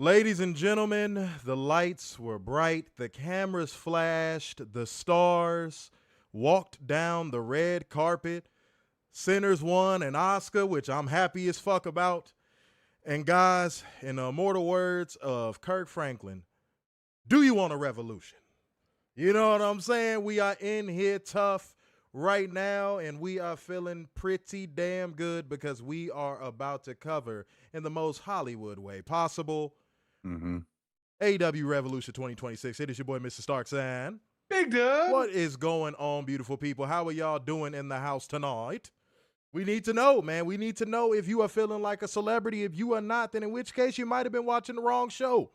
Ladies and gentlemen, the lights were bright, the cameras flashed, the stars walked down the red carpet. Sinners won an Oscar, which I'm happy as fuck about. And guys, in the immortal words of Kirk Franklin, do you want a revolution? You know what I'm saying? We are in here tough right now, and we are feeling pretty damn good because we are about to cover, in the most Hollywood way possible, AEW Revolution 2026. It is your boy, Mr. Starkson. Big Dub. What is going on, beautiful people? How are y'all doing in the house tonight? We need to know, man. We need to know if you are feeling like a celebrity. If you are not, then in which case you might have been watching the wrong show.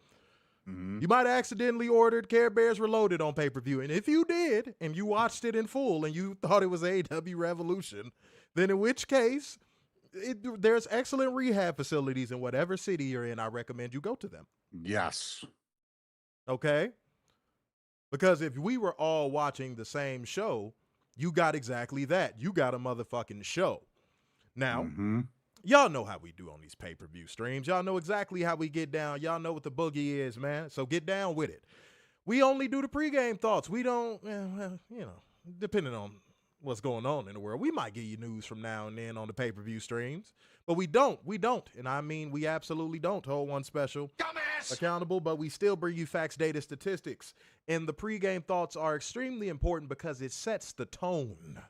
You might have accidentally ordered Care Bears Reloaded on pay-per-view. And if you did, and you watched it in full, and you thought it was AEW Revolution, then in which case, there's excellent rehab facilities in whatever city you're in. I recommend you go to them. Yes. Okay? Because if we were all watching the same show, you got exactly that. You got a motherfucking show. Now, y'all know how we do on these pay-per-view streams. Y'all know exactly how we get down. Y'all know what the boogie is, man. So get down with it. We only do the pregame thoughts. We don't, depending on what's going on in the world, we might give you news from now and then on the pay-per-view streams. But we don't. And I mean, we absolutely don't hold one special accountable, but we still bring you facts, data, statistics. And the pregame thoughts are extremely important because it sets the tone.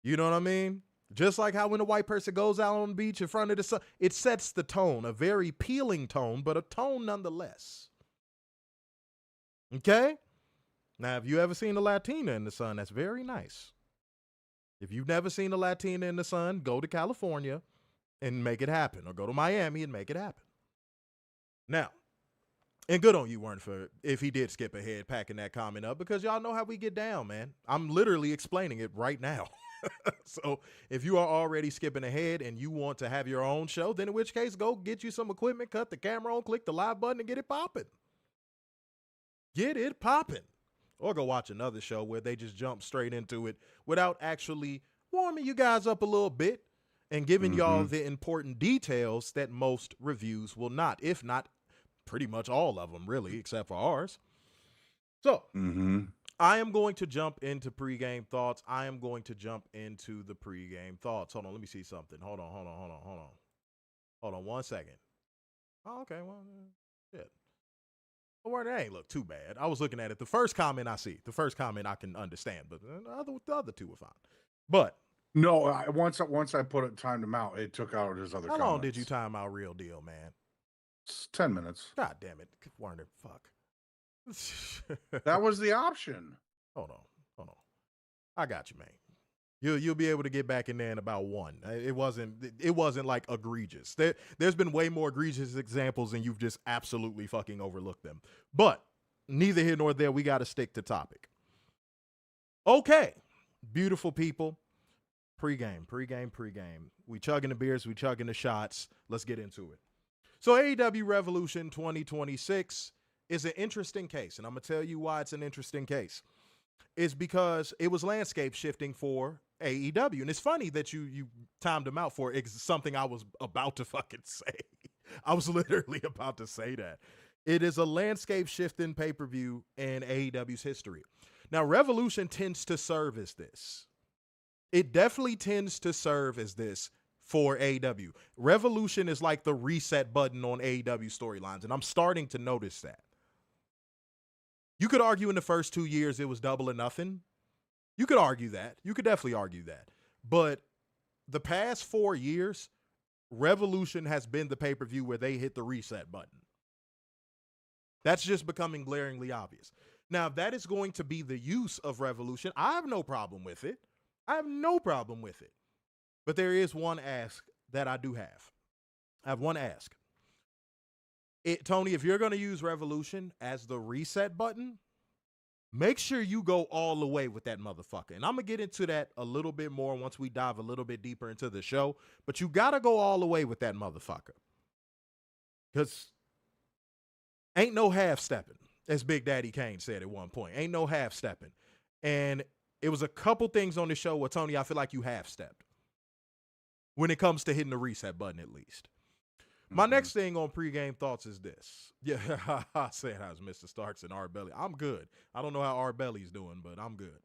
You know what I mean? Just like how when a white person goes out on the beach in front of the sun, it sets the tone, a very peeling tone, but a tone nonetheless. Okay? Now, if you ever seen a Latina in the sun, that's very nice. If you've never seen a Latina in the sun, go to California and make it happen, or go to Miami and make it happen. Now, and good on you, Wernford, if he did skip ahead packing that comment up, because y'all know how we get down, man. I'm literally explaining it right now. So if you are already skipping ahead and you want to have your own show, then in which case, go get you some equipment, cut the camera on, click the live button, and get it popping. Get it popping. Or go watch another show where they just jump straight into it without actually warming you guys up a little bit and giving y'all the important details that most reviews will not, if not pretty much all of them, really, except for ours. So, I am going to jump into pregame thoughts. Hold on, let me see something. Hold on 1 second. Oh, okay, well, shit. Well, that ain't look too bad. I was looking at it. The first comment I see, the first comment I can understand, but the other two were fine. But no, once I put it, timed him out, it took out his other how comments. long did you time out Real Deal, man? It's 10 minutes. God damn it. Warner, fuck. That was the option. Hold on. I got you, man. You'll be able to get back in there in about one. It wasn't like egregious. There's been way more egregious examples and you've just absolutely fucking overlooked them. But neither here nor there. We got to stick to topic. Okay, beautiful people. Pregame. We chugging the beers. We chugging the shots. Let's get into it. So AEW Revolution 2026 is an interesting case. And I'm going to tell you why it's an interesting case. It's because it was landscape shifting for AEW. And it's funny that you timed them out for something I was about to fucking say. I was literally about to say that. It is a landscape shifting pay-per-view in AEW's history. Now, Revolution tends to serve as this. It definitely tends to serve as this for AEW. Revolution is like the reset button on AEW storylines, and I'm starting to notice that. You could argue in the first 2 years it was double or nothing. You could argue that. You could definitely argue that. But the past 4 years, Revolution has been the pay-per-view where they hit the reset button. That's just becoming glaringly obvious. Now, if that is going to be the use of Revolution, I have no problem with it. But there is one ask that I do have. I have one ask. Tony, if you're going to use Revolution as the reset button, make sure you go all the way with that motherfucker. And I'm going to get into that a little bit more once we dive a little bit deeper into the show. But you got to go all the way with that motherfucker. Because ain't no half-stepping, as Big Daddy Kane said at one point. Ain't no half-stepping. And it was a couple things on the show where, Tony, I feel like you half-stepped. When it comes to hitting the reset button, at least. My next thing on pregame thoughts is this. Yeah, I said how's Mr. Starks and Art Belly. I'm good. I don't know how Art Belly's doing, but I'm good.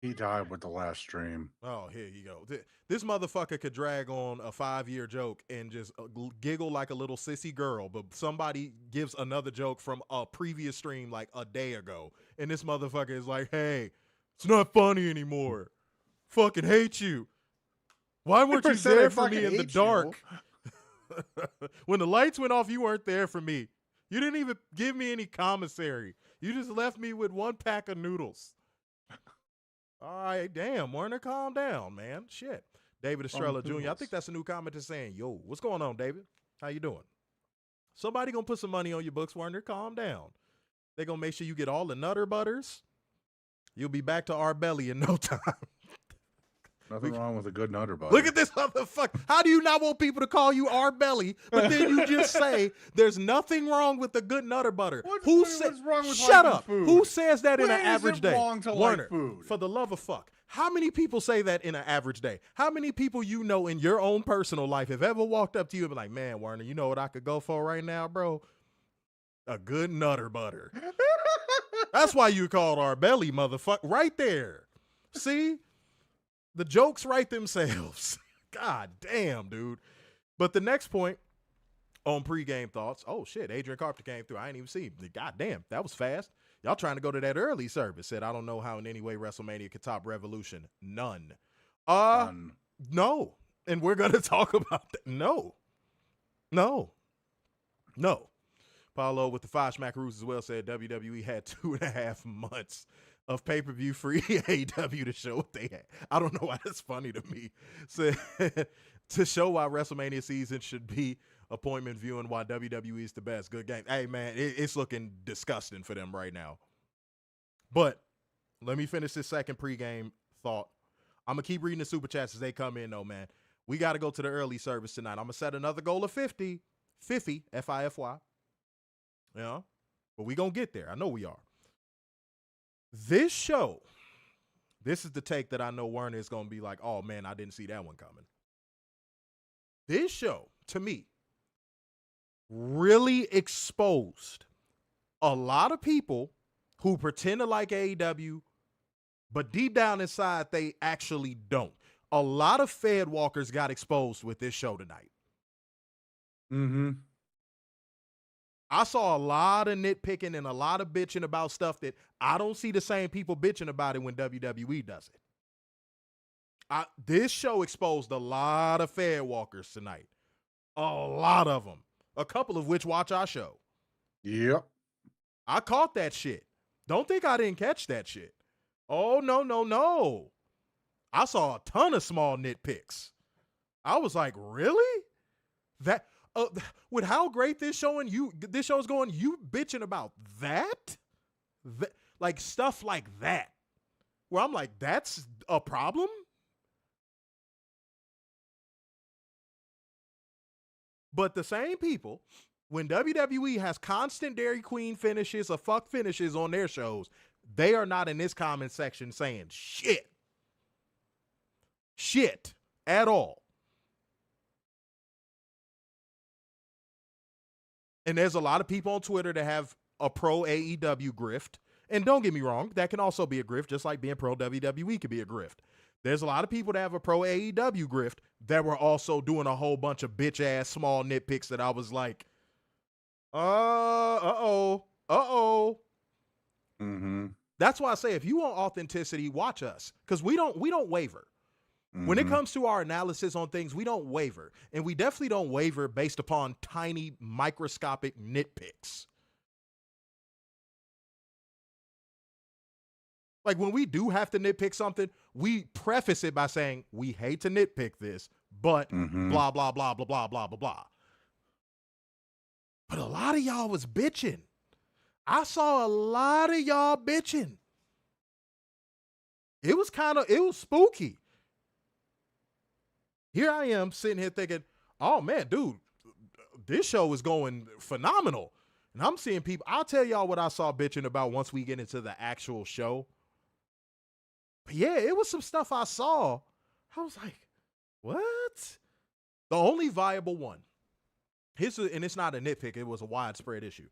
He died with the last stream. Oh, here you go. This motherfucker could drag on a 5-year joke and just giggle like a little sissy girl, but somebody gives another joke from a previous stream like a day ago, and this motherfucker is like, hey, it's not funny anymore. Fucking hate you. Why weren't you there for me in the dark? When the lights went off, you weren't there for me. You didn't even give me any commissary. You just left me with one pack of noodles. All right, damn, Warner, calm down, man. Shit. David Estrella Jr., I think that's a new commenter saying, yo, what's going on, David? How you doing? Somebody gonna put some money on your books, Warner. Calm down. They gonna make sure you get all the Nutter Butters. You'll be back to our belly in no time. Nothing wrong with a good Nutter Butter. Look at this motherfucker. How do you not want people to call you our belly, but then you just say there's nothing wrong with the good Nutter Butter? What's wrong with Shut liking up. food? Who says that in When an is average it day? wrong to Warner, like food? for the love of fuck. How many people say that in an average day? How many people you know in your own personal life have ever walked up to you and be like, man, Warner, you know what I could go for right now, bro? A good Nutter Butter. That's why you called our belly, motherfucker. Right there. See? The jokes write themselves. God damn, dude. But the next point on pregame thoughts, oh shit, Adrian Carpenter came through. I ain't even see him. God damn, that was fast. Y'all trying to go to that early service. Said, I don't know how in any way WrestleMania could top Revolution. None. None. No. And we're going to talk about that. No. Paulo with the Five Smack Rules as well said WWE had 2.5 months of pay-per-view free AEW to show what they had. I don't know why that's funny to me. So, to show why WrestleMania season should be appointment viewing, why WWE is the best. Good game. Hey, man, it's looking disgusting for them right now. But let me finish this second pregame thought. I'm going to keep reading the super chats as they come in, though, man. We got to go to the early service tonight. I'm going to set another goal of 50, F-I-F-Y. Yeah, but we going to get there. I know we are. This show, this is the take that I know Werner is going to be like, oh, man, I didn't see that one coming. This show, to me, really exposed a lot of people who pretend to like AEW, but deep down inside, they actually don't. A lot of Fed walkers got exposed with this show tonight. Mm-hmm. I saw a lot of nitpicking and a lot of bitching about stuff that I don't see the same people bitching about it when WWE does it. This show exposed a lot of Fed walkers tonight. A lot of them. A couple of which watch our show. Yep. I caught that shit. Don't think I didn't catch that shit. Oh, no. I saw a ton of small nitpicks. I was like, really? That with how great this show's going, you bitching about that? Like stuff like that. Where I'm like, that's a problem? But the same people, when WWE has constant Dairy Queen finishes or fuck finishes on their shows, they are not in this comment section saying shit at all. And there's a lot of people on Twitter that have a pro AEW grift. And don't get me wrong, that can also be a grift, just like being pro WWE could be a grift. There's a lot of people that have a pro AEW grift that were also doing a whole bunch of bitch ass small nitpicks that I was like, uh-oh. Mm-hmm. That's why I say if you want authenticity, watch us. Because we don't waver. Mm-hmm. When it comes to our analysis on things, we don't waver. And we definitely don't waver based upon tiny microscopic nitpicks. Like when we do have to nitpick something, we preface it by saying, we hate to nitpick this, but blah, blah, blah, blah, blah, blah, blah, blah. But a lot of y'all was bitching. I saw a lot of y'all bitching. It was spooky. Here I am sitting here thinking, oh man, dude, this show is going phenomenal. And I'm seeing people, I'll tell y'all what I saw bitching about once we get into the actual show. But yeah, it was some stuff I saw. I was like, what? The only viable one and it's not a nitpick, it was a widespread issue.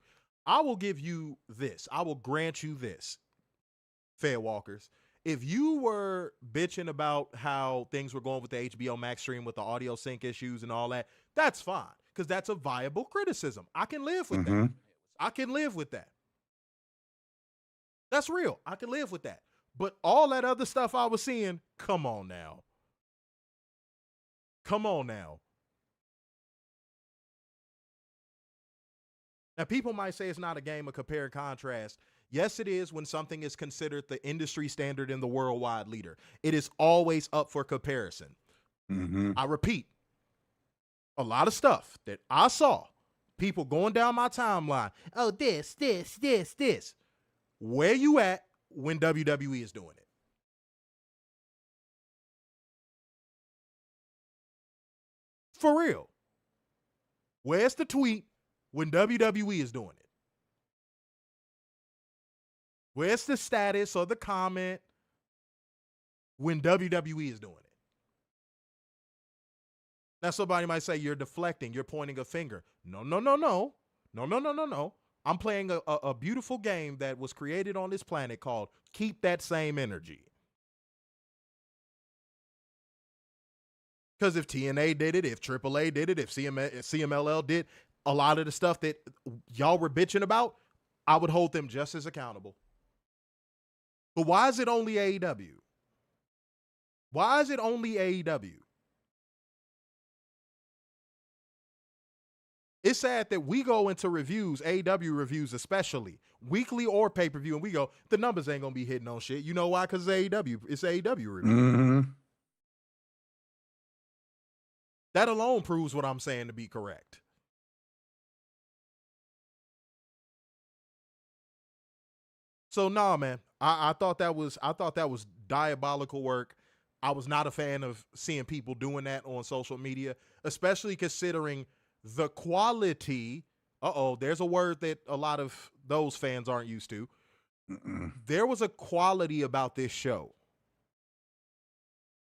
I will give you this. I will grant you this, Fair Walkers. If you were bitching about how things were going with the HBO Max stream with the audio sync issues and all that, that's fine, because that's a viable criticism. I can live with that. I can live with that. That's real. I can live with that. But all that other stuff I was seeing, come on now. Come on now. Now, people might say it's not a game of compare and contrast. Yes, it is when something is considered the industry standard and the worldwide leader. It is always up for comparison. I repeat, a lot of stuff that I saw, people going down my timeline, oh, this. Where you at when WWE is doing it? For real. Where's the tweet when WWE is doing it? Where's the status or the comment when WWE is doing it? Now, somebody might say you're deflecting, you're pointing a finger. No. I'm playing a beautiful game that was created on this planet called Keep That Same Energy. Because if TNA did it, if AAA did it, if CMLL did a lot of the stuff that y'all were bitching about, I would hold them just as accountable. But why is it only AEW? Why is it only AEW? It's sad that we go into reviews, AEW reviews especially, weekly or pay-per-view, and we go, the numbers ain't going to be hitting on shit. You know why? Because it's AEW. It's AEW review. That alone proves what I'm saying to be correct. So nah, man, I thought that was diabolical work. I was not a fan of seeing people doing that on social media, especially considering the quality. There's a word that a lot of those fans aren't used to. There was a quality about this show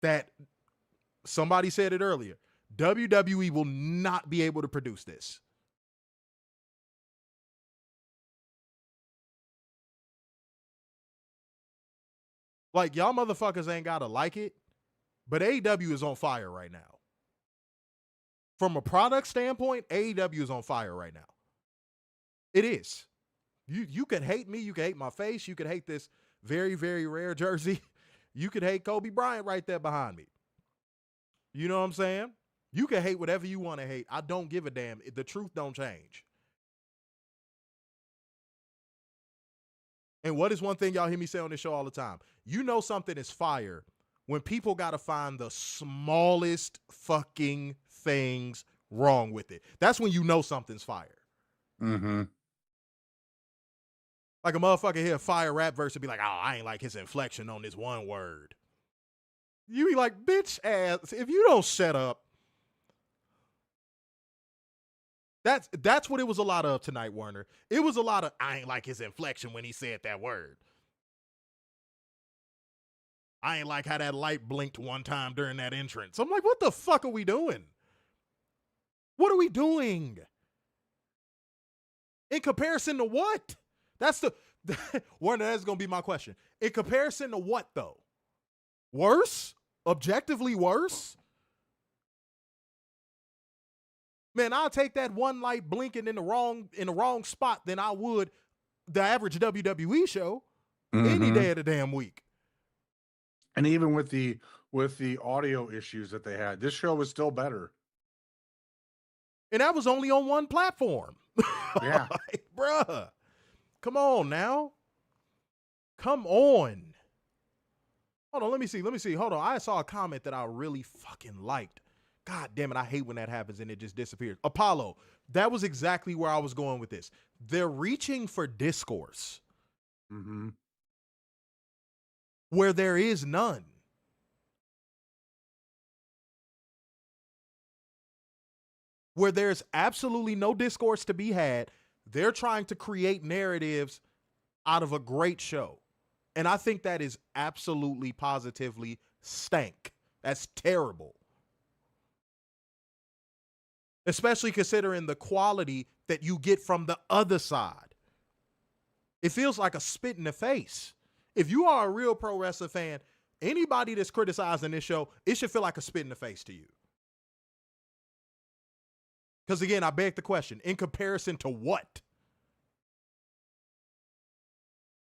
that somebody said it earlier. WWE will not be able to produce this. Like, y'all motherfuckers ain't gotta like it, but AEW is on fire right now. From a product standpoint, AEW is on fire right now. It is. You can hate me, you can hate my face, you can hate this very, very rare jersey. You could hate Kobe Bryant right there behind me. You know what I'm saying? You can hate whatever you want to hate. I don't give a damn. The truth don't change. And what is one thing y'all hear me say on this show all the time? You know something is fire when people got to find the smallest fucking things wrong with it. That's when you know something's fire. Like a motherfucker hear a fire rap verse and be like, oh, I ain't like his inflection on this one word. You be like, bitch ass, if you don't shut up. That's what it was a lot of tonight, Warner. It was a lot of, I ain't like his inflection when he said that word. I ain't like how that light blinked one time during that entrance. I'm like, what the fuck are we doing? What are we doing? In comparison to what? That's the Warner, that's going to be my question. In comparison to what, though? Worse? Objectively worse? Man, I'll take that one light blinking in the wrong spot than I would the average WWE show any day of the damn week. And even with the audio issues that they had, this show was still better. And that was only on one platform. Yeah. Like, bruh. Come on now. Come on. Hold on, let me see. Hold on. I saw a comment that I really fucking liked. God damn it, I hate when that happens and it just disappears. Apollo, that was exactly where I was going with this. They're reaching for discourse where there is none. Where there's absolutely no discourse to be had, they're trying to create narratives out of a great show. And I think that is absolutely, positively stank. That's terrible. especially considering the quality that you get from the other side. It feels like a spit in the face. If you are a real pro wrestler fan, anybody that's criticizing this show, it should feel like a spit in the face to you. Because again, I beg the question, in comparison to what?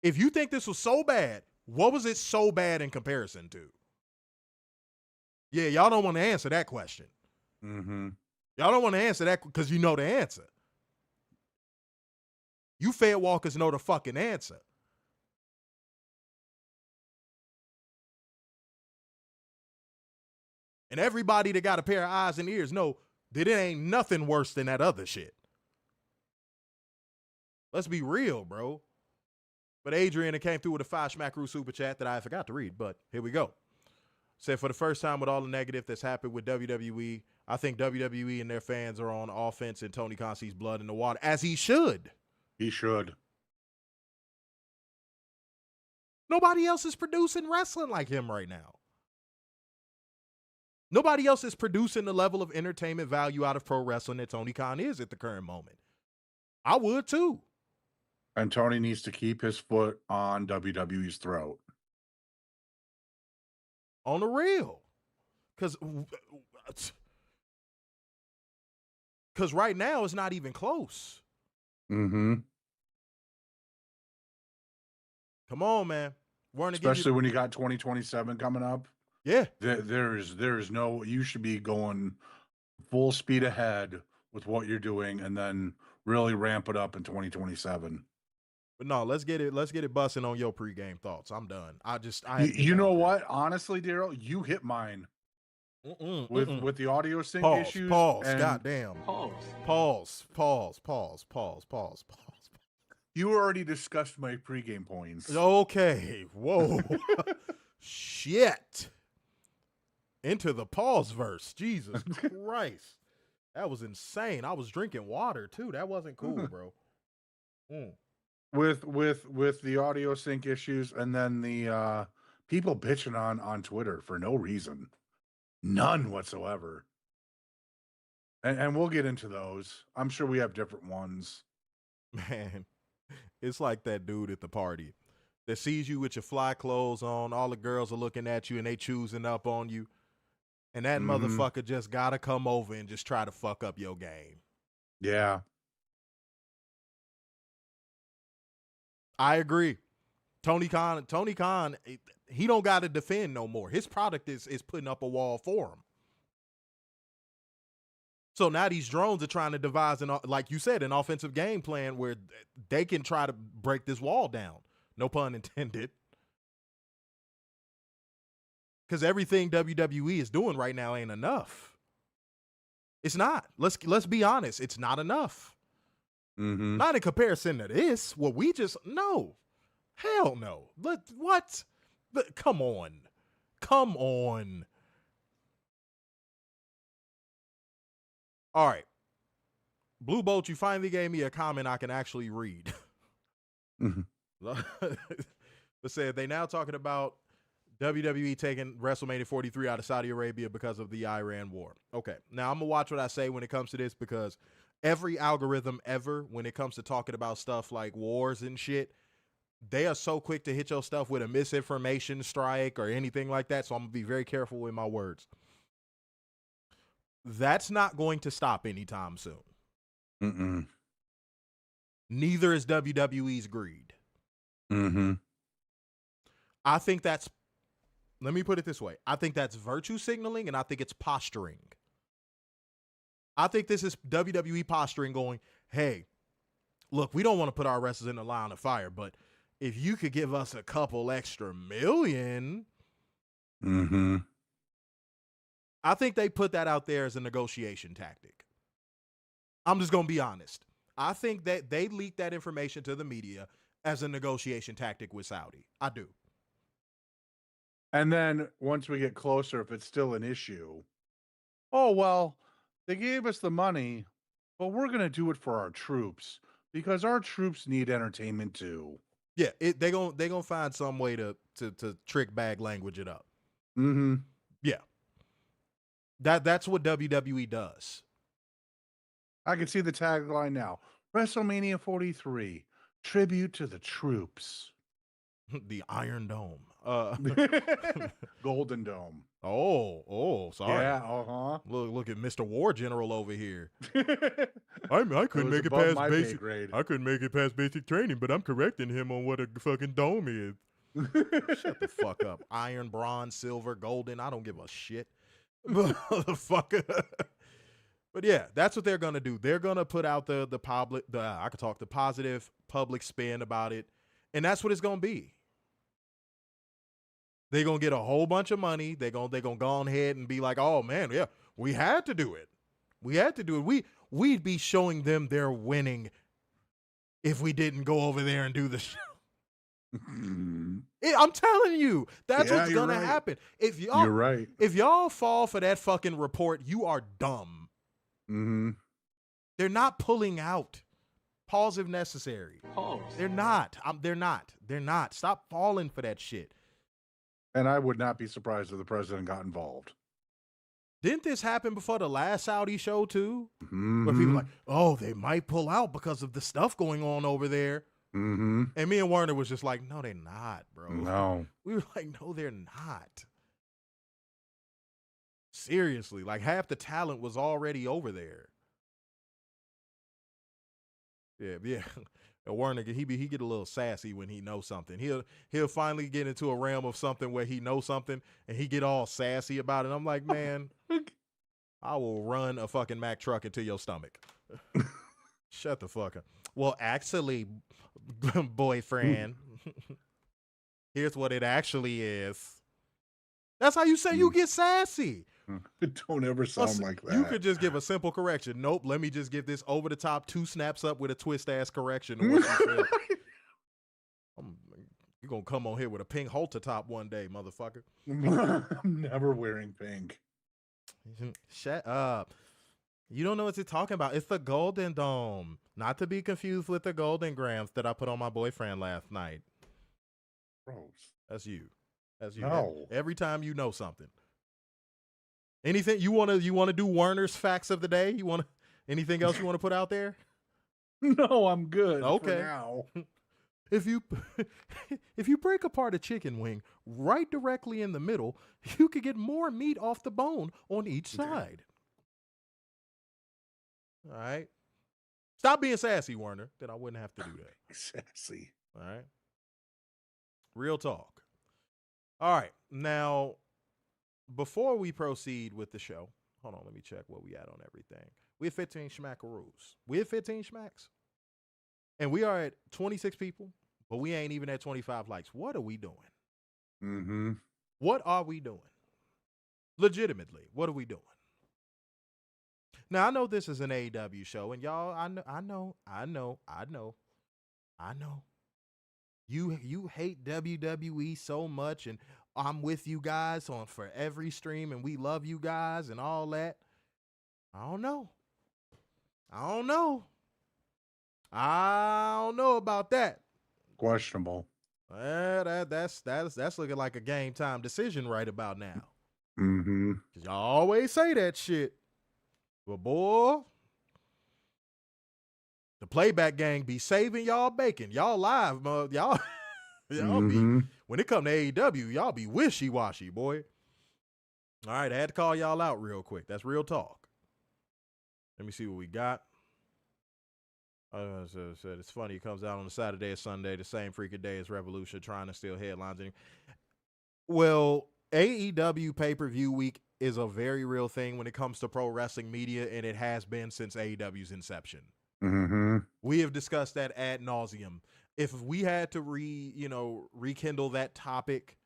If you think this was so bad, what was it so bad in comparison to? Yeah, y'all don't want to answer that question. Mm-hmm. Y'all don't want to answer that because you know the answer. You Fed Walkers know the fucking answer. And everybody that got a pair of eyes and ears know that it ain't nothing worse than that other shit. Let's be real, bro. But Adrian, it came through with a 5 Schmackaroo super chat that I forgot to read, but here we go. Said, for the first time with all the negative that's happened with WWE, I think WWE and their fans are on offense and Tony Khan sees blood in the water, as he should. He should. Nobody else is producing wrestling like him right now. Nobody else is producing the level of entertainment value out of pro wrestling that Tony Khan is at the current moment. I would too. And Tony needs to keep his foot on WWE's throat. On the real. Because right now it's not even close. Mm-hmm. Come on, man. Especially when you got 2027 coming up. Yeah. There is no, you should be going full speed ahead with what you're doing and then really ramp it up in 2027. But no, let's get it busting on your pregame thoughts. I'm done. You know what? Honestly, Daryl, you hit mine. With the audio sync issues. Goddamn. Pause. You already discussed my pregame points. Okay. Whoa. Shit. Into the pause verse. Jesus Christ. That was insane. I was drinking water too. That wasn't cool, bro. With the audio sync issues and then the people bitching on Twitter for no reason. None whatsoever. And we'll get into those. I'm sure we have different ones. Man, it's like that dude at the party that sees you with your fly clothes on. All the girls are looking at you and they choosing up on you. And that motherfucker just got to come over and just try to fuck up your game. Yeah. I agree. Tony Khan, he don't got to defend no more. His product is putting up a wall for him. So now these drones are trying to devise, like you said, an offensive game plan where they can try to break this wall down. No pun intended. Because everything WWE is doing right now ain't enough. It's not. Let's be honest. It's not enough. Mm-hmm. Not in comparison to this. What we just no. Hell no. What? Come on. Come on. All right. Blue Bolt, you finally gave me a comment I can actually read. Mm-hmm. But said they now talking about WWE taking WrestleMania 43 out of Saudi Arabia because of the Iran war. Okay. Now I'm going to watch what I say when it comes to this because every algorithm ever, when it comes to talking about stuff like wars and shit, they are so quick to hit your stuff with a misinformation strike or anything like that. So I'm going to be very careful with my words. That's not going to stop anytime soon. Mm-mm. Neither is WWE's greed. Mm-hmm. I think that's, let me put it this way. I think that's virtue signaling and I think it's posturing. I think this is WWE posturing going, hey, look, we don't want to put our wrestlers in the line of fire, but if you could give us a couple extra million. Mm-hmm. I think they put that out there as a negotiation tactic. I'm just going to be honest. I think that they leaked that information to the media as a negotiation tactic with Saudi. I do. And then once we get closer, if it's still an issue, oh, well, they gave us the money, but we're going to do it for our troops because our troops need entertainment too. Yeah, they gonna find some way to trick bag language it up. Mm-hmm. Yeah. That's what WWE does. I can see the tagline now. WrestleMania 43, tribute to the troops. The Iron Dome. Golden Dome. Sorry. Yeah, uh-huh. Look at Mr. War General over here. I I couldn't make it past basic. grade. I couldn't make it past basic training, but I'm correcting him on what a fucking dome is. Shut the fuck up. Iron, bronze, silver, golden. I don't give a shit. Motherfucker. But yeah, that's what they're gonna do. They're gonna put out the positive public spin about it, and that's what it's gonna be. They're gonna get a whole bunch of money. They're gonna go on ahead and be like, oh man, yeah, we had to do it. We'd be showing them they're winning if we didn't go over there and do the show. I'm telling you, that's what's gonna happen. You're right. If y'all fall for that fucking report, you are dumb. Mm-hmm. They're not pulling out. Pause if necessary. Pause. They're not. They're not. Stop falling for that shit. And I would not be surprised if the president got involved. Didn't this happen before the last Saudi show too? Mm-hmm. Where people were like, oh, they might pull out because of the stuff going on over there. Mm-hmm. And me and Werner was just like, no, they're not, bro. No. We were like, no, they're not. Seriously, like half the talent was already over there. Yeah. Werner, he get a little sassy when he knows something. He'll finally get into a realm of something where he knows something and he get all sassy about it. I'm like, man, I will run a fucking Mack truck into your stomach. Shut the fuck up. Well, actually, boyfriend, here's what it actually is. That's how you say you get sassy. Don't ever sound like that. You could just give a simple correction. Nope, let me just give this over the top 2 snaps up with a twist ass correction. Of what you said. You're going to come on here with a pink halter top one day, motherfucker. I'm never wearing pink. Shut up. You don't know what you're talking about. It's the Golden Dome. Not to be confused with the Golden Grams that I put on my boyfriend last night. Gross. That's you. No. Every time you know something. Anything you want to do Werner's facts of the day? Anything else you want to put out there? No, I'm good. Okay. For now. If you break apart a chicken wing right directly in the middle, you could get more meat off the bone on each side. All right. Stop being sassy, Werner. Then I wouldn't have to do that. Sassy. All right. Real talk. All right. Now, before we proceed with the show, hold on, let me check what we had on everything. We have 15 schmackaroos. We have 15 schmacks. And we are at 26 people, but we ain't even at 25 likes. What are we doing? Mm-hmm. What are we doing? Legitimately, what are we doing? Now, I know this is an AEW show, and y'all, I know. You hate WWE so much, and I'm with you guys for every stream, and we love you guys and all that. I don't know about that. Questionable. That's looking like a game time decision right about now. Mm-hmm. 'Cause y'all always say that shit. But boy, the playback gang be saving y'all bacon. Y'all live, y'all Mm-hmm. be, when it come to AEW, y'all be wishy-washy, boy. All right, I had to call y'all out real quick. That's real talk. Let me see what we got. It's funny. It comes out on a Saturday or Sunday, the same freaking day as Revolution, trying to steal headlines. Well, AEW pay-per-view week is a very real thing when it comes to pro wrestling media, and it has been since AEW's inception. Mm-hmm. We have discussed that ad nauseum. If we had to rekindle that topic,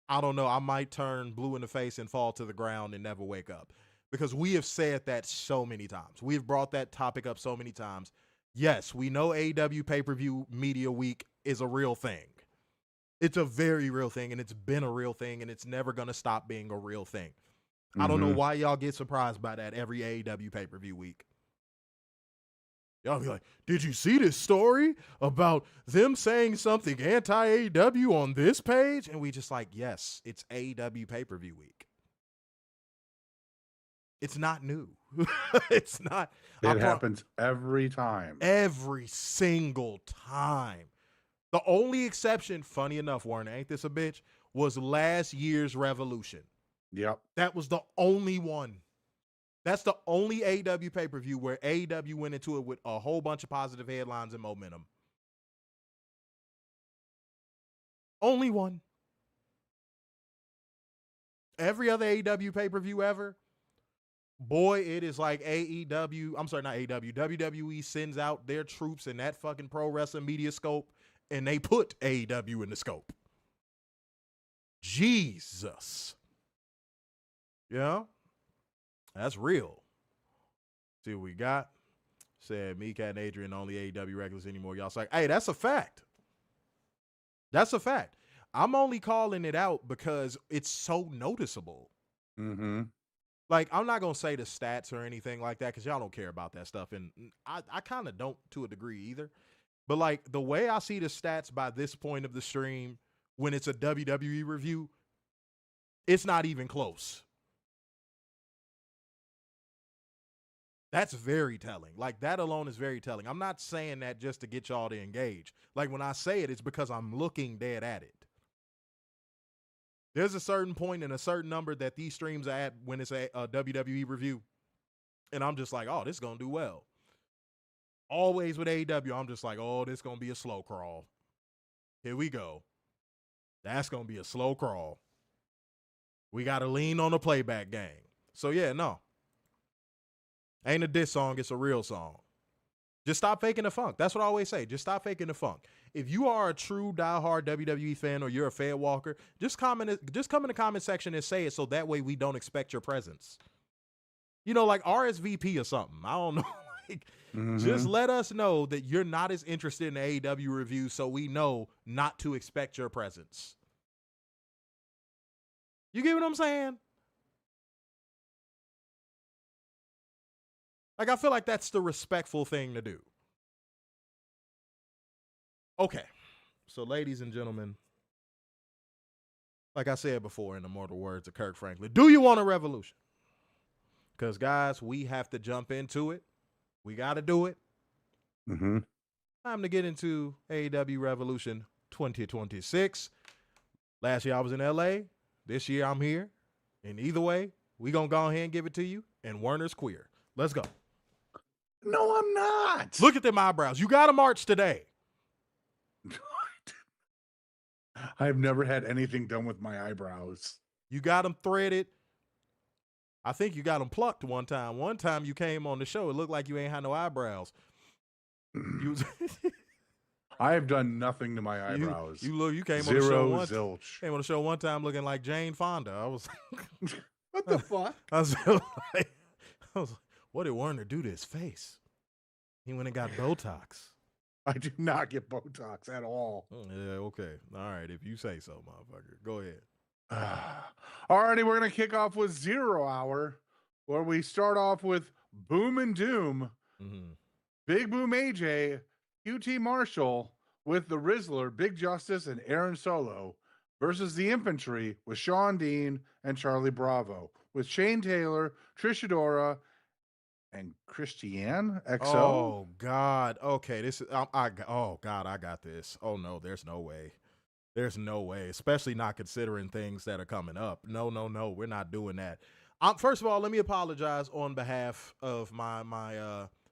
I don't know, I might turn blue in the face and fall to the ground and never wake up. Because we have said that so many times. We've brought that topic up so many times. Yes, we know AEW pay-per-view media week is a real thing. It's a very real thing, and it's been a real thing, and it's never going to stop being a real thing. Mm-hmm. I don't know why y'all get surprised by that every AEW pay-per-view week. Y'all be like, did you see this story about them saying something anti-AEW on this page? And we just like, yes, it's AEW pay-per-view week. It's not new. It's not. It happens every time. Every single time. The only exception, funny enough, Warner, ain't this a bitch, was last year's Revolution. Yep. That was the only one. That's the only AEW pay-per-view where AEW went into it with a whole bunch of positive headlines and momentum. Only one. Every other AEW pay-per-view ever, boy, it is like AEW, I'm sorry, not AEW, WWE sends out their troops in that fucking pro wrestling media scope, and they put AEW in the scope. Jesus. Yeah, that's real. See what we got. Said Mika and Adrian only AEW regulars anymore. Y'all say, hey, that's a fact. That's a fact. I'm only calling it out because it's so noticeable. Mm-hmm. Like, I'm not going to say the stats or anything like that because y'all don't care about that stuff. And I kind of don't to a degree either. But, like, the way I see the stats by this point of the stream, when it's a WWE review, it's not even close. That's very telling. Like, that alone is very telling. I'm not saying that just to get y'all to engage. Like, when I say it, it's because I'm looking dead at it. There's a certain point and a certain number that these streams are at when it's a WWE review. And I'm just like, oh, this is going to do well. Always with AEW, I'm just like, oh, this is going to be a slow crawl. Here we go. That's going to be a slow crawl. We got to lean on the playback game. So, yeah, no. Ain't a diss song, it's a real song. Just stop faking the funk. That's what I always say. Just stop faking the funk. If you are a true diehard WWE fan or you're a Fed Walker, just come in the comment section and say it so that way we don't expect your presence. You know, like RSVP or something. I don't know. Like, just let us know that you're not as interested in the AEW review so we know not to expect your presence. You get what I'm saying? Like, I feel like that's the respectful thing to do. Okay. So, ladies and gentlemen, like I said before in the immortal words of Kirk Franklin, do you want a revolution? Because, guys, we have to jump into it. We got to do it. Time to get into AEW Revolution 2026. Last year I was in LA. This year I'm here. And either way, we going to go ahead and give it to you. And Werner's queer. Let's go. No, I'm not. Look at them eyebrows. You got to march today. I've never had anything done with my eyebrows. You got them threaded. I think you got them plucked one time. One time you came on the show, it looked like you ain't had no eyebrows. I have done nothing to my eyebrows. You came on the show came on the show one time looking like Jane Fonda. I was what the fuck? I was like, what did Werner do to his face? He went and got Botox. I did not get Botox at all. Yeah, okay. All right, if you say so, motherfucker. Go ahead. Alrighty, we're going to kick off with 0 Hour, where we start off with Boom and Doom. Big Boom AJ, QT Marshall with the Rizzler, Big Justice, and Aaron Solo versus the Infantry with Sean Dean and Charlie Bravo with Shane Taylor, Trish Adora, and Christiane XO. Oh God. Okay. This is oh God, I got this. Oh no, there's no way. There's no way, especially not considering things that are coming up. No, we're not doing that. First of all, let me apologize on behalf of my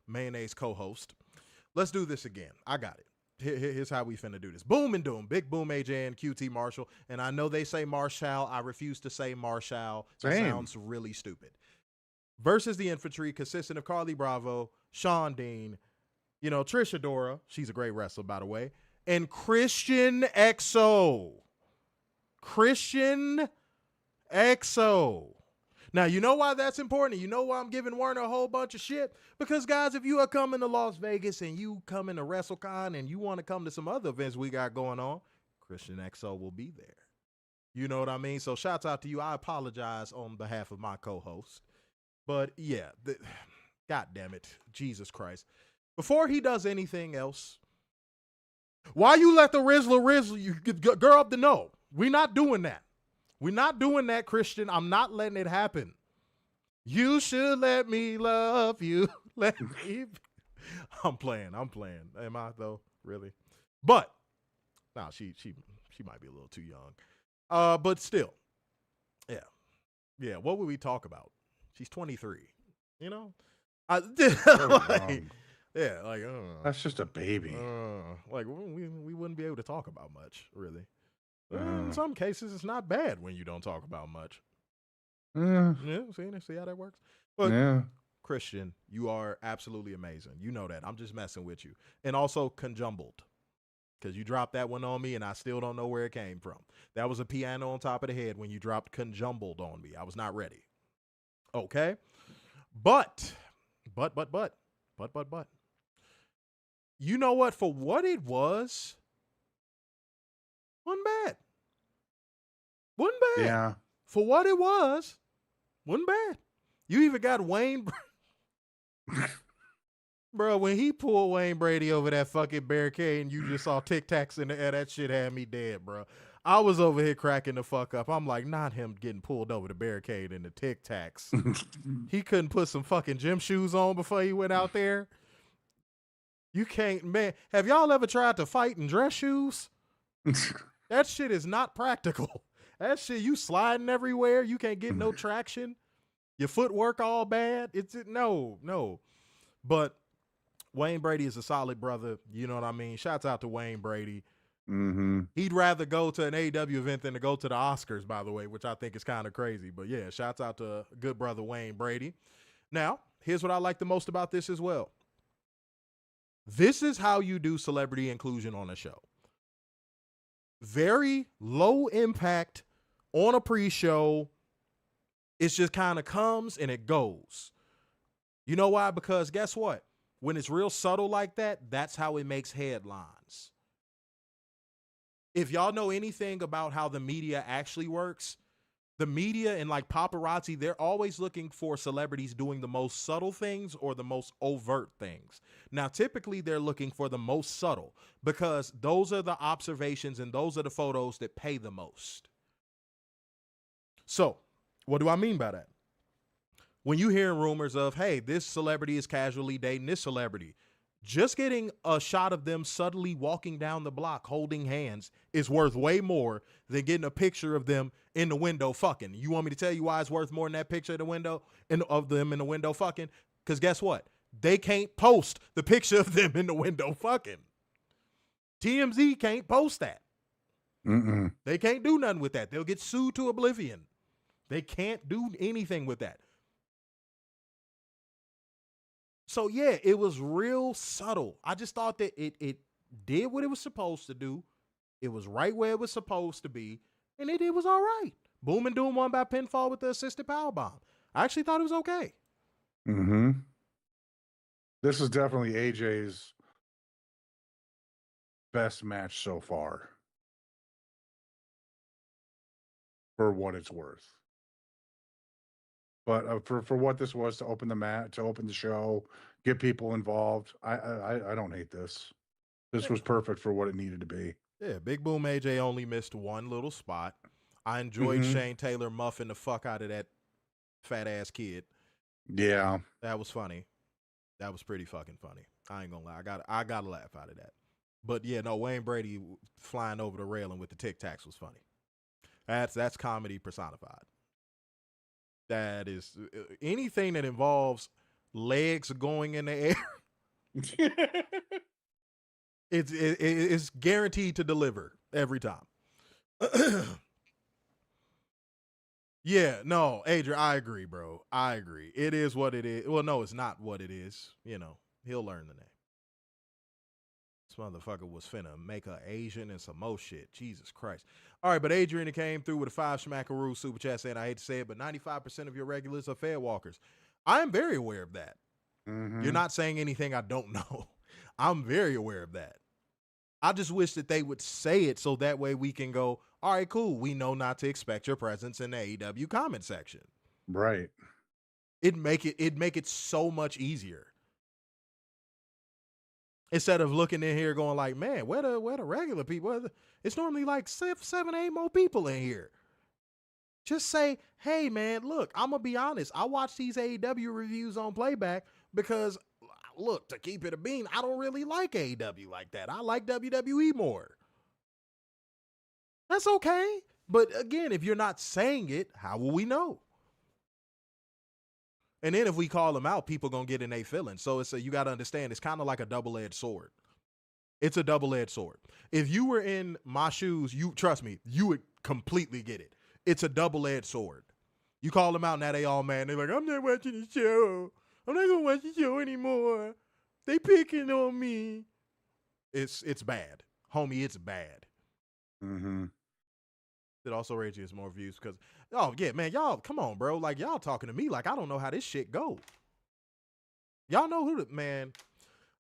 mayonnaise co-host. Let's do this again. I got it. Here's how we finna do this. Boom and Doom. Big Boom AJ and QT Marshall. And I know they say Marshall. I refuse to say Marshall. It sounds really stupid. Versus the Infantry, consisting of Carly Bravo, Sean Dean, Trish Adora. She's a great wrestler, by the way. And Christian XO. Christian XO. Now, you know why that's important? You know why I'm giving Werner a whole bunch of shit? Because, guys, if you are coming to Las Vegas and you coming to WrestleCon and you want to come to some other events we got going on, Christian XO will be there. You know what I mean? So, shouts out to you. I apologize on behalf of my co-host. But, yeah, God damn it. Jesus Christ. Before he does anything else, why you let the Rizzler you girl up the no? We're not doing that. We're not doing that, Christian. I'm not letting it happen. You should let me love you. Let me. I'm playing. Am I though? Really? But no, she might be a little too young. But still, yeah. What would we talk about? She's 23. You know, like, yeah, like that's just a baby. Like we wouldn't be able to talk about much, really. In some cases, it's not bad when you don't talk about much. Yeah, see how that works. But yeah. Christian, you are absolutely amazing. You know that. I'm just messing with you. And also conjumbled, because you dropped that one on me, and I still don't know where it came from. That was a piano on top of the head when you dropped conjumbled on me. I was not ready. Okay, but. You know what? For what it was, wasn't bad. Yeah. For what it was, wasn't bad. You even got Wayne. Bro, when he pulled Wayne Brady over that fucking barricade and you just saw Tic Tacs in the air, that shit had me dead, bro. I was over here cracking the fuck up. I'm like, not him getting pulled over the barricade in the Tic Tacs. He couldn't put some fucking gym shoes on before he went out there. You can't, man. Have y'all ever tried to fight in dress shoes? That shit is not practical. That shit, you sliding everywhere. You can't get no traction. Your footwork all bad. No. But Wayne Brady is a solid brother. You know what I mean? Shouts out to Wayne Brady. Mm-hmm. He'd rather go to an AEW event than to go to the Oscars, by the way, which I think is kind of crazy. But yeah, shouts out to good brother Wayne Brady. Now, here's what I like the most about this as well. This is how you do celebrity inclusion on a show. Very low impact on a pre-show. It just kind of comes and it goes. You know why? Because guess what? When it's real subtle like that, that's how it makes headlines. If y'all know anything about how the media actually works, the media and like paparazzi, they're always looking for celebrities doing the most subtle things or the most overt things. Now, typically they're looking for the most subtle because those are the observations and those are the photos that pay the most. So, what do I mean by that? When you hear rumors of, hey, this celebrity is casually dating this celebrity, just getting a shot of them subtly walking down the block holding hands is worth way more than getting a picture of them in the window fucking. You want me to tell you why it's worth more than that picture of the window and of them in the window fucking? Because guess what? They can't post the picture of them in the window fucking. TMZ can't post that. They can't do nothing with that. They'll get sued to oblivion. They can't do anything with that. So, yeah, it was real subtle. I just thought that it did what it was supposed to do. It was right where it was supposed to be. And it was all right. Boom and Doom won by pinfall with the assisted powerbomb. I actually thought it was okay. Mm-hmm. This is definitely AJ's best match so far. For what it's worth. But for what this was to open the mat, to open the show, get people involved, I don't hate this. This was perfect for what it needed to be. Yeah, Big Boom AJ only missed one little spot. I enjoyed Shane Taylor muffing the fuck out of that fat ass kid. Yeah, that was funny. That was pretty fucking funny. I ain't gonna lie. I got a laugh out of that. But yeah, no, Wayne Brady flying over the railing with the Tic Tacs was funny. That's comedy personified. That is anything that involves legs going in the air. It's guaranteed to deliver every time. Yeah, no, Adrian, I agree, bro. I agree. It is what it is. Well, no, it's not what it is. You know, he'll learn the name. This motherfucker was finna make her Asian and some more shit. Jesus Christ. All right, but Adrian came through with a 5 Schmackaroo super chat saying, I hate to say it, but 95% of your regulars are fair walkers. I am very aware of that. You're not saying anything I don't know. I'm very aware of that. I just wish that they would say it so that way we can go, all right, cool. We know not to expect your presence in the AEW comment section. Right. It'd make it so much easier. Instead of looking in here going like, man, where the regular people? It's normally like 7, 8 more people in here. Just say, hey, man, look, I'm going to be honest. I watch these AEW reviews on playback because, look, to keep it a bean, I don't really like AEW like that. I like WWE more. That's okay. But again, if you're not saying it, how will we know? And then if we call them out, people going to get in their feelings. So you got to understand, it's kind of like a double-edged sword. It's a double-edged sword. If you were in my shoes, trust me, you would completely get it. It's a double-edged sword. You call them out, now they all mad. They're like, I'm not watching the show. I'm not going to watch the show anymore. They picking on me. It's bad. Homie, it's bad. Mm-hmm. It also raises more views because, oh, yeah, man, y'all, come on, bro. Like, y'all talking to me like I don't know how this shit go. Y'all know man,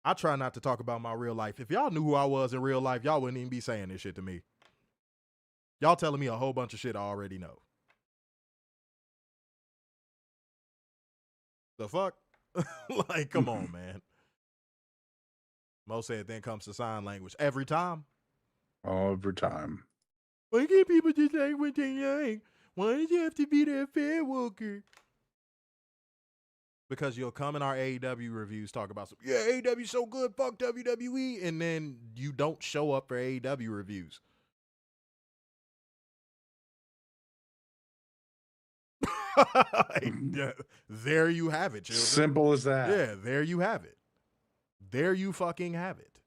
I try not to talk about my real life. If y'all knew who I was in real life, y'all wouldn't even be saying this shit to me. Y'all telling me a whole bunch of shit I already know. The fuck? Like, come on, man. Mo said then comes to sign language. Every time? Every time. Why can't people just like what they like? Why does you have to be that fair walker? Because you'll come in our AEW reviews, talk about some, yeah, AEW so good, fuck WWE, and then you don't show up for AEW reviews. There you have it, children. Simple as that. Yeah, there you have it. There you fucking have it.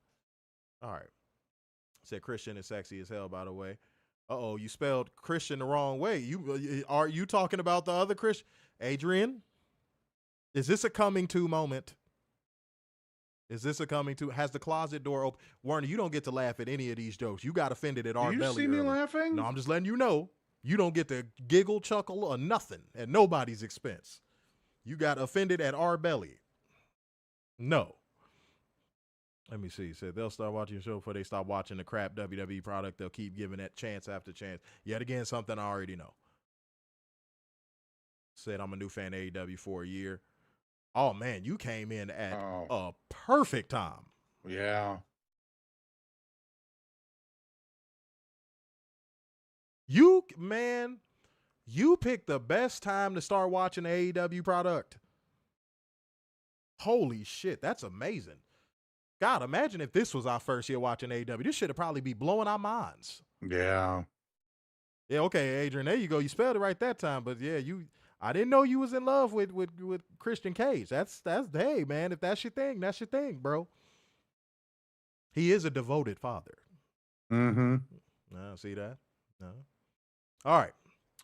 All right. Said Christian is sexy as hell, by the way. Uh-oh, you spelled Christian the wrong way. Are you talking about the other Christian? Adrian? Is this a coming to moment? Is this a coming to? Has the closet door open? Warner, you don't get to laugh at any of these jokes. You got offended at our belly. You see me laughing? No, I'm just letting you know. You don't get to giggle, chuckle, or nothing at nobody's expense. You got offended at our belly. No. Let me see. He said they'll start watching the show before they stop watching the crap WWE product. They'll keep giving that chance after chance. Yet again, something I already know. Said I'm a new fan of AEW for a year. Oh, man, you came in at a perfect time. Yeah. You picked the best time to start watching the AEW product. Holy shit, that's amazing. God, imagine if this was our first year watching AEW. This should have probably be blowing our minds. Yeah. Yeah, okay, Adrian, there you go. You spelled it right that time, but yeah, I didn't know you was in love with Christian Cage. That's hey, man, if that's your thing, bro. He is a devoted father. Mm-hmm. See that? No. All right,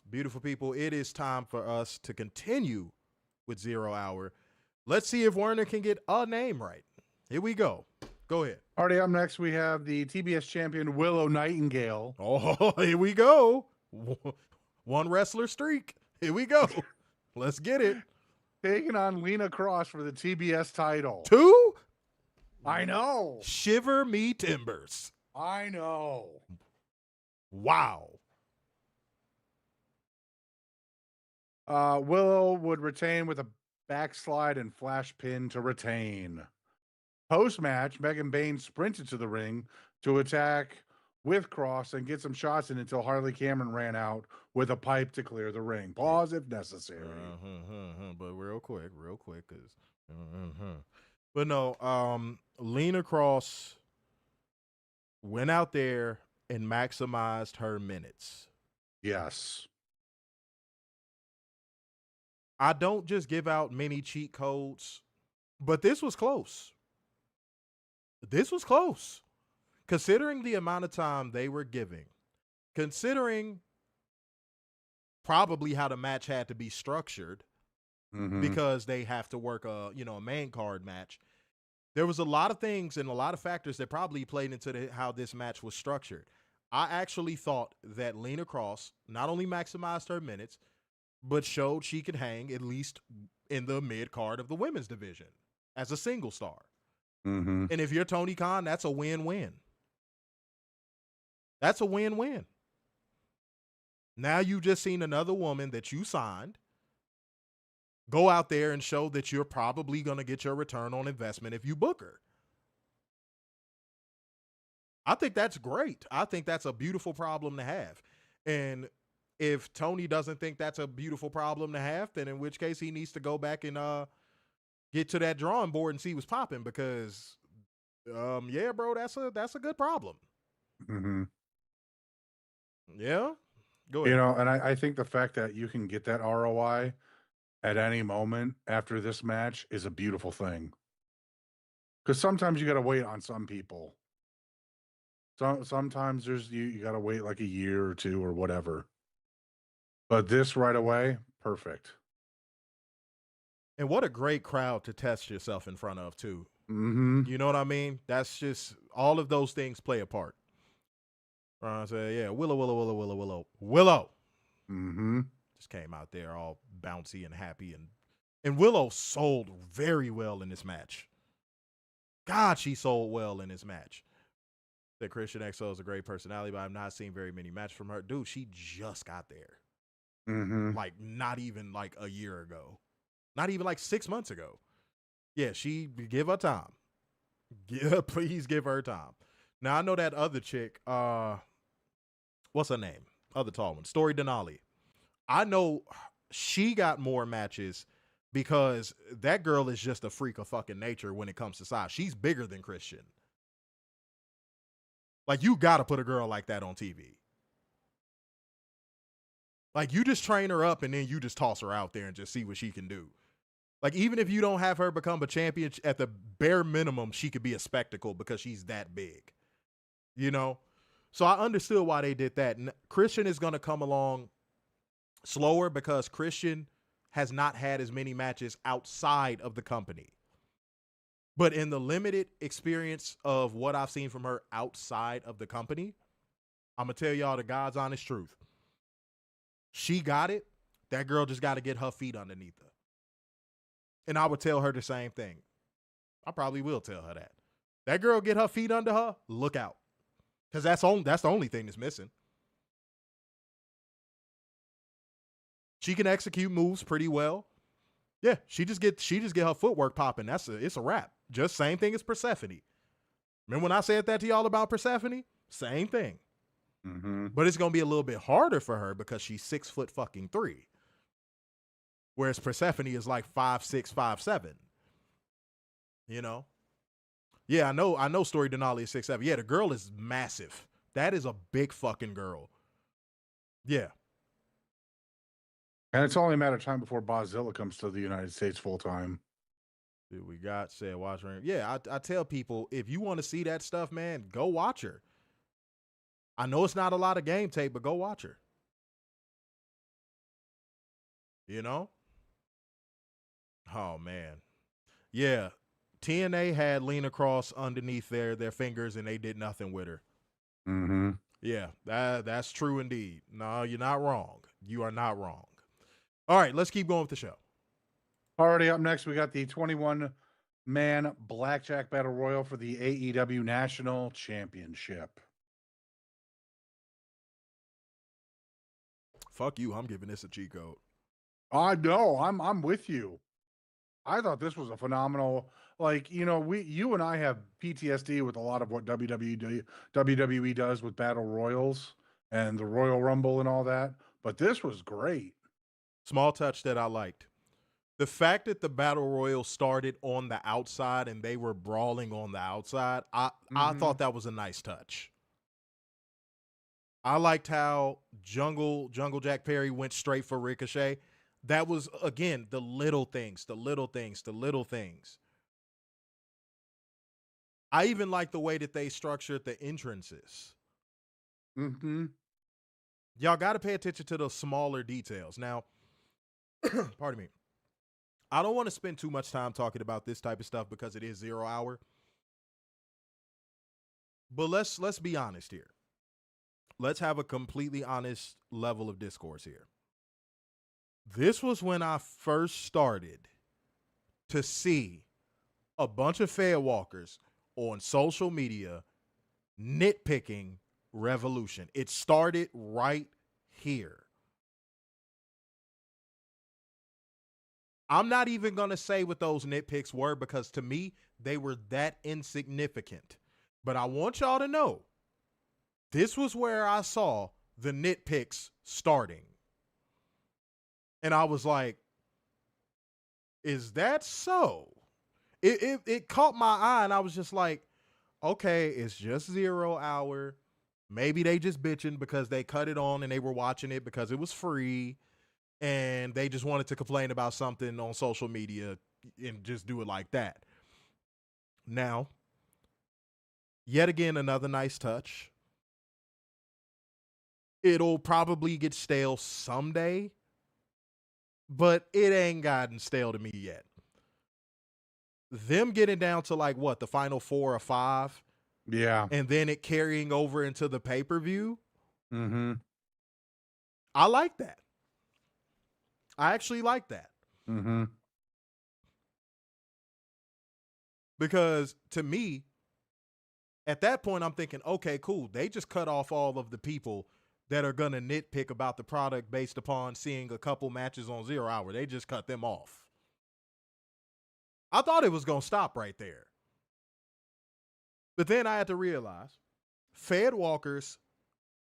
beautiful people, it is time for us to continue with 0 Hour. Let's see if Werner can get a name right. Here we go. Go ahead. Already up next, we have the TBS champion Willow Nightingale. Oh, here we go. One wrestler streak. Here we go. Let's get it. Taking on Lena Kross for the TBS title. 2? I know. Shiver me timbers. I know. Wow. Willow would retain with a backslide and flash pin to retain. Post-match, Megan Bayne sprinted to the ring to attack with Kross and get some shots in until Harley Cameron ran out with a pipe to clear the ring. Pause if necessary. But real quick, because. But no, Lena Kross went out there and maximized her minutes. Yes. I don't just give out many cheat codes, but this was close. This was close. Considering the amount of time they were giving, considering probably how the match had to be structured, because they have to work a main card match. There was a lot of things and a lot of factors that probably played into how this match was structured. I actually thought that Lena Kross not only maximized her minutes, but showed she could hang at least in the mid card of the women's division as a single star. And if you're Tony Khan, that's a win-win. That's a win-win. Now you've just seen another woman that you signed go out there and show that you're probably going to get your return on investment if you book her. I think that's great. I think that's a beautiful problem to have. And If Tony doesn't think that's a beautiful problem to have, then in which case he needs to go back and get to that drawing board and see what's popping, because yeah, bro, that's a good problem. Mm-hmm. Yeah. Go ahead. And I think the fact that you can get that ROI at any moment after this match is a beautiful thing. Because sometimes you got to wait on some people. Sometimes you got to wait like a year or two or whatever. But this right away, perfect. And what a great crowd to test yourself in front of, too. Mm-hmm. You know what I mean? That's just, all of those things play a part. I say, yeah, Willow. Mm-hmm. Just came out there all bouncy and happy. And Willow sold very well in this match. God, she sold well in this match. That Christian XO is a great personality, but I've not seen very many matches from her. Dude, she just got there. Mm-hmm. Like, not even like a year ago. Not even like 6 months ago. Yeah, give her time. Yeah, please give her time. Now, I know that other chick, what's her name? Other tall one, Story Denali. I know she got more matches because that girl is just a freak of fucking nature when it comes to size. She's bigger than Christian. Like, you got to put a girl like that on TV. Like, you just train her up and then you just toss her out there and just see what she can do. Like, even if you don't have her become a champion, at the bare minimum, she could be a spectacle because she's that big. You know? So I understood why they did that. And Christian is going to come along slower because Christian has not had as many matches outside of the company. But in the limited experience of what I've seen from her outside of the company, I'm going to tell y'all the God's honest truth. She got it. That girl just got to get her feet underneath her. And I would tell her the same thing. I probably will tell her that. That girl get her feet under her, look out. Because that's the only thing that's missing. She can execute moves pretty well. Yeah, she just get her footwork popping. It's a wrap. Just same thing as Persephone. Remember when I said that to y'all about Persephone? Same thing. Mm-hmm. But it's gonna be a little bit harder for her because she's 6'3". Whereas Persephone is like 5'6", 5'7". You know? Yeah, I know Story Denali is 6'7". Yeah, the girl is massive. That is a big fucking girl. Yeah. And it's only a matter of time before Bozilla comes to the United States full time. Dude, we got said watch her. Yeah, I tell people, if you want to see that stuff, man, go watch her. I know it's not a lot of game tape, but go watch her. You know? Oh, man. Yeah. TNA had Lena Kross underneath their fingers, and they did nothing with her. Mm-hmm. Yeah, that's true indeed. No, you're not wrong. You are not wrong. All right, let's keep going with the show. Already up next, we got the 21-man Blackjack Battle Royal for the AEW National Championship. Fuck you. I'm giving this a cheat code. I know. I'm with you. I thought this was a phenomenal, like, you and I have PTSD with a lot of what WWE does with battle royals and the Royal Rumble and all that, but this was great. Small touch that I liked. The fact that the battle royal started on the outside and they were brawling on the outside, I thought that was a nice touch. I liked how Jungle Jack Perry went straight for Ricochet. That was, again, the little things. I even like the way that they structured the entrances. Mm-hmm. Y'all got to pay attention to those smaller details. Now, pardon me. I don't want to spend too much time talking about this type of stuff because it is 0 hour. But let's be honest here. Let's have a completely honest level of discourse here. This was when I first started to see a bunch of fair walkers on social media nitpicking Revolution. It started right here. I'm not even going to say what those nitpicks were because to me, they were that insignificant. But I want y'all to know, this was where I saw the nitpicks starting. And I was like, is that so? It caught my eye, and I was just like, okay, it's just 0 hour. Maybe they just bitching because they cut it on and they were watching it because it was free and they just wanted to complain about something on social media and just do it like that. Now, yet again, another nice touch. It'll probably get stale someday, but it ain't gotten stale to me yet. Them getting down to like what, the final 4 or 5? Yeah. And then it carrying over into the pay-per-view. Mm-hmm. I like that. I actually like that. Mm-hmm. Because to me, at that point, I'm thinking, okay, cool. They just cut off all of the people that are going to nitpick about the product based upon seeing a couple matches on 0 hour. They just cut them off. I thought it was going to stop right there. But then I had to realize Fed walkers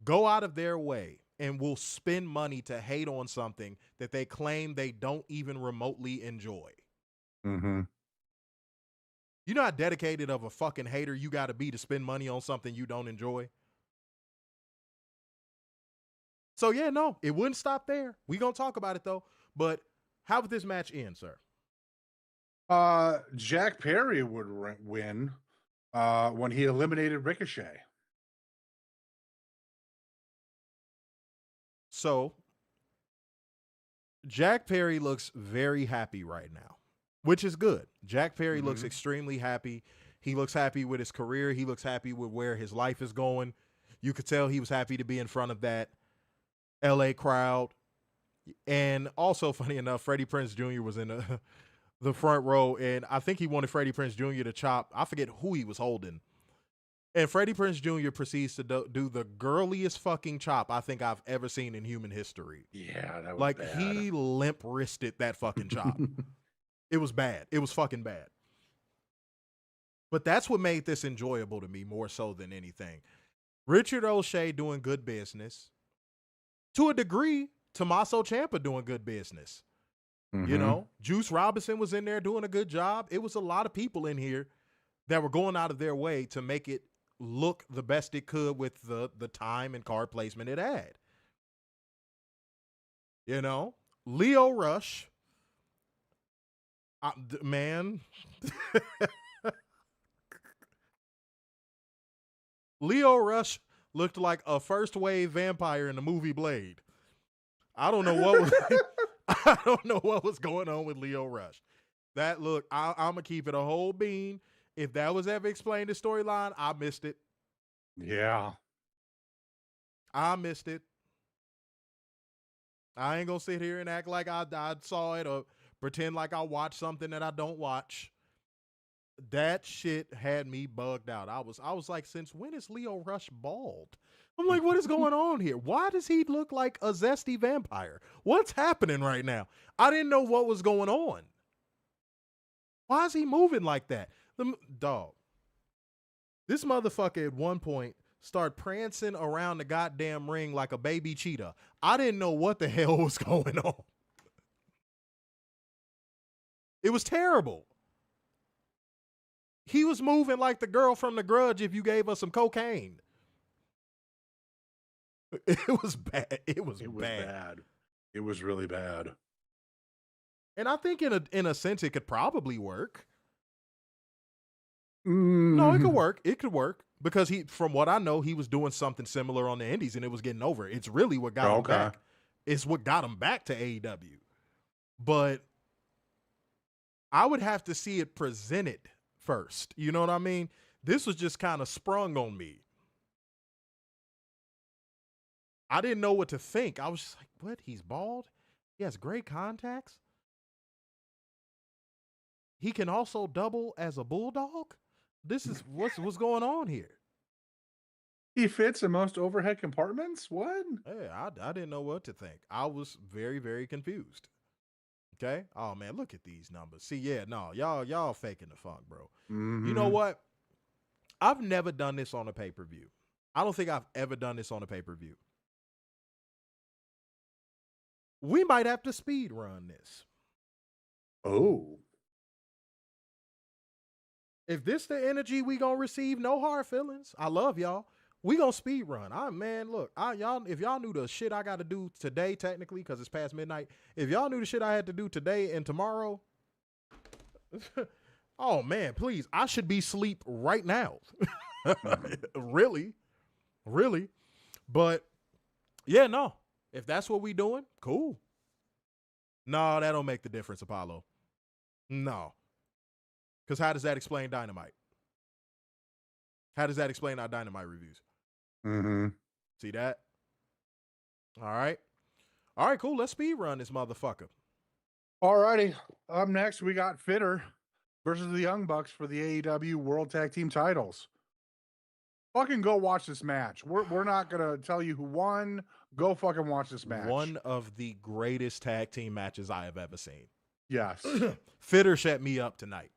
go out of their way and will spend money to hate on something that they claim they don't even remotely enjoy. Mm-hmm. You know how dedicated of a fucking hater you got to be to spend money on something you don't enjoy? So, yeah, no, it wouldn't stop there. We going to talk about it, though. But how would this match end, sir? Jack Perry would win when he eliminated Ricochet. So, Jack Perry looks very happy right now, which is good. Jack Perry looks extremely happy. He looks happy with his career. He looks happy with where his life is going. You could tell he was happy to be in front of that LA crowd. And also, funny enough, Freddie Prinze Jr. was in the front row, and I think he wanted Freddie Prinze Jr. to chop. I forget who he was holding. And Freddie Prinze Jr. proceeds to do the girliest fucking chop I think I've ever seen in human history. Yeah, that was like bad. He limp wristed that fucking chop. It was bad. It was fucking bad. But that's what made this enjoyable to me more so than anything. Richard O'Shea doing good business. To a degree, Tommaso Ciampa doing good business. You know, Juice Robinson was in there doing a good job. It was a lot of people in here that were going out of their way to make it look the best it could with the time and card placement it had. You know, Lio Rush, man, Lio Rush looked like a first wave vampire in the movie Blade. I don't know what was, I don't know what was going on with Lio Rush. That look, I'm gonna keep it a whole bean. If that was ever explained in storyline, I missed it. Yeah. I missed it. I ain't gonna sit here and act like I saw it or pretend like I watched something that I don't watch. That shit had me bugged out. I was like, since when is Lio Rush bald? I'm like, what is going on here? Why does he look like a zesty vampire? What's happening right now? I didn't know what was going on. Why is he moving like that? Dog. This motherfucker at one point started prancing around the goddamn ring like a baby cheetah. I didn't know what the hell was going on. It was terrible. He was moving like the girl from The Grudge if you gave us some cocaine. It was bad. It was bad. It was really bad. And I think in a sense it could probably work. No, it could work. It could work because from what I know, he was doing something similar on the Indies and it was getting over. It's really what got him back. It's what got him back to AEW. But I would have to see it presented first. You know what I mean? This was just kind of sprung on me. I didn't know what to think. I was just like, what? He's bald? He has great contacts? He can also double as a bulldog? This is what's going on here. He fits in most overhead compartments? What? Hey, I didn't know what to think. I was very, very confused. Okay? Oh, man, look at these numbers. See, yeah, no, y'all faking the funk, bro. You know what? I've never done this on a pay-per-view. I don't think I've ever done this on a pay-per-view. we might have to speed run this. Oh. If this the energy we gonna receive, no hard feelings. I love y'all. We gonna speed run. If y'all knew the shit I got to do today, technically, because it's past midnight. If y'all knew the shit I had to do today and tomorrow, oh man, please, I should be asleep right now. Really. But yeah, no. If that's what we doing, cool. No, that don't make the difference, Apollo. No. Because how does that explain Dynamite? How does that explain our Dynamite reviews? Mm-hmm. See that? All right, cool. Let's speed run this motherfucker. All righty. Up next, we got Fitter versus the Young Bucks for the AEW World Tag Team titles. Fucking go watch this match. We're not going to tell you who won. Go fucking watch this match. One of the greatest tag team matches I have ever seen. Yes. Fitter shut me up tonight.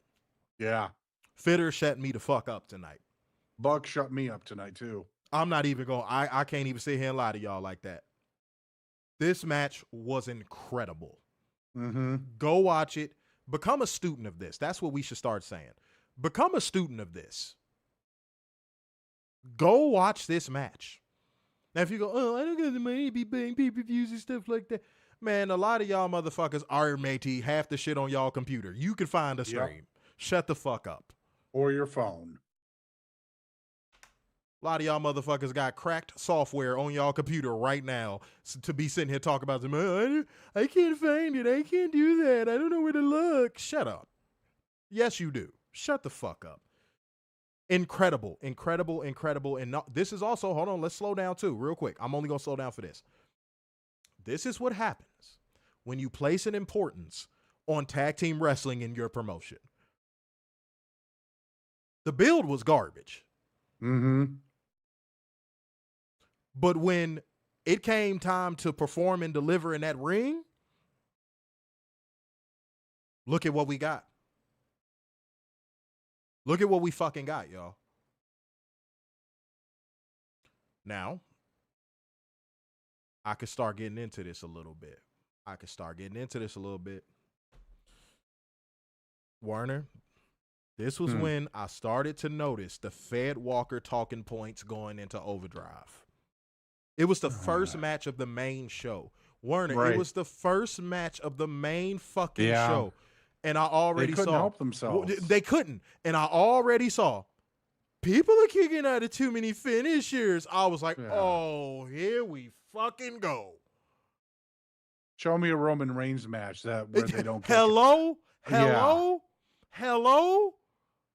Yeah. Fitter shut me the fuck up tonight. Buck shut me up tonight, too. I'm not even going, I can't even sit here and lie to y'all like that. This match was incredible. Mm-hmm. Go watch it. Become a student of this. That's what we should start saying. Become a student of this. Go watch this match. Now, if you go, oh, I don't got the money to be buying pay-per-views and stuff like that. Man, a lot of y'all motherfuckers are matey half the shit on y'all computer. You can find a stream. Yep. Shut the fuck up. Or your phone. A lot of y'all motherfuckers got cracked software on y'all computer right now to be sitting here talking about them. I can't find it. I can't do that. I don't know where to look. Shut up. Yes, you do. Shut the fuck up. Incredible. And this is also, hold on, let's slow down too, real quick. I'm only going to slow down for this. This is what happens when you place an importance on tag team wrestling in your promotion. The build was garbage. Mm-hmm. But when it came time to perform and deliver in that ring, look at what we got. Look at what we fucking got, y'all. Now, I could start getting into this a little bit. Warner, this was when I started to notice the Fed Walker talking points going into Overdrive. It was the first match of the main show. Warner, right. It was the first match of the main fucking show. And I already they couldn't help themselves. They couldn't. And I already saw people are kicking out of too many finishers. I was like, oh, here we fucking go. Show me a Roman Reigns match where they don't kick Hello? Y'all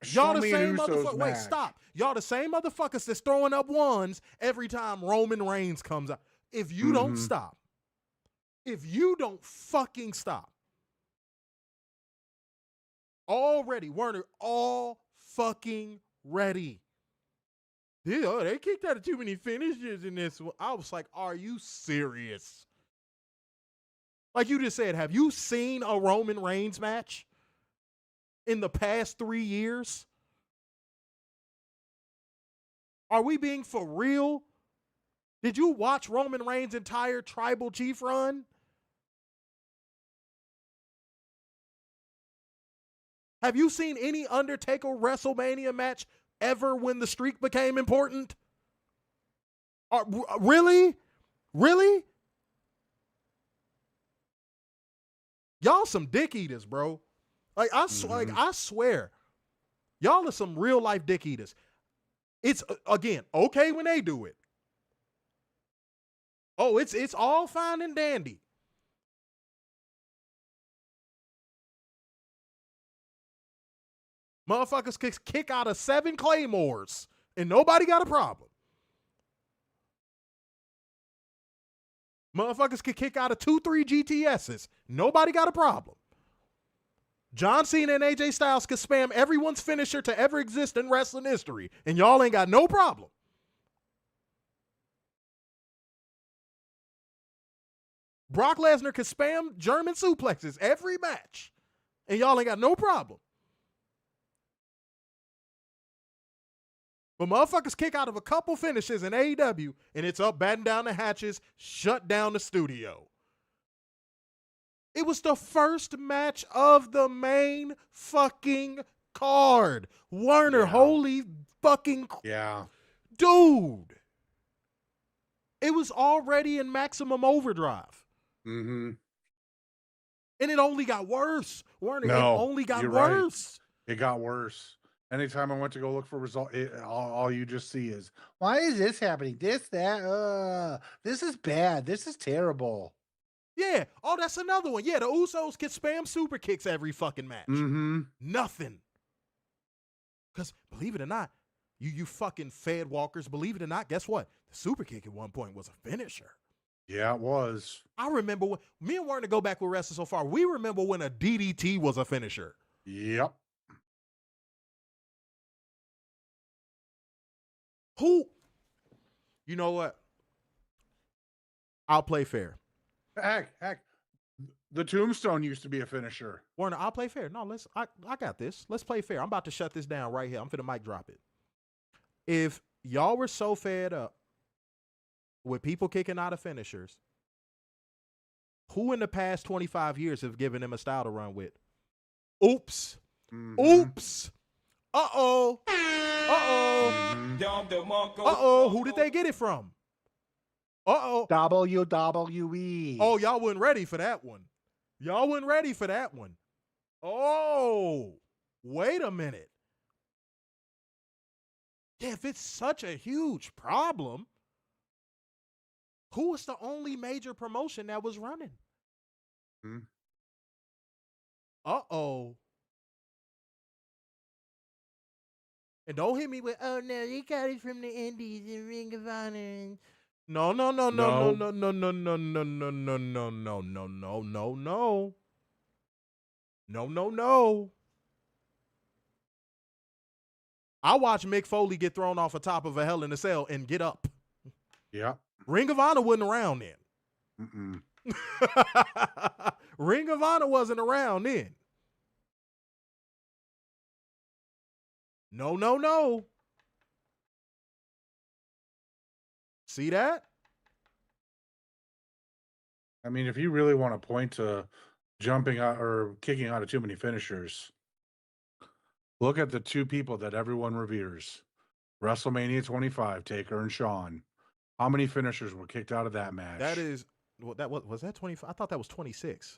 Show the same motherfuckers. Wait, stop. Y'all the same motherfuckers that's throwing up ones every time Roman Reigns comes out. If you don't stop, if you don't fucking stop, already, Werner, all fucking ready. They kicked out of too many finishes in this one. I was like, are you serious? Like you just said, have you seen a Roman Reigns match in the past 3 years? Are we being for real? Did you watch Roman Reigns' entire Tribal Chief run? Have you seen any Undertaker WrestleMania match ever when the streak became important? Really? Really? Y'all some dick eaters, bro. Like I swear, y'all are some real life dick eaters. It's again okay when they do it. Oh, it's all fine and dandy. Motherfuckers kick out of 7 Claymores and nobody got a problem. Motherfuckers could kick out of 2-3 GTSs. Nobody got a problem. John Cena and AJ Styles could spam everyone's finisher to ever exist in wrestling history, and y'all ain't got no problem. Brock Lesnar could spam German suplexes every match, and y'all ain't got no problem. But motherfuckers kick out of a couple finishes in AEW, and it's up, batten down the hatches, shut down the studio. It was the first match of the main fucking card. Werner, holy fucking dude. It was already in Maximum Overdrive. Mm-hmm. And it only got worse. Werner, it only got worse. Right. It got worse. Anytime I went to go look for results, all you just see is, why is this happening? This is bad. This is terrible. Yeah. Oh, that's another one. Yeah, the Usos can spam super kicks every fucking match. Mm-hmm. Nothing. Because, believe it or not, you fucking fed walkers, believe it or not, guess what? The super kick at one point was a finisher. Yeah, it was. I remember when me and Werner go back with wrestling so far. We remember when a DDT was a finisher. Yep. Who? You know what? I'll play fair. Heck. The Tombstone used to be a finisher. Werner, I'll play fair. No, I got this. Let's play fair. I'm about to shut this down right here. I'm finna mic drop it. If y'all were so fed up with people kicking out of finishers, who in the past 25 years have given him a style to run with? Oops. Mm-hmm. Oops. Uh-oh. Uh-oh. Mm-hmm. Uh-oh. Who did they get it from? Uh-oh. WWE. Oh, y'all weren't ready for that one. Y'all weren't ready for that one. Oh, wait a minute. Yeah, if it's such a huge problem, who was the only major promotion that was running? Hmm. Uh-oh. And don't hit me with, oh, no, they got it from the Indies and Ring of Honor. And... No. I watched Mick Foley get thrown off the top of a Hell in a Cell and get up. Yeah. Ring of Honor wasn't around then. Ring of Honor wasn't around then. No. See that? I mean, if you really want to point to jumping out or kicking out of too many finishers, look at the two people that everyone reveres. WrestleMania 25, Taker and Shawn. How many finishers were kicked out of that match? That is, well, that was that 25? I thought that was 26.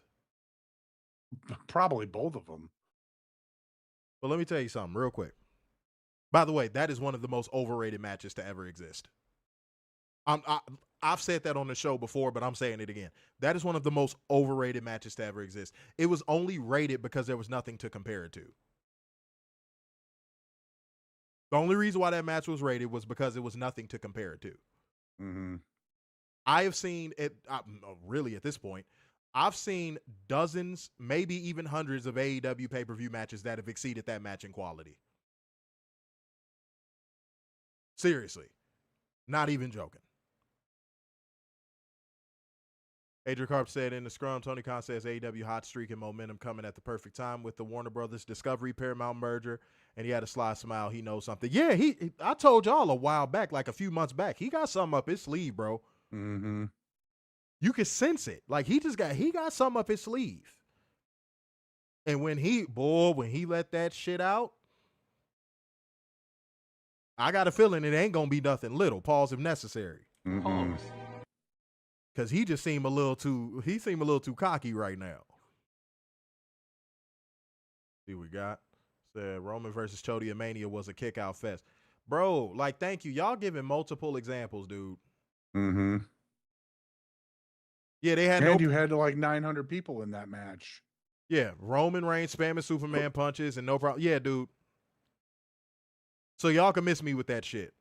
Probably both of them. But let me tell you something real quick. By the way, that is one of the most overrated matches to ever exist. I've said that on the show before, but I'm saying it again. That is one of the most overrated matches to ever exist. It was only rated because there was nothing to compare it to. The only reason why that match was rated was because it was nothing to compare it to. Mm-hmm. I have seen it, really at this point, I've seen dozens, maybe even hundreds of AEW pay-per-view matches that have exceeded that match in quality. Seriously. Not even joking. Adrian Carp said in the scrum, Tony Khan says AEW hot streak and momentum coming at the perfect time with the Warner Brothers Discovery Paramount merger, and he had a sly smile. He knows something. Yeah, I told y'all a while back, like a few months back, he got something up his sleeve, bro. Mm-hmm. You can sense it. Like he got something up his sleeve. And when he let that shit out, I got a feeling it ain't gonna be nothing little. Pause if necessary. Mm-hmm. Because he seemed a little too cocky right now. See what we got? Said Roman versus Chody Mania was a kick out fest. Bro, like, thank you. Y'all giving multiple examples, dude. Mm-hmm. Yeah, they had you had like 900 people in that match. Yeah, Roman Reigns spamming Superman punches and no problem. Yeah, dude. So y'all can miss me with that shit.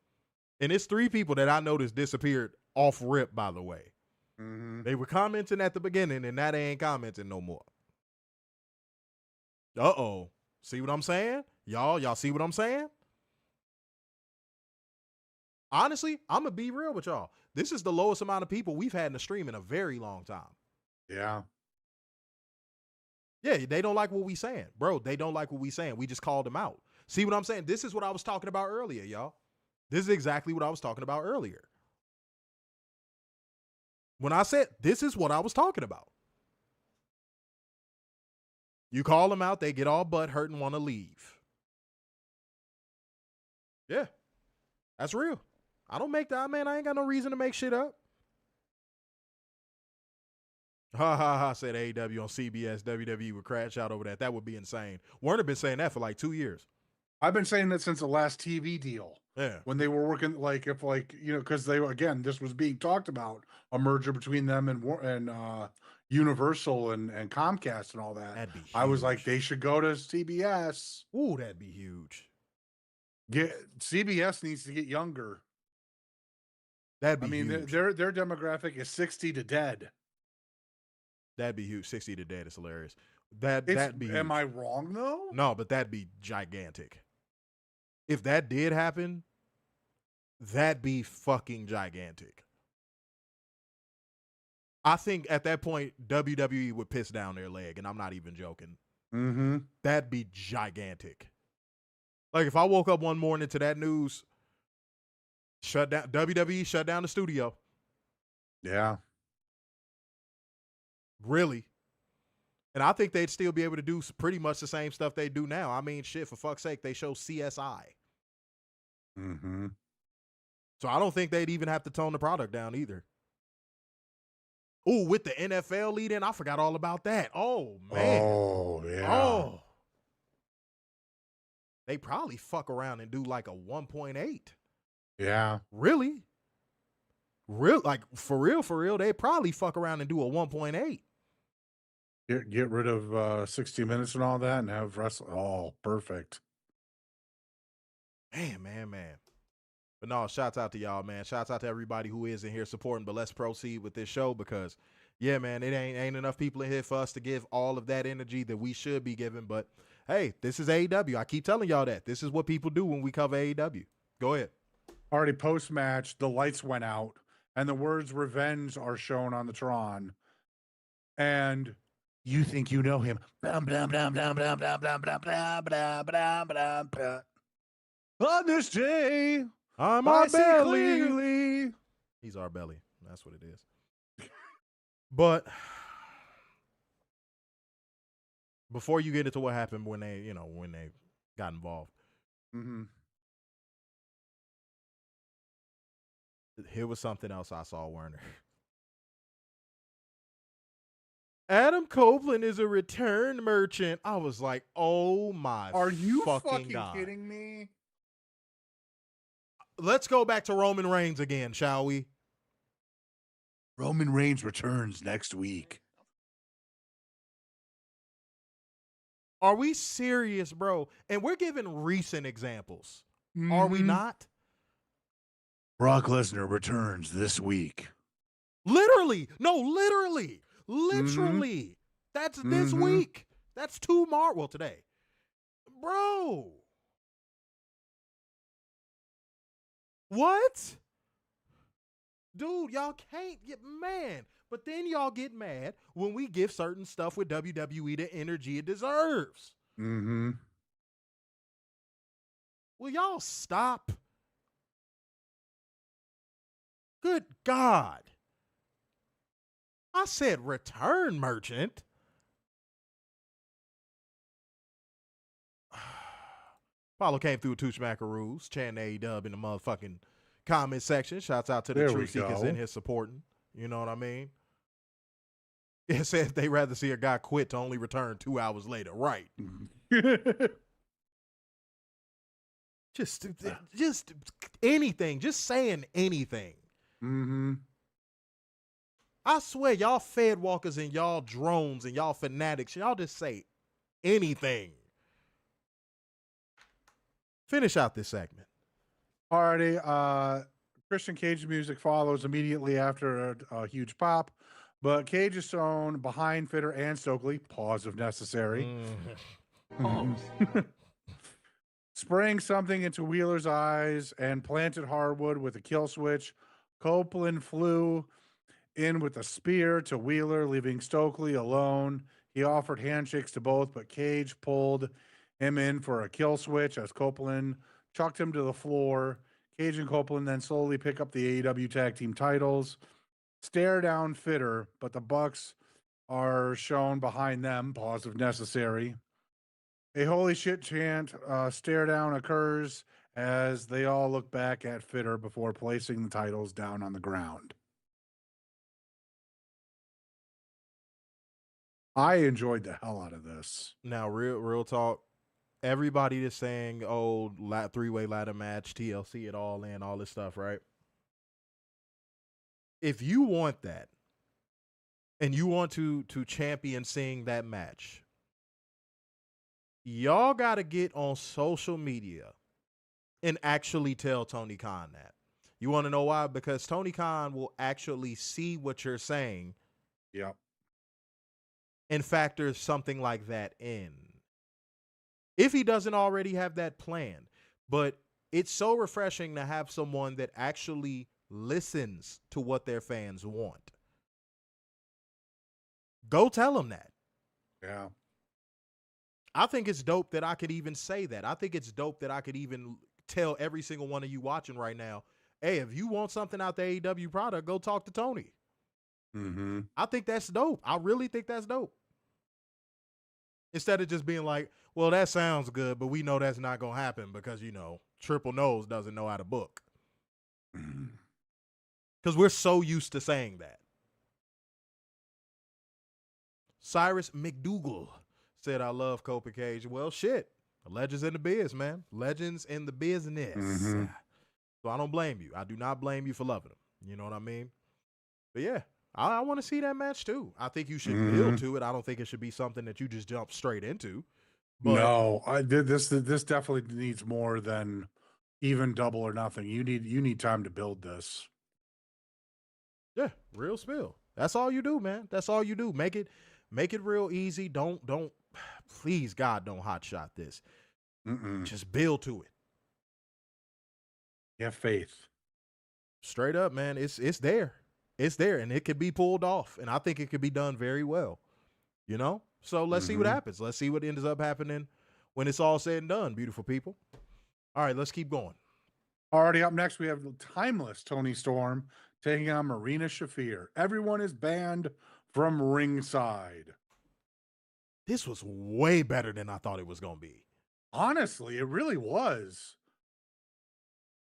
And it's 3 people that I noticed disappeared off rip, by the way. Mm-hmm. They were commenting at the beginning, and now they ain't commenting no more. Uh-oh. See what I'm saying? Y'all see what I'm saying? Honestly, I'm going to be real with y'all. This is the lowest amount of people we've had in the stream in a very long time. Yeah. Yeah, they don't like what we saying. Bro, they don't like what we saying. We just called them out. See what I'm saying? This is what I was talking about earlier, y'all. This is exactly what I was talking about earlier. When I said this is what I was talking about. You call them out, they get all butt hurt and want to leave. Yeah, that's real. I don't make that, man. I ain't got no reason to make shit up. Ha ha ha, said AEW on CBS. WWE would crash out over that. That would be insane. Warner been saying that for like 2 years. I've been saying that since the last TV deal. Yeah. When they were working, like, if, like, you know, because they, again, this was being talked about, a merger between them and Universal and Comcast and all that. That'd be huge. I was like, they should go to CBS. Ooh, that'd be huge. CBS needs to get younger. That'd be huge. Their demographic is 60 to dead. That'd be huge. 60 to dead is hilarious. That'd be huge. Am I wrong, though? No, but that'd be gigantic. If that did happen, that'd be fucking gigantic. I think at that point, WWE would piss down their leg, and I'm not even joking. Mm-hmm. That'd be gigantic. Like, if I woke up one morning to that news, WWE shut down the studio. Yeah. Really. And I think they'd still be able to do pretty much the same stuff they do now. I mean, shit, for fuck's sake, they show CSI. Mm-hmm. So I don't think they'd even have to tone the product down either. Ooh, with the NFL lead in, I forgot all about that. Oh, man. Oh, yeah. Oh. They probably fuck around and do like a 1.8. Yeah. Really? Like, for real, they probably fuck around and do a 1.8. Get rid of 60 Minutes and all that and have wrestling. Oh, perfect. Man. But no, shouts out to y'all, man. Shouts out to everybody who is in here supporting. But let's proceed with this show because, yeah, man, it ain't enough people in here for us to give all of that energy that we should be giving. But, hey, this is AEW. I keep telling y'all that. This is what people do when we cover AEW. Go ahead. Already post-match, the lights went out, and the words revenge are shown on the Tron. And you think you know him. On this day, I'm our belly. Clearly. He's our belly. That's what it is. But before you get into what happened when they got involved. Mm-hmm. Here was something else I saw, Werner. Adam Copeland is a return merchant. I was like, oh my Are you fucking God. kidding me? Let's go back to Roman Reigns again, shall we? Roman Reigns returns next week. Are we serious, bro? And we're giving recent examples. Mm-hmm. Are we not? Brock Lesnar returns this week. Literally. No, literally. Mm-hmm. That's this week. That's tomorrow. Well, today. Bro. What? Dude, y'all can't get mad. But then y'all get mad when we give certain stuff with WWE the energy it deserves. Mm-hmm. Will y'all stop? Good God. I said return merchant. Paulo came through two smackaroos, chanting AEW in the motherfucking comment section. Shouts out to the Truth Seekers in here supporting. You know what I mean? It says they rather see a guy quit to only return 2 hours later. Right. Just anything. Just saying anything. Mm-hmm. I swear, y'all fed walkers and y'all drones and y'all fanatics, y'all just say anything. Finish out this segment. Alrighty. Christian Cage music follows immediately after a huge pop, but Cage is shown behind Fitter and Stokely. Pause if necessary. Spraying something into Wheeler's eyes and planted hardwood with a kill switch. Copeland flew in with a spear to Wheeler, leaving Stokely alone. He offered handshakes to both, but Cage pulled him in for a kill switch as Copeland chucked him to the floor. Cage and Copeland then slowly pick up the AEW tag team titles. Stare down Fitter, but the Bucks are shown behind them, pause if necessary. A holy shit chant stare down occurs as they all look back at Fitter before placing the titles down on the ground. I enjoyed the hell out of this. Now, real talk. Everybody is saying, "Oh, three-way ladder match, TLC, it all in, all this stuff," right? If you want that, and you want to champion seeing that match, y'all got to get on social media and actually tell Tony Khan that. You want to know why? Because Tony Khan will actually see what you're saying. Yep. And factor something like that in. If he doesn't already have that planned. But it's so refreshing to have someone that actually listens to what their fans want. Go tell them that. Yeah. I think it's dope that I could even say that. I think it's dope that I could even tell every single one of you watching right now, hey, if you want something out the AEW product, go talk to Tony. Mm-hmm. I think that's dope. I really think that's dope. Instead of just being like, well, that sounds good, but we know that's not going to happen because, Triple Nose doesn't know how to book. Because we're so used to saying that. Cyrus McDougal said, I love Copa Cage. Well, shit. Legends in the biz, man. Legends in the business. Mm-hmm. So I don't blame you. I do not blame you for loving them. You know what I mean? But yeah, I want to see that match too. I think you should build to it. I don't think it should be something that you just jump straight into. But no, I did this. This definitely needs more than even double or nothing. You need time to build this. Yeah, real spill. That's all you do, man. That's all you do. Make it real easy. Don't please God, don't hot shot this. Just build to it. Have faith. Straight up, man. It's there. It's there, and it could be pulled off, and I think it could be done very well. So let's see what happens. Let's see what ends up happening when it's all said and done, beautiful people. All right, let's keep going. Already up next, we have the timeless Tony Storm taking on Marina Shafir. Everyone is banned from ringside. This was way better than I thought it was going to be. Honestly, it really was.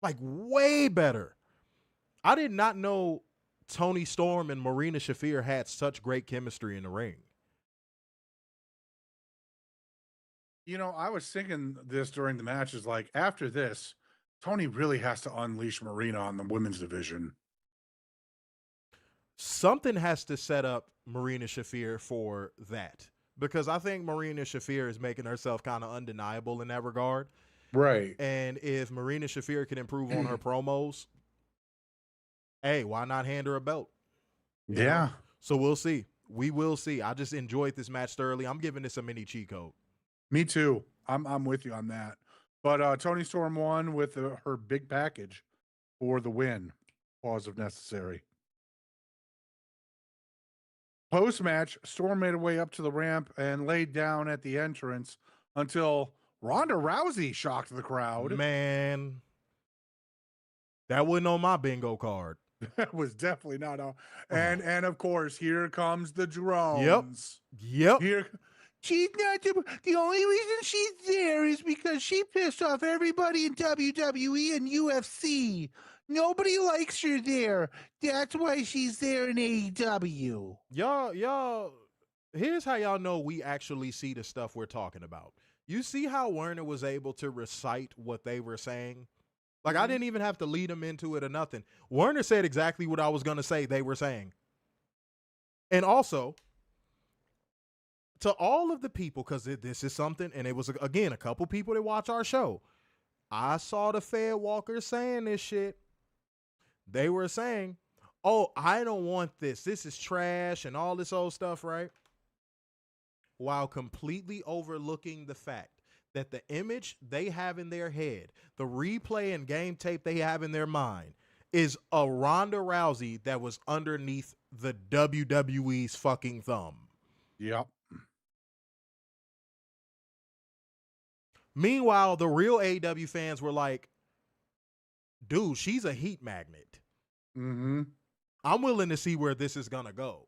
Like, way better. I did not know Tony Storm and Marina Shafir had such great chemistry in the ring. I was thinking this during the matches, like, after this, Tony really has to unleash Marina on the women's division. Something has to set up Marina Shafir for that. Because I think Marina Shafir is making herself kind of undeniable in that regard. Right. And if Marina Shafir can improve on her promos, hey, why not hand her a belt? Yeah. So we'll see. We will see. I just enjoyed this match thoroughly. I'm giving this a mini cheat code. Me too. I'm with you on that. But Tony Storm won with her big package for the win. Pause if necessary. Post-match, Storm made her way up to the ramp and laid down at the entrance until Ronda Rousey shocked the crowd. Man, that wasn't on my bingo card. That was definitely not on. And of course, here comes the drones. Yep. She's not the only reason she's there is because she pissed off everybody in WWE and UFC. Nobody likes her there. That's why she's there in AEW. Y'all, here's how y'all know we actually see the stuff we're talking about. You see how Werner was able to recite what they were saying? Like, I didn't even have to lead him into it or nothing. Werner said exactly what I was going to say they were saying. And also, to all of the people, because this is something, and it was, again, a couple people that watch our show. I saw the Fed Walkers saying this shit. They were saying, oh, I don't want this. This is trash and all this old stuff, right? While completely overlooking the fact that the image they have in their head, the replay and game tape they have in their mind, is a Ronda Rousey that was underneath the WWE's fucking thumb. Yep. Meanwhile, the real AEW fans were like, dude, she's a heat magnet. I'm willing to see where this is going to go.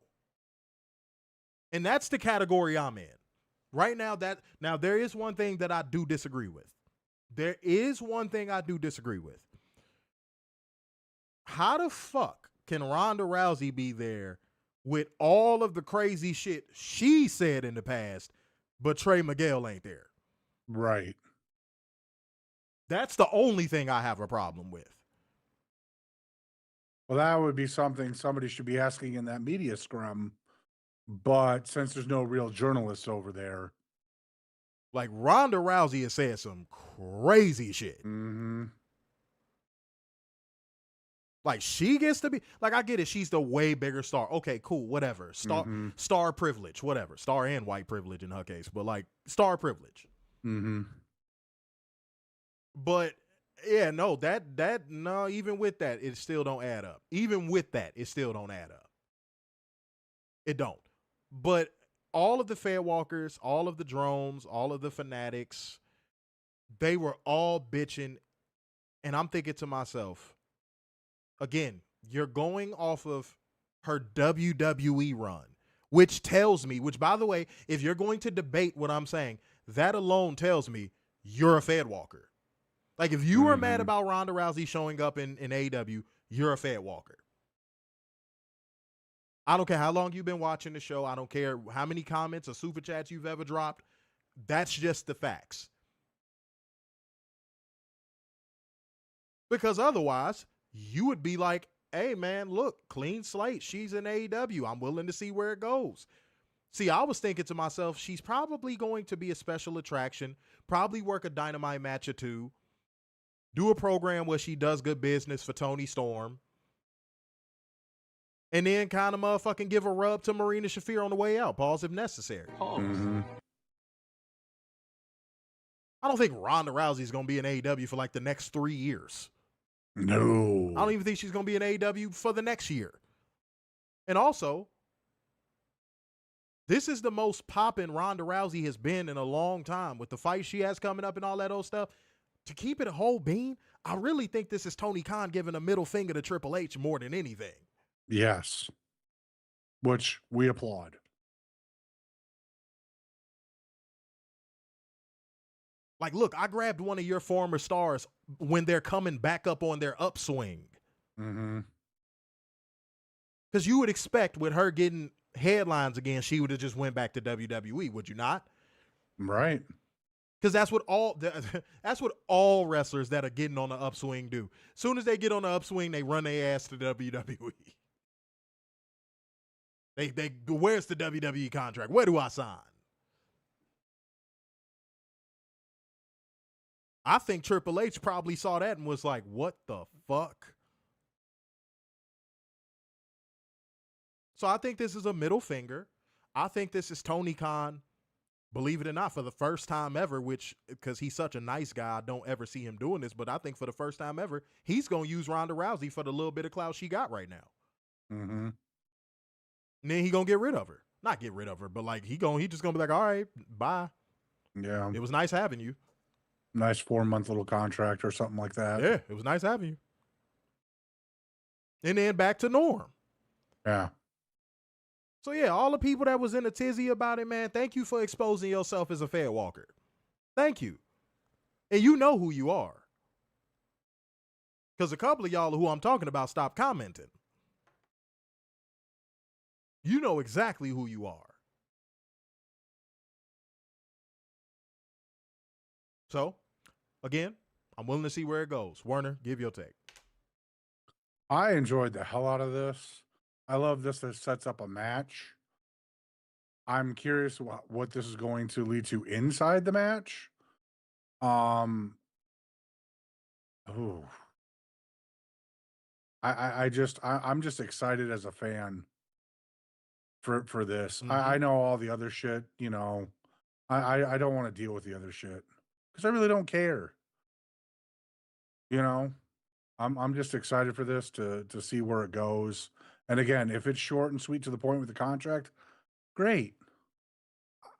And that's the category I'm in. Right now, now there is one thing that I do disagree with. There is one thing I do disagree with. How the fuck can Ronda Rousey be there with all of the crazy shit she said in the past, but Trey Miguel ain't there? Right. That's the only thing I have a problem with. Well, that would be something somebody should be asking in that media scrum. But since there's no real journalists over there. Like, Ronda Rousey has said some crazy shit. Mm-hmm. Like, she gets to be, like, I get it. She's the way bigger star. Okay, cool, whatever. Star privilege, whatever. Star and white privilege in her case, but like, star privilege. Mm-hmm. But yeah, no, no, even with that, it still don't add up. Even with that, it still don't add up. It don't. But all of the Fairwalkers, all of the drones, all of the fanatics, they were all bitching. And I'm thinking to myself, again, you're going off of her WWE run, which tells me, which by the way, if you're going to debate what I'm saying, that alone tells me you're a Fairwalker. Like, if you were mad about Ronda Rousey showing up in AEW, you're a Fairwalker. I don't care how long you've been watching the show. I don't care how many comments or super chats you've ever dropped. That's just the facts. Because otherwise, you would be like, hey, man, look, clean slate. She's in AEW. I'm willing to see where it goes. See, I was thinking to myself, she's probably going to be a special attraction, probably work a Dynamite match or two, do a program where she does good business for Tony Storm, and then kind of motherfucking give a rub to Marina Shafir on the way out. Pause if necessary. Mm-hmm. I don't think Ronda Rousey's going to be in AEW for like the next 3 years. No. I don't even think she's going to be in AEW for the next year. And also, this is the most poppin' Ronda Rousey has been in a long time with the fight she has coming up and all that old stuff. To keep it a whole bean, I really think this is Tony Khan giving a middle finger to Triple H more than anything. Yes. Which we applaud. Like, look, I grabbed one of your former stars when they're coming back up on their upswing. Mm-hmm. Because you would expect with her getting headlines again, she would have just went back to WWE, would you not? Right. Because that's what all wrestlers that are getting on the upswing do. As soon as they get on the upswing, they run their ass to WWE. They where's the WWE contract? Where do I sign? I think Triple H probably saw that and was like, what the fuck? So I think this is a middle finger. I think this is Tony Khan, believe it or not, for the first time ever, which, because he's such a nice guy, I don't ever see him doing this, but I think for the first time ever, he's going to use Ronda Rousey for the little bit of clout she got right now. Mm-hmm. And then he going to get rid of her. Not get rid of her, but like he just going to be like, all right, bye. Yeah. It was nice having you. Nice 4-month little contract or something like that. Yeah, it was nice having you. And then back to norm. Yeah. So yeah, all the people that was in a tizzy about it, man, thank you for exposing yourself as a fair walker. Thank you. And you know who you are. Because a couple of y'all who I'm talking about stopped commenting. You know exactly who you are. So, again, I'm willing to see where it goes. Werner, give your take. I enjoyed the hell out of this. I love this. This sets up a match. I'm curious what this is going to lead to inside the match. I'm just excited as a fan for this. Mm-hmm. I know all the other shit, you know. I don't want to deal with the other shit because I really don't care. You know, I'm just excited for this to see where it goes. And again, if it's short and sweet to the point with the contract, great.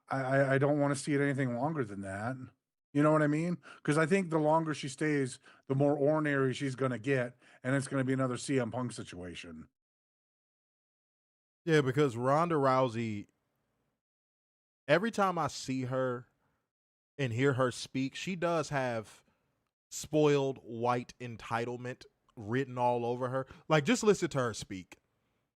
I don't want to see it anything longer than that. You know what I mean? Because I think the longer she stays, the more ornery she's going to get, and it's going to be another CM Punk situation. Yeah, because Ronda Rousey every time I see her and hear her speak, she does have spoiled white entitlement written all over her. Like, just listen to her speak.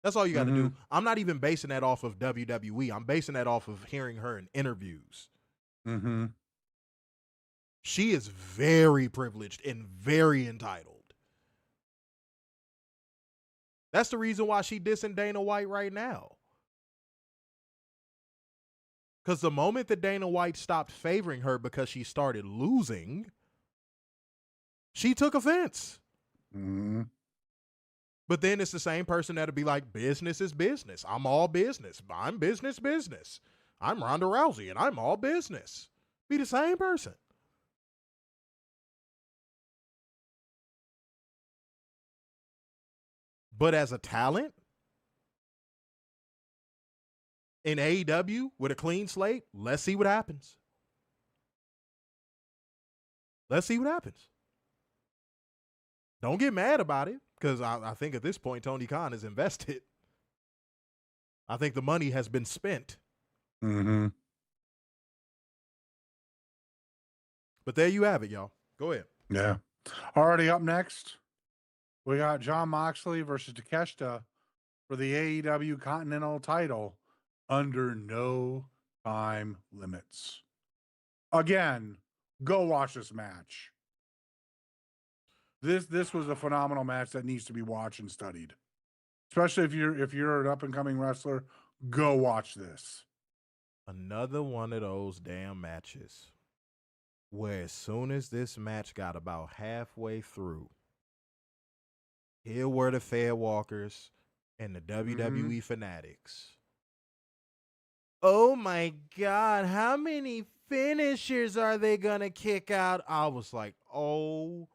That's all you got to do. I'm not even basing that off of WWE. I'm basing that off of hearing her in interviews. Mm-hmm. She is very privileged and very entitled. That's the reason why she dissing Dana White right now. Because the moment that Dana White stopped favoring her because she started losing, she took offense. Mm-hmm. But then it's the same person that'll be like, business is business. I'm all business. I'm business. I'm Ronda Rousey and I'm all business. Be the same person. But as a talent in AEW with a clean slate, let's see what happens. Let's see what happens. Don't get mad about it, because I think at this point, Tony Khan is invested. I think the money has been spent. Mm-hmm. But there you have it, y'all. Go ahead. Yeah. Already up next, we got Jon Moxley versus Takeshita for the AEW Continental title under no time limits. Again, go watch this match. This was a phenomenal match that needs to be watched and studied. Especially if you're an up and coming wrestler, go watch this. Another one of those damn matches where as soon as this match got about halfway through, here were the fair walkers and the WWE fanatics. Oh my God, how many finishers are they gonna kick out? I was like, oh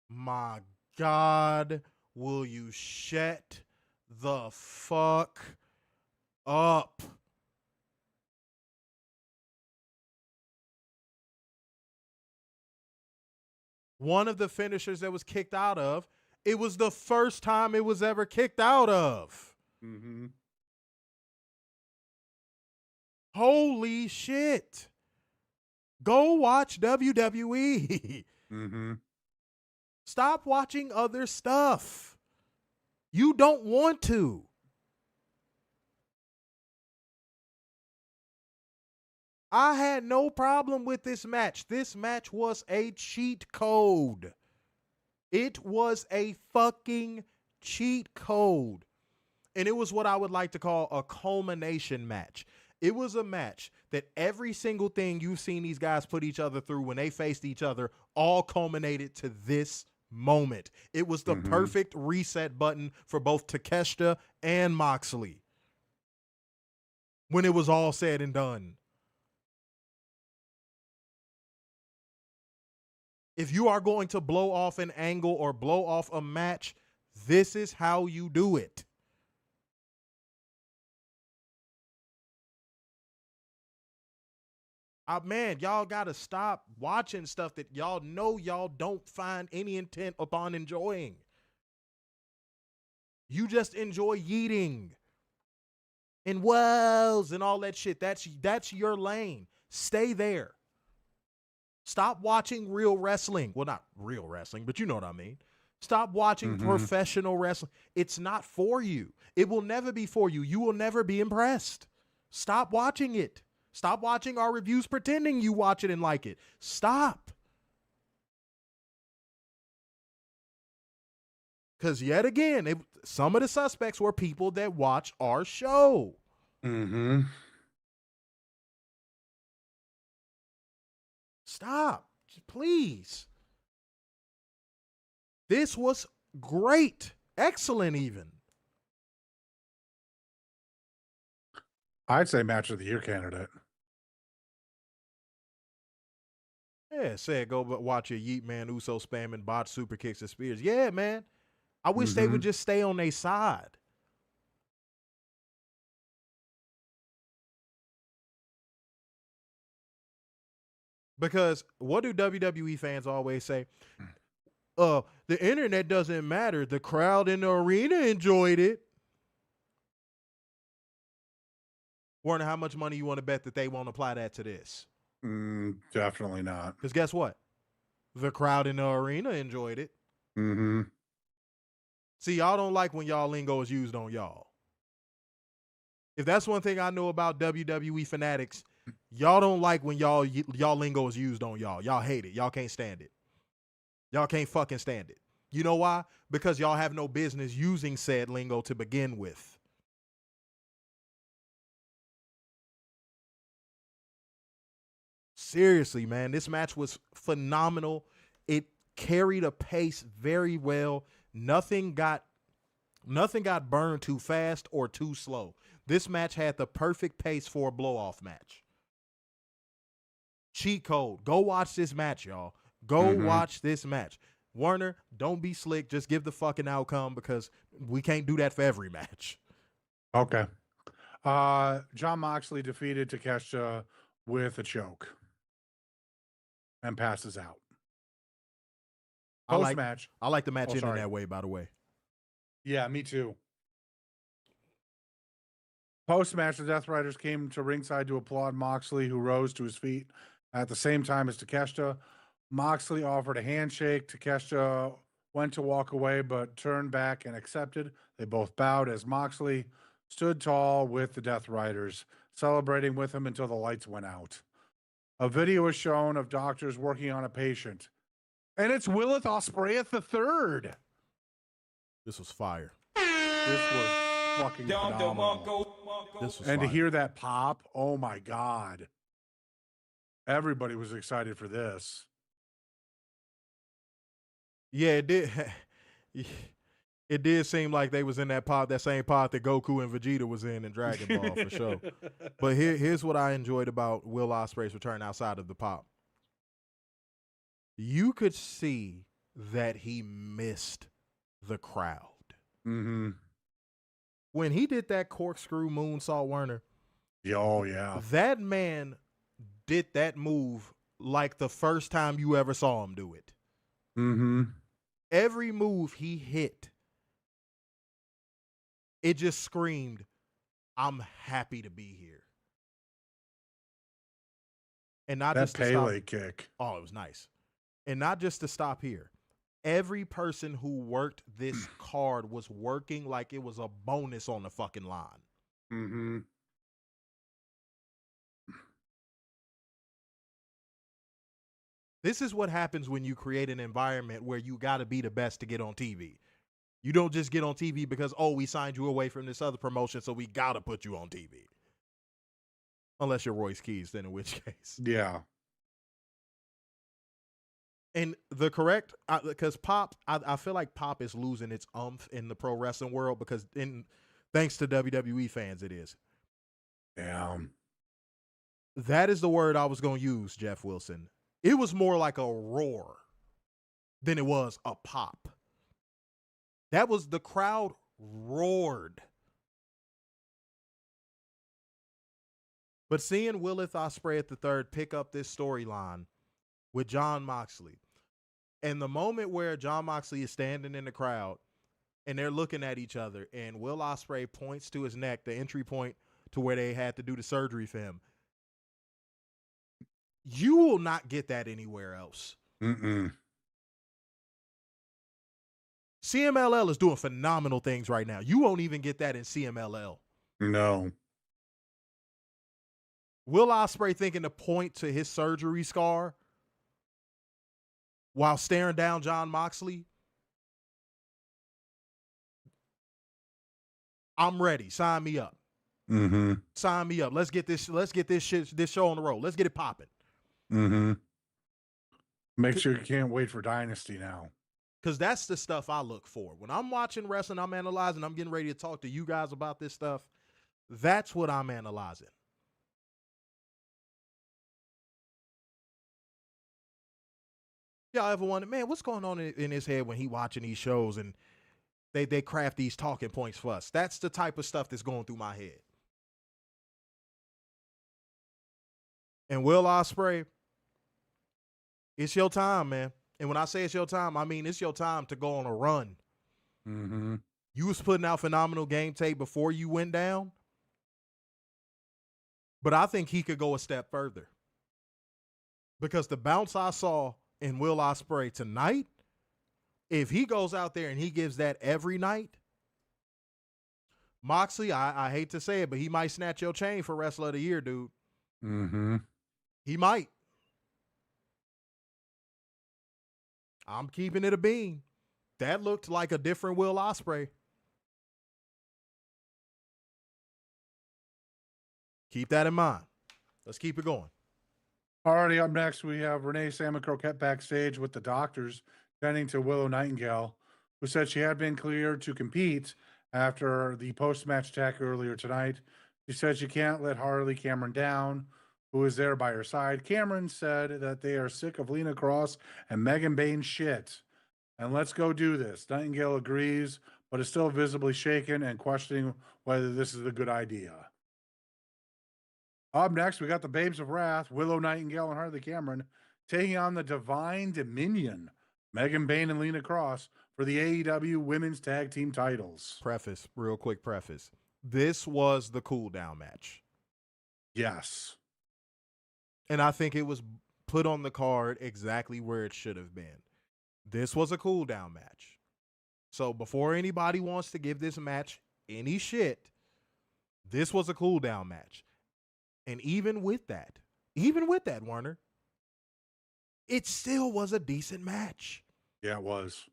my God, will you shut the fuck up? One of the finishers that was kicked out of, it was the first time it was ever kicked out of. Mm-hmm. Holy shit. Go watch WWE. Mm-hmm. Stop watching other stuff. You don't want to. I had no problem with this match. This match was a cheat code. It was a fucking cheat code. And it was what I would like to call a culmination match. It was a match that every single thing you've seen these guys put each other through when they faced each other all culminated to this moment. It was the perfect reset button for both Takeshita and Moxley when it was all said and done. If you are going to blow off an angle or blow off a match, this is how you do it. Man, y'all got to stop watching stuff that y'all know y'all don't find any intent upon enjoying. You just enjoy yeeting and woes and all that shit. That's your lane. Stay there. Stop watching real wrestling. Well, not real wrestling, but you know what I mean. Stop watching professional wrestling. It's not for you. It will never be for you. You will never be impressed. Stop watching it. Stop watching our reviews pretending you watch it and like it. Stop. Because yet again, some of the suspects were people that watch our show. Mm-hmm. Stop. Please. This was great. Excellent even. I'd say match of the year candidate. Yeah, said go watch your Yeet Man Uso spamming bot super kicks and spears. Yeah, man. I wish they would just stay on their side. Because what do WWE fans always say? The internet doesn't matter. The crowd in the arena enjoyed it. Warner, how much money you want to bet that they won't apply that to this? Definitely not. Because guess what? The crowd in the arena enjoyed it. Mm-hmm. See, y'all don't like when y'all lingo is used on y'all. If that's one thing I know about WWE fanatics, y'all don't like when y'all lingo is used on y'all. Y'all hate it. Y'all can't stand it. Y'all can't fucking stand it. You know why? Because y'all have no business using said lingo to begin with. Seriously, man, this match was phenomenal. It carried a pace very well. Nothing got burned too fast or too slow. This match had the perfect pace for a blow-off match. Cheat code. Go watch this match, y'all. Go watch this match. Warner, don't be slick. Just give the fucking outcome because we can't do that for every match. Okay. Jon Moxley defeated Takeshita with a choke and passes out. Post-match. I like the match ending that way, by the way. Yeah, me too. Post-match, the Death Riders came to ringside to applaud Moxley, who rose to his feet at the same time as Takeshita. Moxley offered a handshake. Takeshita went to walk away, but turned back and accepted. They both bowed as Moxley stood tall with the Death Riders, celebrating with him until the lights went out. A video is shown of doctors working on a patient. And it's Willith Ospreay III. This was fire. This was fucking phenomenal. This was and fire. to hear that pop, oh my God. Everybody was excited for this. Yeah, it did. It did seem like they was in that same pod that Goku and Vegeta was in Dragon Ball for sure. But here's what I enjoyed about Will Ospreay's return outside of the pop. You could see that he missed the crowd. Mm-hmm. When he did that corkscrew moonsault, Werner. Oh, yeah. That man did that move like the first time you ever saw him do it. Mm-hmm. Every move he hit, it just screamed, I'm happy to be here. And not that just Pele kick. Oh, it was nice. And not just to stop here. Every person who worked this card was working like it was a bonus on the fucking line. Mm-hmm. This is what happens when you create an environment where you got to be the best to get on TV. You don't just get on TV because, oh, we signed you away from this other promotion, so we got to put you on TV. Unless you're Royce Keys, then in which case. Yeah. And the correct, because Pop, I feel like Pop is losing its umph in the pro wrestling world because thanks to WWE fans, it is. Yeah. That is the word I was going to use, Jeff Wilson. It was more like a roar than it was a pop. That was the crowd roared. But seeing Willith Ospreay III pick up this storyline with Jon Moxley, and the moment where Jon Moxley is standing in the crowd and they're looking at each other and Will Ospreay points to his neck, the entry point to where they had to do the surgery for him. You will not get that anywhere else. CMLL is doing phenomenal things right now. You won't even get that in CMLL. No. Will Ospreay thinking to point to his surgery scar while staring down Jon Moxley? I'm ready. Sign me up. Mm-hmm. Sign me up. Let's get this show on the road. Let's get it popping. Mm-hmm. Make sure you can't wait for Dynasty now. Because that's the stuff I look for. When I'm watching wrestling, I'm analyzing, I'm getting ready to talk to you guys about this stuff. That's what I'm analyzing. Y'all ever wonder, man, what's going on in his head when he watching these shows and they craft these talking points for us? That's the type of stuff that's going through my head. And Will Ospreay, it's your time, man. And when I say it's your time, I mean it's your time to go on a run. Mm-hmm. You was putting out phenomenal game tape before you went down. But I think he could go a step further. Because the bounce I saw in Will Ospreay tonight, if he goes out there and he gives that every night, Moxley, I hate to say it, but he might snatch your chain for Wrestler of the Year, dude. Mm-hmm. He might. I'm keeping it a bean. That looked like a different Will Ospreay. Keep that in mind. Let's keep it going. Already up next, we have Renee Salmon Croquette backstage with the doctors, tending to Willow Nightingale, who said she had been cleared to compete after the post-match attack earlier tonight. She said she can't let Harley Cameron down, who is there by her side. Cameron said that they are sick of Lena Kross and Megan Bayne shit. And let's go do this. Nightingale agrees, but is still visibly shaken and questioning whether this is a good idea. Up next, we got the Babes of Wrath, Willow Nightingale and Harley Cameron, taking on the Divine Dominion, Megan Bayne and Lena Kross, for the AEW Women's Tag Team titles. Real quick preface. This was the cool down match. Yes. And I think it was put on the card exactly where it should have been. This was a cool down match. So before anybody wants to give this match any shit, this was a cool down match. And even with that, Warner, it still was a decent match. Yeah, it was.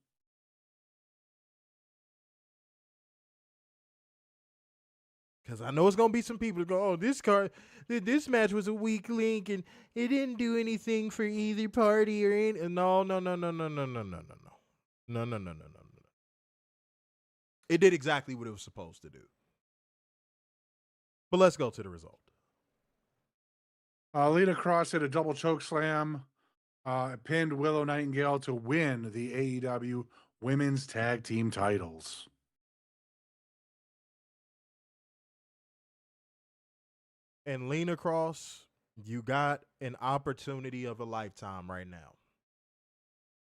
Because I know it's going to be some people that go, oh, this match was a weak link and it didn't do anything for either party or any. No. It did exactly what it was supposed to do. But let's go to the result. Lena Kross hit a double choke slam, pinned Willow Nightingale to win the AEW Women's Tag Team titles. And Lena Kross, you got an opportunity of a lifetime right now.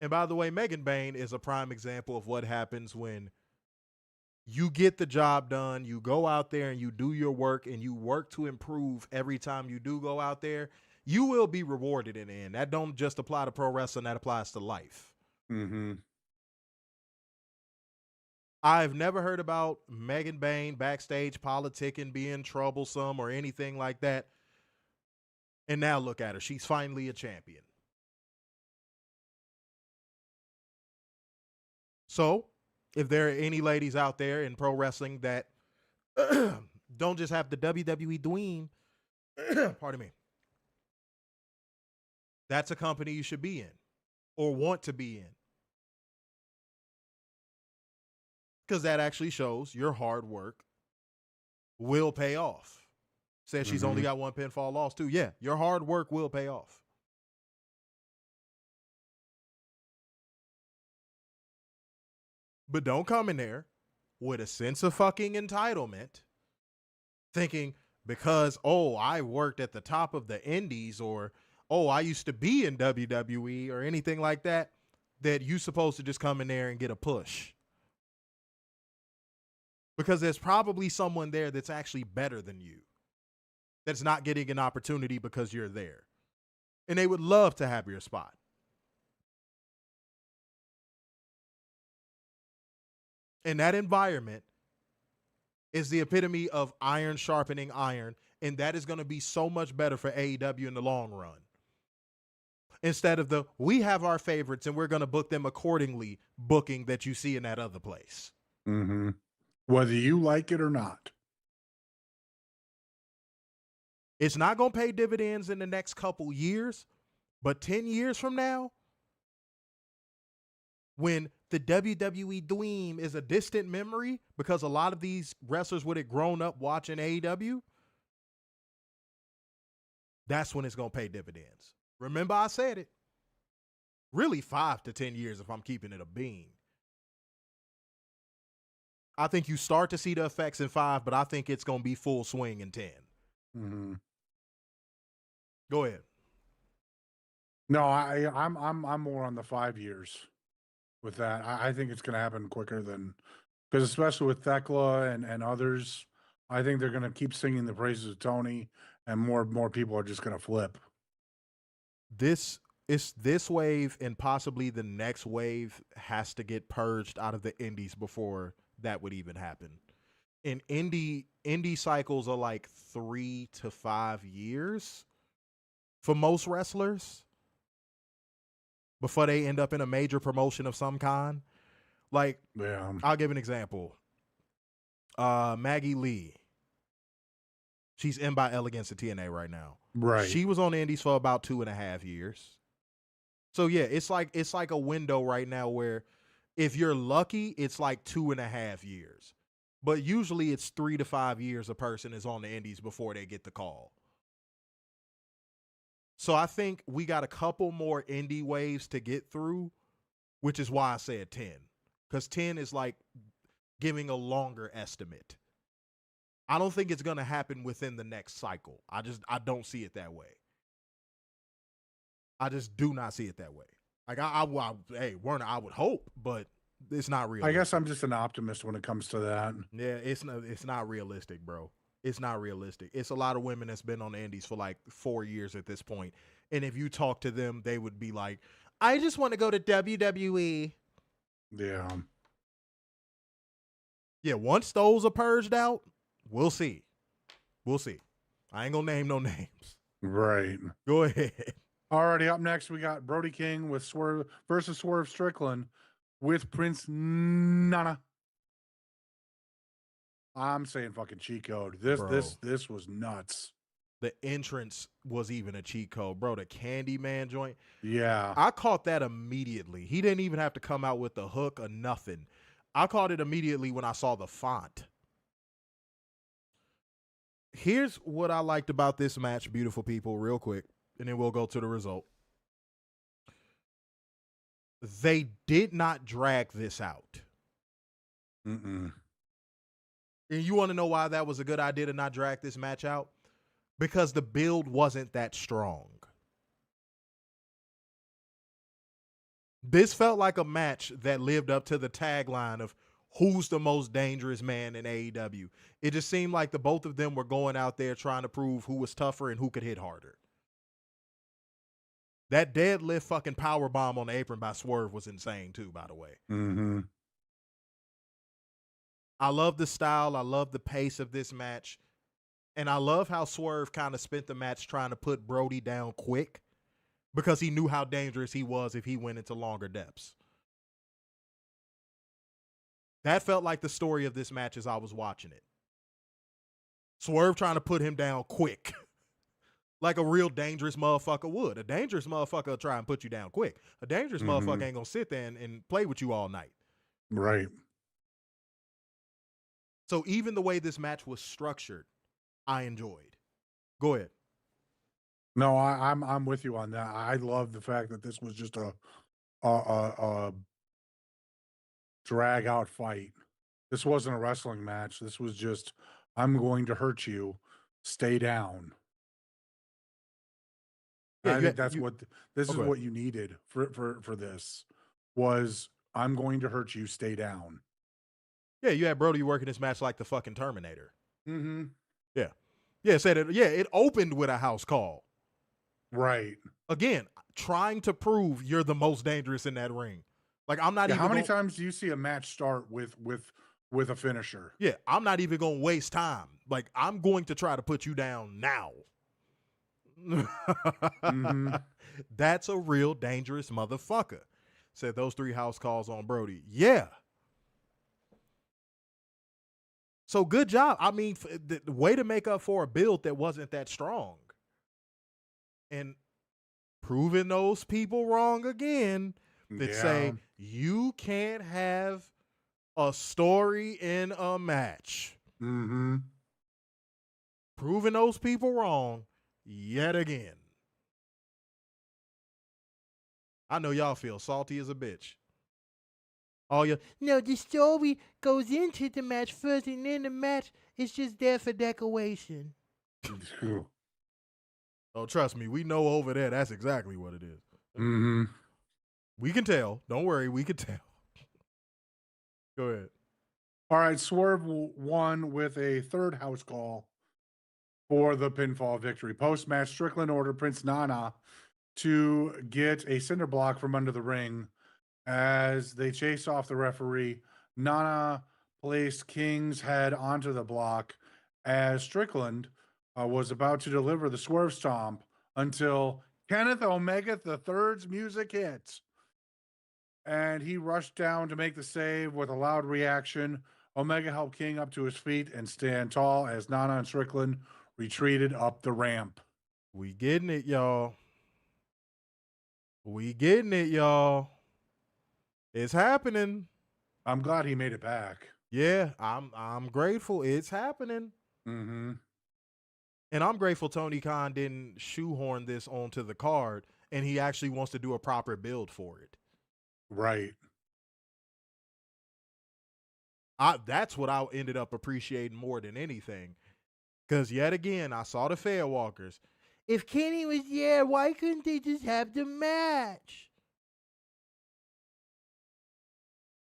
And by the way, Megan Bayne is a prime example of what happens when you get the job done, you go out there and you do your work and you work to improve every time you do go out there, you will be rewarded in the end. That don't just apply to pro wrestling, that applies to life. Mm-hmm. I've never heard about Megan Bayne backstage politicking, being troublesome or anything like that. And now look at her. She's finally a champion. So, if there are any ladies out there in pro wrestling that don't just have the WWE dweem, pardon me, that's a company you should be in or want to be in. Because that actually shows your hard work will pay off. Says she's only got one pinfall loss too. Yeah, your hard work will pay off. But don't come in there with a sense of fucking entitlement, thinking because, oh, I worked at the top of the indies or, oh, I used to be in WWE or anything like that, that you're supposed to just come in there and get a push. Because there's probably someone there that's actually better than you, that's not getting an opportunity because you're there. And they would love to have your spot. And that environment is the epitome of iron sharpening iron. And that is going to be so much better for AEW in the long run. Instead of we have our favorites and we're going to book them accordingly booking that you see in that other place. Mm-hmm. Whether you like it or not. It's not going to pay dividends in the next couple years, but 10 years from now, when the WWE dweem is a distant memory because a lot of these wrestlers would have grown up watching AEW, that's when it's going to pay dividends. Remember I said it. Really 5 to 10 years if I'm keeping it a bean. I think you start to see the effects in 5, but I think it's going to be full swing in 10. Mm-hmm. Go ahead. No, I'm more on the 5 years with that. I think it's going to happen quicker than, because especially with Thekla and others, I think they're going to keep singing the praises of Tony, and more people are just going to flip. This wave and possibly the next wave has to get purged out of the indies before that would even happen. And indie cycles are like 3 to 5 years for most wrestlers before they end up in a major promotion of some kind. Like, Yeah. I'll give an example. Maggie Lee. She's in by Elegance at TNA right now. Right. She was on the indies for about 2.5 years. So yeah, it's like a window right now where if you're lucky, it's like 2.5 years. But usually it's 3 to 5 years a person is on the indies before they get the call. So I think we got a couple more indie waves to get through, which is why I said 10. Because 10 is like giving a longer estimate. I don't think it's going to happen within the next cycle. I don't see it that way. I just do not see it that way. Like hey, Werner, I would hope, but it's not real. I guess I'm just an optimist when it comes to that. Yeah, it's not realistic, bro. It's not realistic. It's a lot of women that's been on the indies for like 4 years at this point. And if you talk to them, they would be like, I just want to go to WWE. Yeah. Yeah, once those are purged out, we'll see. We'll see. I ain't gonna name no names. Right. Go ahead. Alrighty, up next we got Brody King with Swerve versus Swerve Strickland with Prince Nana. I'm saying fucking cheat code. This was nuts. The entrance was even a cheat code, bro. The Candyman joint. Yeah. I caught that immediately. He didn't even have to come out with the hook or nothing. I caught it immediately when I saw the font. Here's what I liked about this match, beautiful people, real quick, and then we'll go to the result. They did not drag this out. Mm-mm. And you want to know why that was a good idea to not drag this match out? Because the build wasn't that strong. This felt like a match that lived up to the tagline of who's the most dangerous man in AEW. It just seemed like the both of them were going out there trying to prove who was tougher and who could hit harder. That deadlift fucking power bomb on the apron by Swerve was insane too, by the way. Mm-hmm. I love the style. I love the pace of this match. And I love how Swerve kind of spent the match trying to put Brody down quick because he knew how dangerous he was if he went into longer depths. That felt like the story of this match as I was watching it. Swerve trying to put him down quick. Like a real dangerous motherfucker would. A dangerous motherfucker will try and put you down quick. A dangerous motherfucker ain't going to sit there and play with you all night. Right. So even the way this match was structured, I enjoyed. Go ahead. No, I'm with you on that. I love the fact that this was just a drag out fight. This wasn't a wrestling match. This was just, I'm going to hurt you. Stay down. Yeah, I think that's is what you needed for this was, I'm going to hurt you. Stay down. Yeah, you had Brody working this match like the fucking Terminator. Mm-hmm. Yeah. Yeah, it opened with a house call. Right. Again, trying to prove you're the most dangerous in that ring. Like, I'm not even how many times do you see a match start with a finisher? Yeah, I'm not even going to waste time. Like, I'm going to try to put you down now. Mm-hmm. That's a real dangerous motherfucker. Said those 3 house calls on Brody. Yeah. So good job. I mean, the way to make up for a build that wasn't that strong. And proving those people wrong again that say you can't have a story in a match. Mm-hmm. Proving those people wrong yet again. I know y'all feel salty as a bitch. No, the story goes into the match first, and then the match is just there for decoration. Oh, trust me, we know over there that's exactly what it is. Mm-hmm. We can tell. Don't worry, we can tell. Go ahead. All right, Swerve won with a 3rd house call for the pinfall victory. Post-match, Strickland ordered Prince Nana to get a cinder block from under the ring. As they chase off the referee, Nana placed King's head onto the block as Strickland was about to deliver the swerve stomp until Kenneth Omega III's music hits. And he rushed down to make the save with a loud reaction. Omega helped King up to his feet and stand tall as Nana and Strickland retreated up the ramp. We getting it, y'all. We getting it, y'all. It's happening. I'm glad he made it back. Yeah, I'm grateful. It's happening. Mm-hmm. And I'm grateful Tony Khan didn't shoehorn this onto the card, and he actually wants to do a proper build for it. Right. That's what I ended up appreciating more than anything. Because yet again, I saw the Fairwalkers. If Kenny was there, why couldn't they just have the match?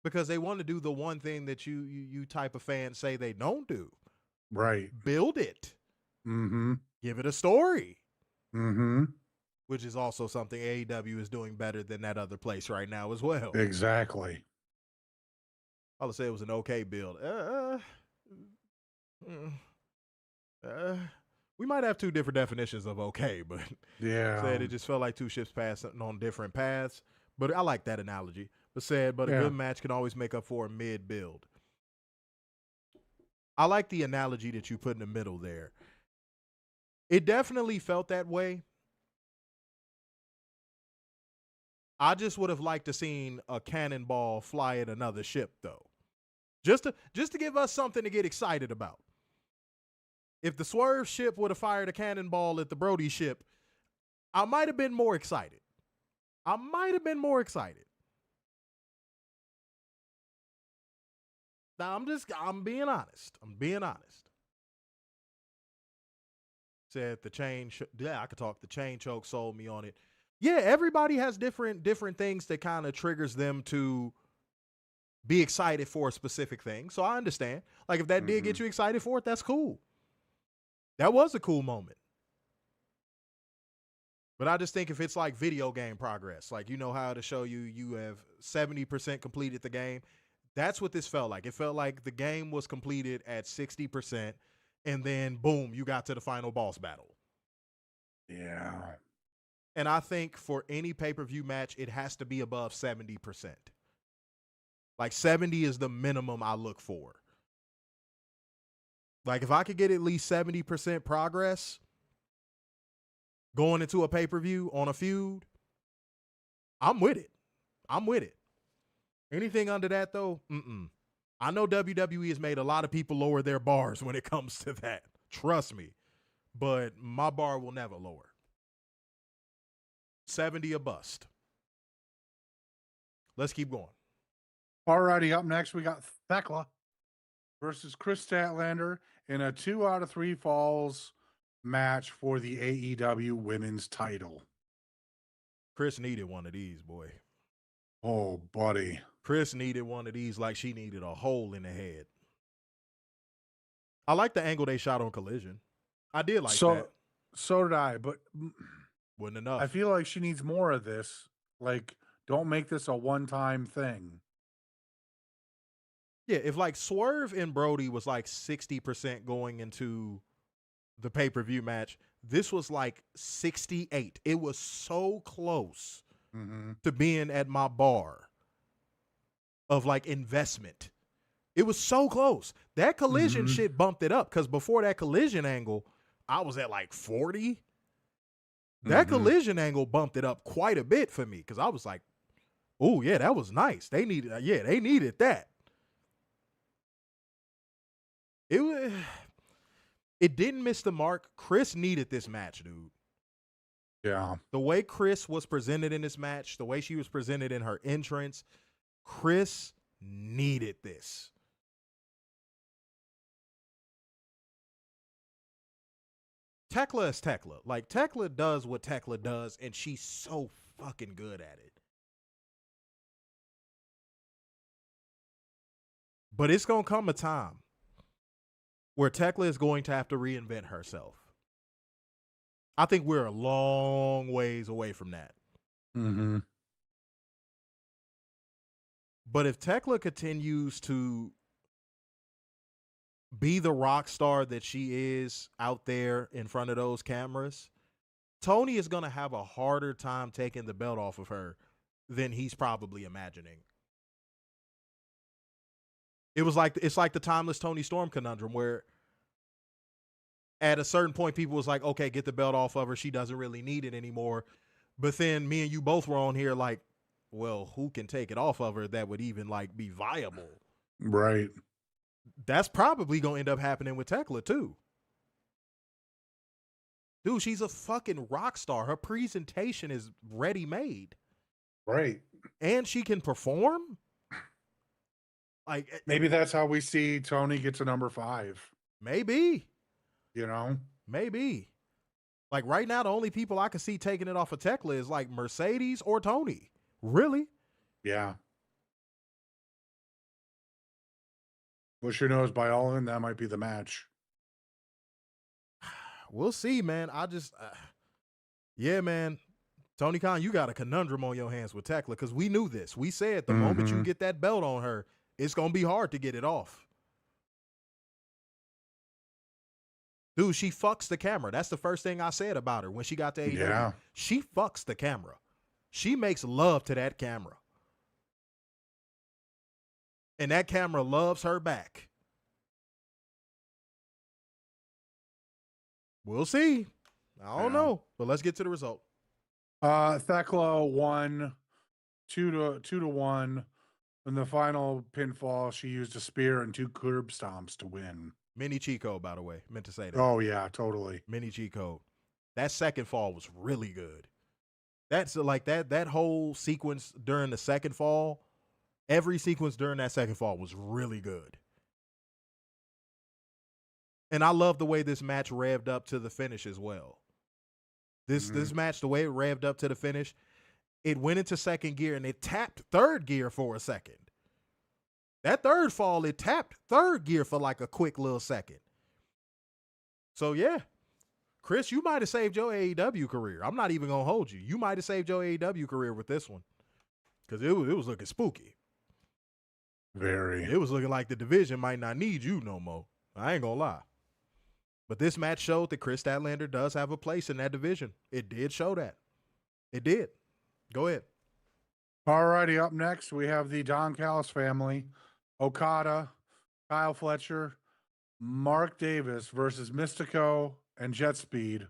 Because they want to do the one thing that you type of fans say they don't do. Right. Build it. Mm-hmm. Give it a story. Mm-hmm. Which is also something AEW is doing better than that other place right now as well. Exactly. I'll say it was an okay build. We might have two different definitions of okay, but yeah, said it just felt like two ships passing on different paths. But I like that analogy. But a good match can always make up for a mid build. I like the analogy that you put in the middle there. It definitely felt that way. I just would have liked to seen a cannonball fly at another ship, though. Just to give us something to get excited about. If the Swerve ship would have fired a cannonball at the Brody ship, I might have been more excited. I'm being honest. Said the chain, I could talk. The chain choke sold me on it. Yeah, everybody has different things that kind of triggers them to be excited for a specific thing. So I understand. Like if that did get you excited for it, that's cool. That was a cool moment. But I just think if it's like video game progress, like you know how to show you have 70% completed the game, that's what this felt like. It felt like the game was completed at 60%, and then boom, you got to the final boss battle. Yeah. And I think for any pay-per-view match, it has to be above 70%. Like 70 is the minimum I look for. Like if I could get at least 70% progress going into a pay-per-view on a feud, I'm with it. Anything under that, though, I know WWE has made a lot of people lower their bars when it comes to that. Trust me. But my bar will never lower. 70 a bust. Let's keep going. Alrighty, up next we got Thekla versus Kris Statlander in a 2 out of 3 falls match for the AEW Women's title. Kris needed one of these, boy. Oh, buddy. Kris needed one of these like she needed a hole in the head. I like the angle they shot on Collision. I did like that. So did I, but wasn't enough. I feel like she needs more of this. Like, don't make this a one-time thing. Yeah, if like Swerve and Brody was like 60% going into the pay-per-view match, this was like 68. It was so close to being at my bar of like investment. It was so close. That Collision shit bumped it up because before that Collision angle, I was at like 40. That Collision angle bumped it up quite a bit for me because I was like, oh, yeah, that was nice. They needed that. It didn't miss the mark. Kris needed this match, dude. Yeah. The way Kris was presented in this match, the way she was presented in her entrance, Kris needed this. Thekla is Thekla. Like, Thekla does what Thekla does, and she's so fucking good at it. But it's going to come a time where Thekla is going to have to reinvent herself. I think we're a long ways away from that. Mm-hmm. But if Thekla continues to be the rock star that she is out there in front of those cameras, Tony is going to have a harder time taking the belt off of her than he's probably imagining. It's like the timeless Tony Storm conundrum where at a certain point people was like, okay, get the belt off of her. She doesn't really need it anymore. But then me and you both were on here like, well, who can take it off of her that would even like be viable? Right. That's probably going to end up happening with Thekla too. Dude, she's a fucking rock star. Her presentation is ready-made. Right. And she can perform. Like maybe that's how we see Tony get to number 5. Maybe. You know? Maybe. Like right now, the only people I can see taking it off of Thekla is like Mercedes or Tony. Really? Yeah. Well, sure knows by all in that might be the match. We'll see, man. Yeah, man. Tony Khan, you got a conundrum on your hands with Thekla because we knew this. We said the moment you get that belt on her, it's going to be hard to get it off. Dude, she fucks the camera. That's the first thing I said about her when she got to AEW. Yeah. She fucks the camera. She makes love to that camera. And that camera loves her back. We'll see. I don't know, but let's get to the result. Thekla won 2-1. In the final pinfall, she used a spear and 2 curb stomps to win. Mini Chico, by the way. Meant to say that. Oh, yeah, totally. Mini Chico. That second fall was really good. That's like that whole sequence during the second fall, every sequence during that second fall was really good. And I love the way this match revved up to the finish as well. This match, the way it revved up to the finish, it went into second gear and it tapped third gear for a second. That third fall, it tapped third gear for like a quick little second. So, yeah. Chris, you might have saved your AEW career. I'm not even going to hold you. You might have saved your AEW career with this one. Because it was looking spooky. Very. It was looking like the division might not need you no more. I ain't going to lie. But this match showed that Kris Statlander does have a place in that division. It did show that. It did. Go ahead. All righty, up next, we have the Don Callis family. Okada, Kyle Fletcher, Mark Davis versus Mystico and Jet Speed.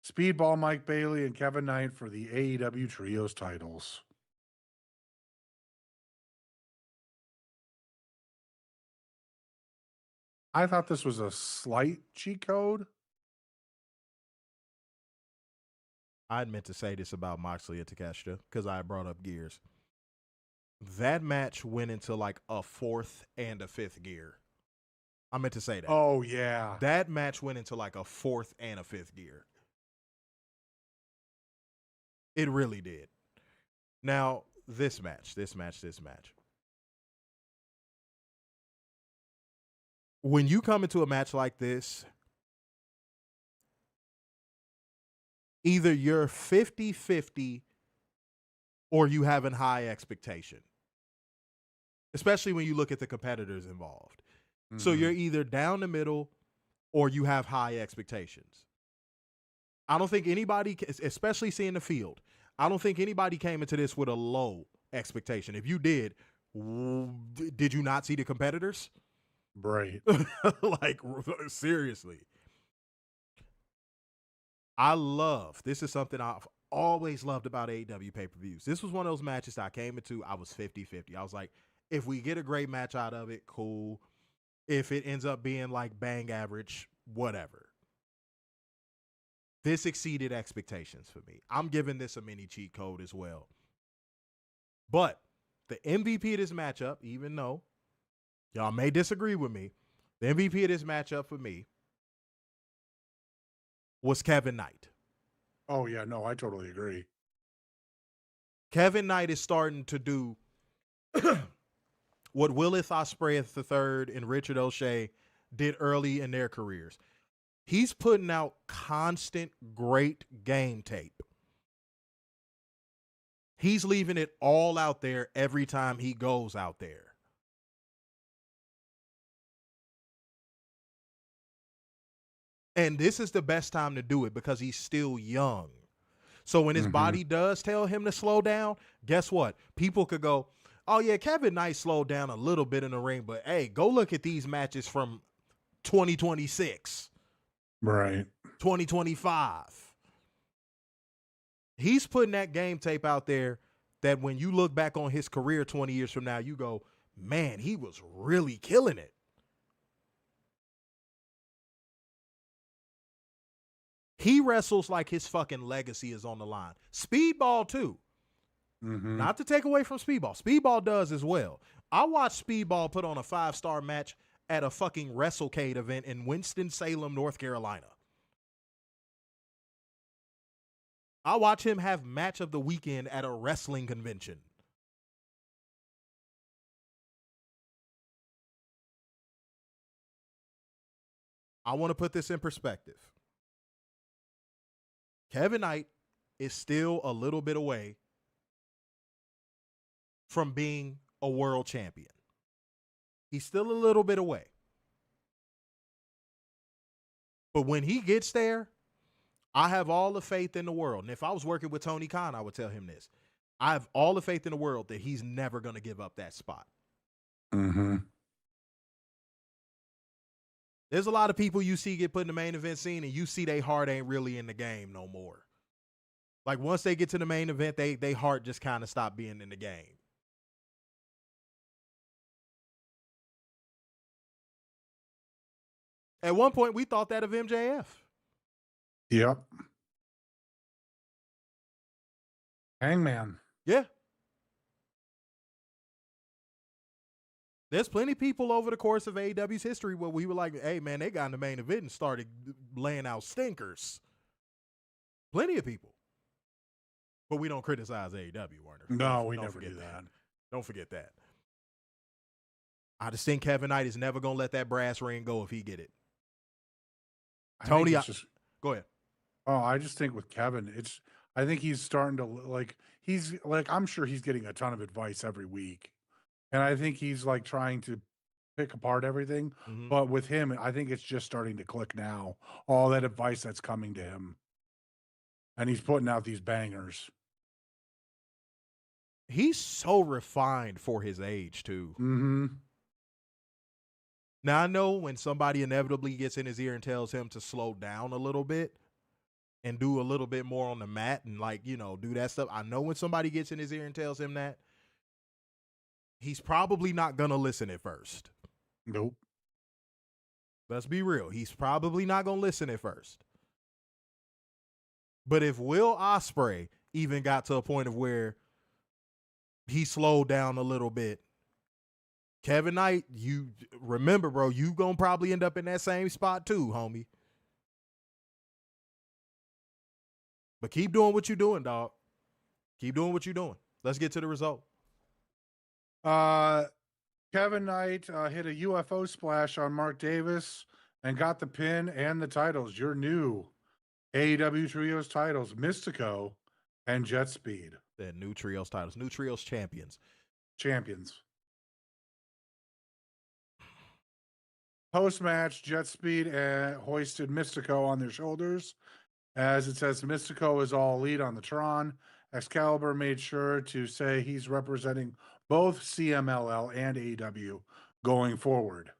Speedball Mike Bailey and Kevin Knight for the AEW Trios titles. I thought this was a slight cheat code. I meant to say this about Moxley and Takeshita because I brought up gears. That match went into like a 4th and a 5th gear. I meant to say that. Oh, yeah. That match went into like a 4th and a 5th gear. It really did. Now, this match. When you come into a match like this, either you're 50-50 or you have a high expectation, especially when you look at the competitors involved. Mm-hmm. So you're either down the middle or you have high expectations. I don't think anybody, especially seeing the field, I don't think anybody came into this with a low expectation. If you did you not see the competitors? Right. Like, seriously. This is something I've always loved about AEW pay-per-views. This was one of those matches that I came into, I was 50-50. I was like, if we get a great match out of it, cool. If it ends up being like bang average, whatever. This exceeded expectations for me. I'm giving this a mini cheat code as well. But the MVP of this matchup, even though y'all may disagree with me, the MVP of this matchup for me was Kevin Knight. Oh, yeah. No, I totally agree. Kevin Knight is starting to do what Willith Ospreay III and Richard O'Shea did early in their careers. He's putting out constant great game tape. He's leaving it all out there every time he goes out there. And this is the best time to do it because he's still young. So when his body does tell him to slow down, guess what? People could go, oh, yeah, Kevin Knight slowed down a little bit in the ring, but hey, go look at these matches from 2026. Right. 2025. He's putting that game tape out there that when you look back on his career 20 years from now, you go, man, he was really killing it. He wrestles like his fucking legacy is on the line. Speedball, too. Not to take away from Speedball. Speedball does as well. I watched Speedball put on a 5-star match at a fucking WrestleCade event in Winston-Salem, North Carolina. I watch him have match of the weekend at a wrestling convention. I want to put this in perspective. Kevin Knight is still a little bit away from being a world champion. He's still a little bit away. But when he gets there, I have all the faith in the world. And if I was working with Tony Khan, I would tell him this. I have all the faith in the world that he's never going to give up that spot. There's a lot of people you see get put in the main event scene and you see their heart ain't really in the game no more. Like once they get to the main event, they heart just kind of stop being in the game. At one point, we thought that of MJF. Yep. Hangman. Yeah. There's plenty of people over the course of AEW's history where we were like, hey, man, they got in the main event and started laying out stinkers. Plenty of people. But we don't criticize AEW, Warner. No, we never do that. Don't forget that. I just think Kevin Knight is never going to let that brass ring go if he get it. Tony, go ahead. Oh, I just think with Kevin, I think he's starting to I'm sure he's getting a ton of advice every week. And I think he's like trying to pick apart everything. But with him, I think it's just starting to click now. All that advice that's coming to him. And he's putting out these bangers. He's so refined for his age, too. Now, I know when somebody inevitably gets in his ear and tells him to slow down a little bit and do a little bit more on the mat and, like, you know, do that stuff. I know when somebody gets in his ear and tells him that, he's probably not going to listen at first. Nope. Let's be real. He's probably not going to listen at first. But if Will Ospreay even got to a point of where he slowed down a little bit, Kevin Knight, you remember, bro, you going to probably end up in that same spot too, homie. But keep doing what you're doing, dog. Keep doing what you're doing. Let's get to the result. Kevin Knight hit a UFO splash on Mark Davis and got the pin and the titles. Your new AEW Trios titles, Mystico and Jet Speed. The new Trios titles. New Trios champions. Post-match, Jet Speed hoisted Mystico on their shoulders. As it says, Mystico is all elite on the Tron. Excalibur made sure to say he's representing both CMLL and AEW going forward.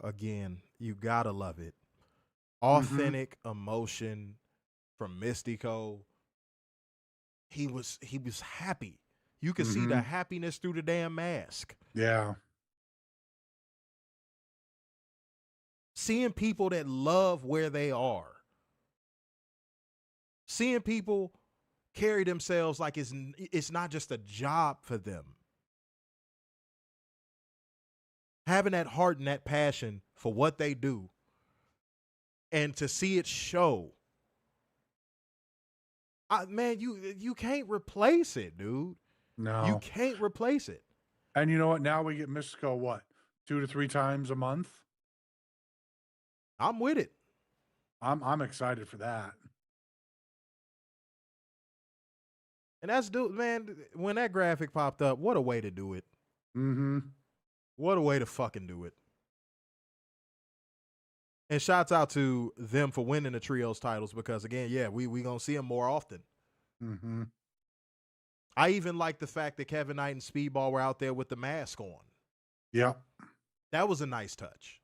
Again, you gotta love it. Authentic emotion from Mystico. He was happy. You could see the happiness through the damn mask. Yeah. Seeing people that love where they are. Seeing people carry themselves like it's not just a job for them. Having that heart and that passion for what they do. And to see it show. Man, you can't replace it, dude. No. You can't replace it. And you know what? Now we get Mystico, 2 to 3 times a month. I'm with it. I'm excited for that. And that's man, when that graphic popped up, what a way to do it. Mm-hmm. What a way to fucking do it. And shouts out to them for winning the trios titles because, again, yeah, we going to see them more often. Mm-hmm. I even like the fact that Kevin Knight and Speedball were out there with the mask on. Yeah. That was a nice touch.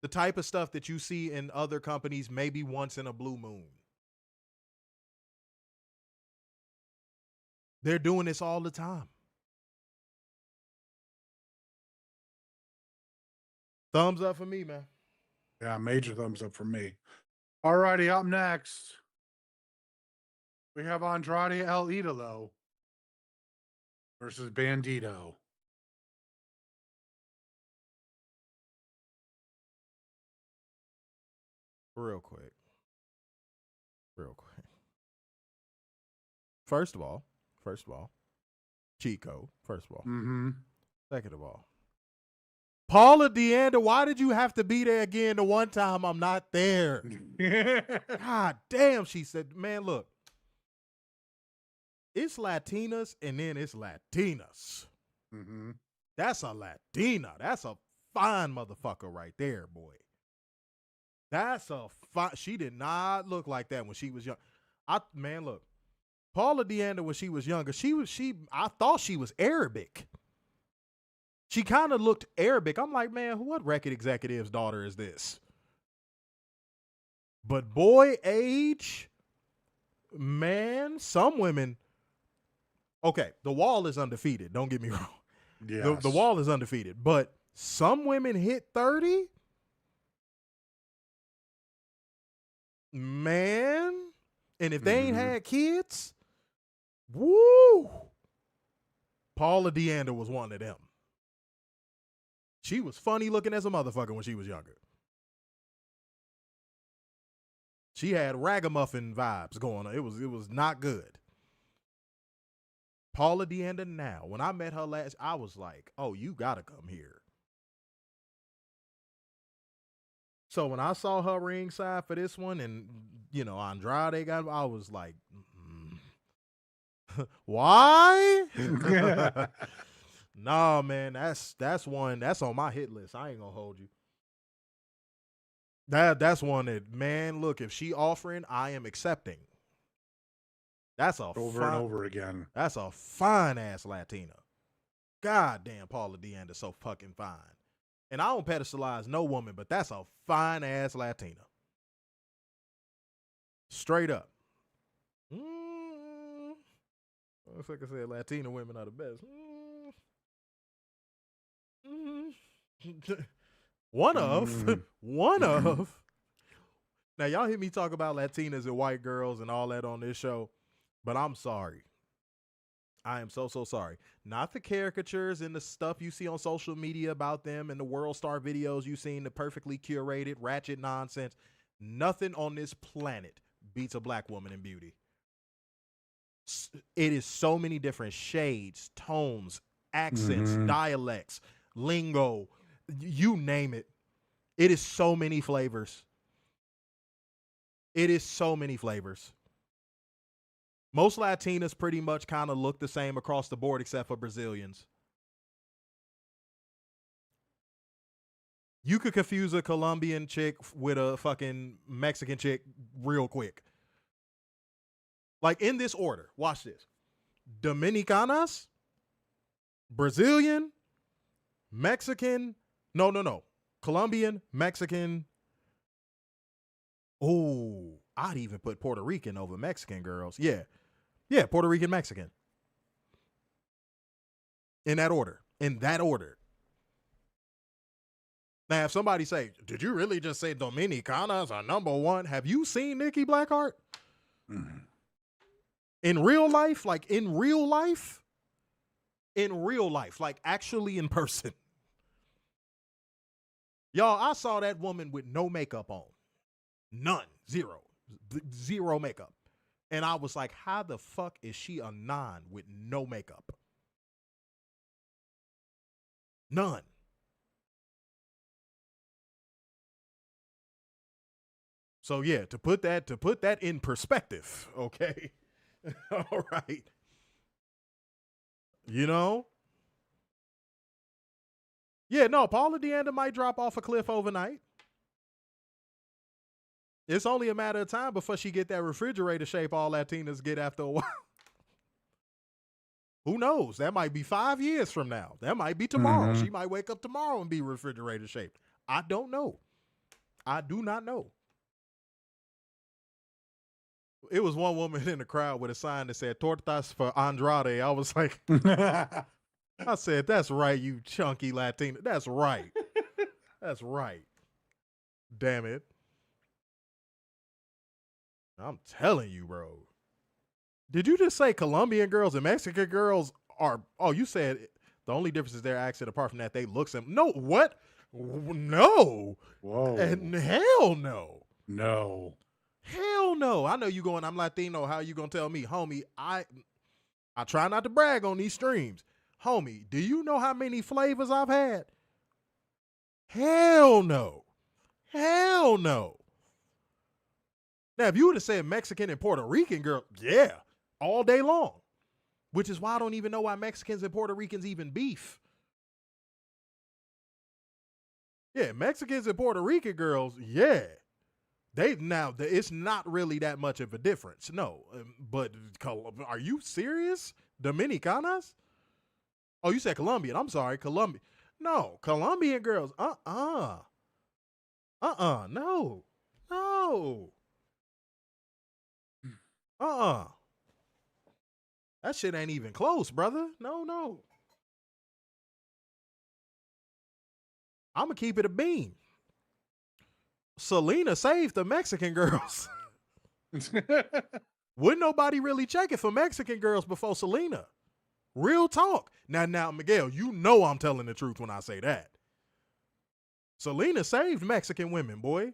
The type of stuff that you see in other companies maybe once in a blue moon. They're doing this all the time. Thumbs up for me, man. Yeah, major thumbs up for me. All righty, up next, we have Andrade El Idolo versus Bandido. Real quick. First of all, cheat code, first of all. Mm-hmm. Second of all, Paula Deanda, why did you have to be there again the one time I'm not there? God damn, she said, man, look. It's Latinas and then it's Latinas. Mm-hmm. That's a Latina. That's a fine motherfucker right there, boy. That's a fine. She did not look like that when she was young. Man, look. Paula Deanda, when she was younger, I thought she was Arabic. She kind of looked Arabic. I'm like, man, what record executive's daughter is this? But boy, age, man, some women. Okay, the Wall is undefeated. Don't get me wrong. Yes. The Wall is undefeated. But some women hit 30. Man. And if they ain't had kids, woo. Paula Deanda was one of them. She was funny looking as a motherfucker when she was younger. She had ragamuffin vibes going on. It was not good. Paula Deanda now. When I met her last, I was like, oh, you gotta come here. So when I saw her ringside for this one and, Andrade I was like, why? Nah, man, that's one that's on my hit list. I ain't gonna hold you. That's one that, man, look, if she offering, I am accepting. That's a over and over again. That's a fine ass Latina. God damn, Paula Deanda so fucking fine. And I don't pedestalize no woman, but that's a fine ass Latina. Straight up. If I could say Latina women are the best. One of. Now, y'all hear me talk about Latinas and white girls and all that on this show, but I'm sorry. I am so sorry. Not the caricatures and the stuff you see on social media about them and the World Star videos you seen, the perfectly curated, ratchet nonsense. Nothing on this planet beats a black woman in beauty. It is so many different shades, tones, accents, dialects, lingo, you name it. It is so many flavors. Most Latinas pretty much kind of look the same across the board except for Brazilians. You could confuse a Colombian chick with a fucking Mexican chick real quick. Like in this order. Watch this. Dominicanas, Brazilian, Mexican, no. Colombian, Mexican. Oh, I'd even put Puerto Rican over Mexican girls. Yeah, Puerto Rican, Mexican. In that order. Now, if somebody say, did you really just say Dominicanas are number one? Have you seen Nikki Blackheart? In real life? Like actually in person. Y'all, I saw that woman with no makeup on. None. Zero makeup. And I was like, how the fuck is she a 9 with no makeup? None. So yeah, to put that in perspective, okay? All right. You know? Yeah, no, Paula Deanda might drop off a cliff overnight. It's only a matter of time before she get that refrigerator shape all Latinas get after a while. Who knows? That might be 5 years from now. That might be tomorrow. She might wake up tomorrow and be refrigerator shaped. I don't know. I do not know. It was one woman in the crowd with a sign that said "Tortas for Andrade." I was like, I said, "That's right, you chunky Latina. That's right. That's right. Damn it. I'm telling you, bro. Did you just say Colombian girls and Mexican girls are, oh, you said the only difference is their accent apart from that they look similar. No, what? No. Whoa. And hell no. No. Hell no. I know you going, I'm Latino. How you going to tell me? Homie, I try not to brag on these streams. Homie, do you know how many flavors I've had? Hell no. Hell no. Now, if you would have said Mexican and Puerto Rican girl, yeah, all day long. Which is why I don't even know why Mexicans and Puerto Ricans even beef. Yeah, Mexicans and Puerto Rican girls, yeah. It's not really that much of a difference. No, but are you serious? Dominicanas? Oh, you said Colombian. I'm sorry, Colombian. No, Colombian girls, no. That shit ain't even close, brother. No. I'm going to keep it a bean. Selena saved the Mexican girls. Wouldn't nobody really check it for Mexican girls before Selena? Real talk. Now, Miguel, you know I'm telling the truth when I say that. Selena saved Mexican women, boy.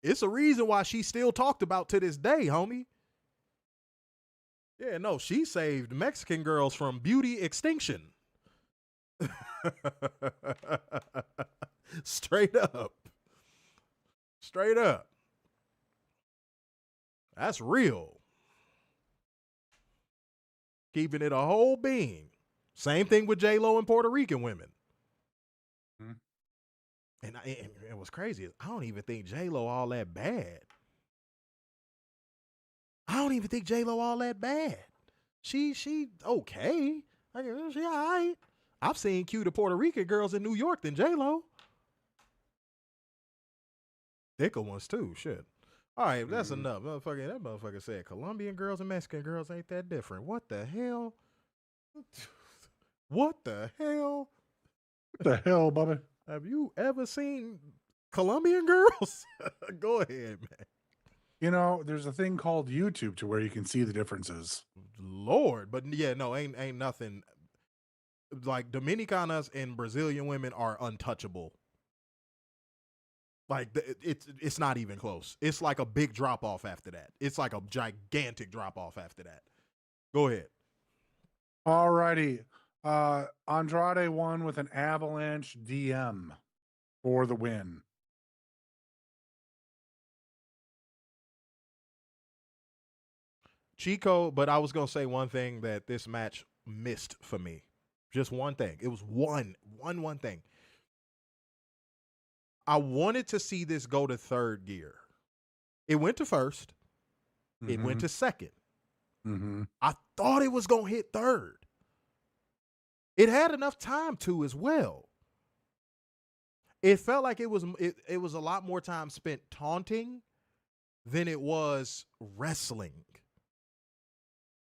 It's a reason why she's still talked about to this day, homie. Yeah, no, she saved Mexican girls from beauty extinction. Straight up. Straight up. That's real. Keeping it a whole being. Same thing with J-Lo and Puerto Rican women. Mm-hmm. And it was crazy. I don't even think J-Lo all that bad. She okay. She all right. I've seen cuter Puerto Rican girls in New York than J-Lo. Thekla ones too, shit. All right, that's enough. That motherfucker said Colombian girls and Mexican girls ain't that different. What the hell? What the hell? What the hell, Bubba? Have you ever seen Colombian girls? Go ahead, man. You know, there's a thing called YouTube to where you can see the differences. Lord, but yeah, no, ain't nothing. Like Dominicanas and Brazilian women are untouchable. Like it's not even close. It's like a big drop off after that. It's like a gigantic drop off after that. Go ahead. All righty. Andrade won with an avalanche DM for the win. Chico, but I was going to say one thing that this match missed for me. Just one thing. It was one thing. I wanted to see this go to third gear. It went to first. Mm-hmm. It went to second. Mm-hmm. I thought it was going to hit third. It had enough time to as well. It felt like it was a lot more time spent taunting than it was wrestling.